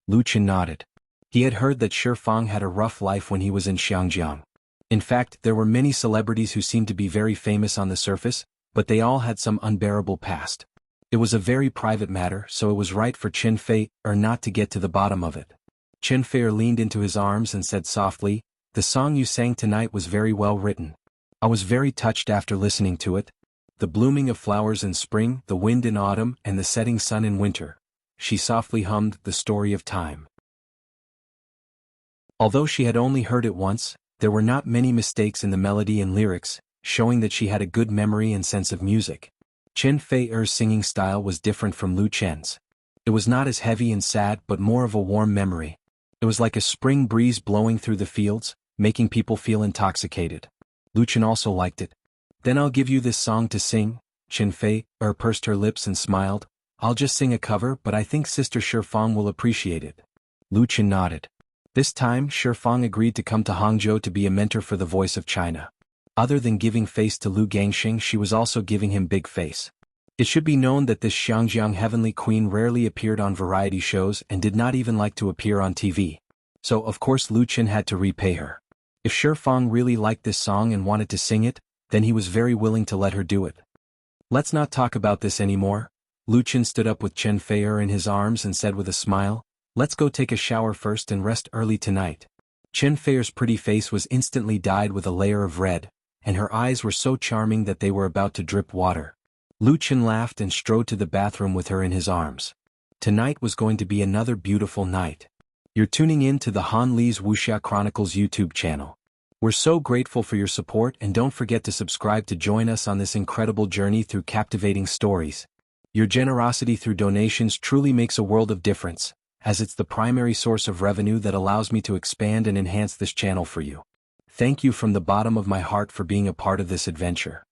Lu Qin nodded. He had heard that Shi Fang had a rough life when he was in Xiangjiang. In fact, there were many celebrities who seemed to be very famous on the surface, but they all had some unbearable past. It was a very private matter, so it was right for Qin Fei not to get to the bottom of it. Qin Fei leaned into his arms and said softly, "The song you sang tonight was very well written. I was very touched after listening to it. The blooming of flowers in spring, the wind in autumn, and the setting sun in winter." She softly hummed The Story of Time. Although she had only heard it once, there were not many mistakes in the melody and lyrics, showing that she had a good memory and sense of music. Qin Fei's singing style was different from Lu Qin's. It was not as heavy and sad but more of a warm memory. It was like a spring breeze blowing through the fields, making people feel intoxicated. Lu Qin also liked it. "Then I'll give you this song to sing." Qin Fei pursed her lips and smiled. "I'll just sing a cover, but I think Sister Shi Fang will appreciate it." Lu Qin nodded. This time, Shi Fang agreed to come to Hangzhou to be a mentor for the Voice of China. Other than giving face to Lu Gangxing, she was also giving him big face. It should be known that this Xiangjiang Heavenly Queen rarely appeared on variety shows and did not even like to appear on TV. So of course Lu Qin had to repay her. If Shifeng really liked this song and wanted to sing it, then he was very willing to let her do it. Let's not talk about this anymore. Lu Chen stood up with Chen Feier in his arms and said with a smile, "Let's go take a shower first and rest early tonight." Chen Feier's pretty face was instantly dyed with a layer of red, and her eyes were so charming that they were about to drip water. Lu Chen laughed and strode to the bathroom with her in his arms. Tonight was going to be another beautiful night. You're tuning in to the Han Li's Wuxia Chronicles YouTube channel. We're so grateful for your support, and don't forget to subscribe to join us on this incredible journey through captivating stories. Your generosity through donations truly makes a world of difference, as it's the primary source of revenue that allows me to expand and enhance this channel for you. Thank you from the bottom of my heart for being a part of this adventure.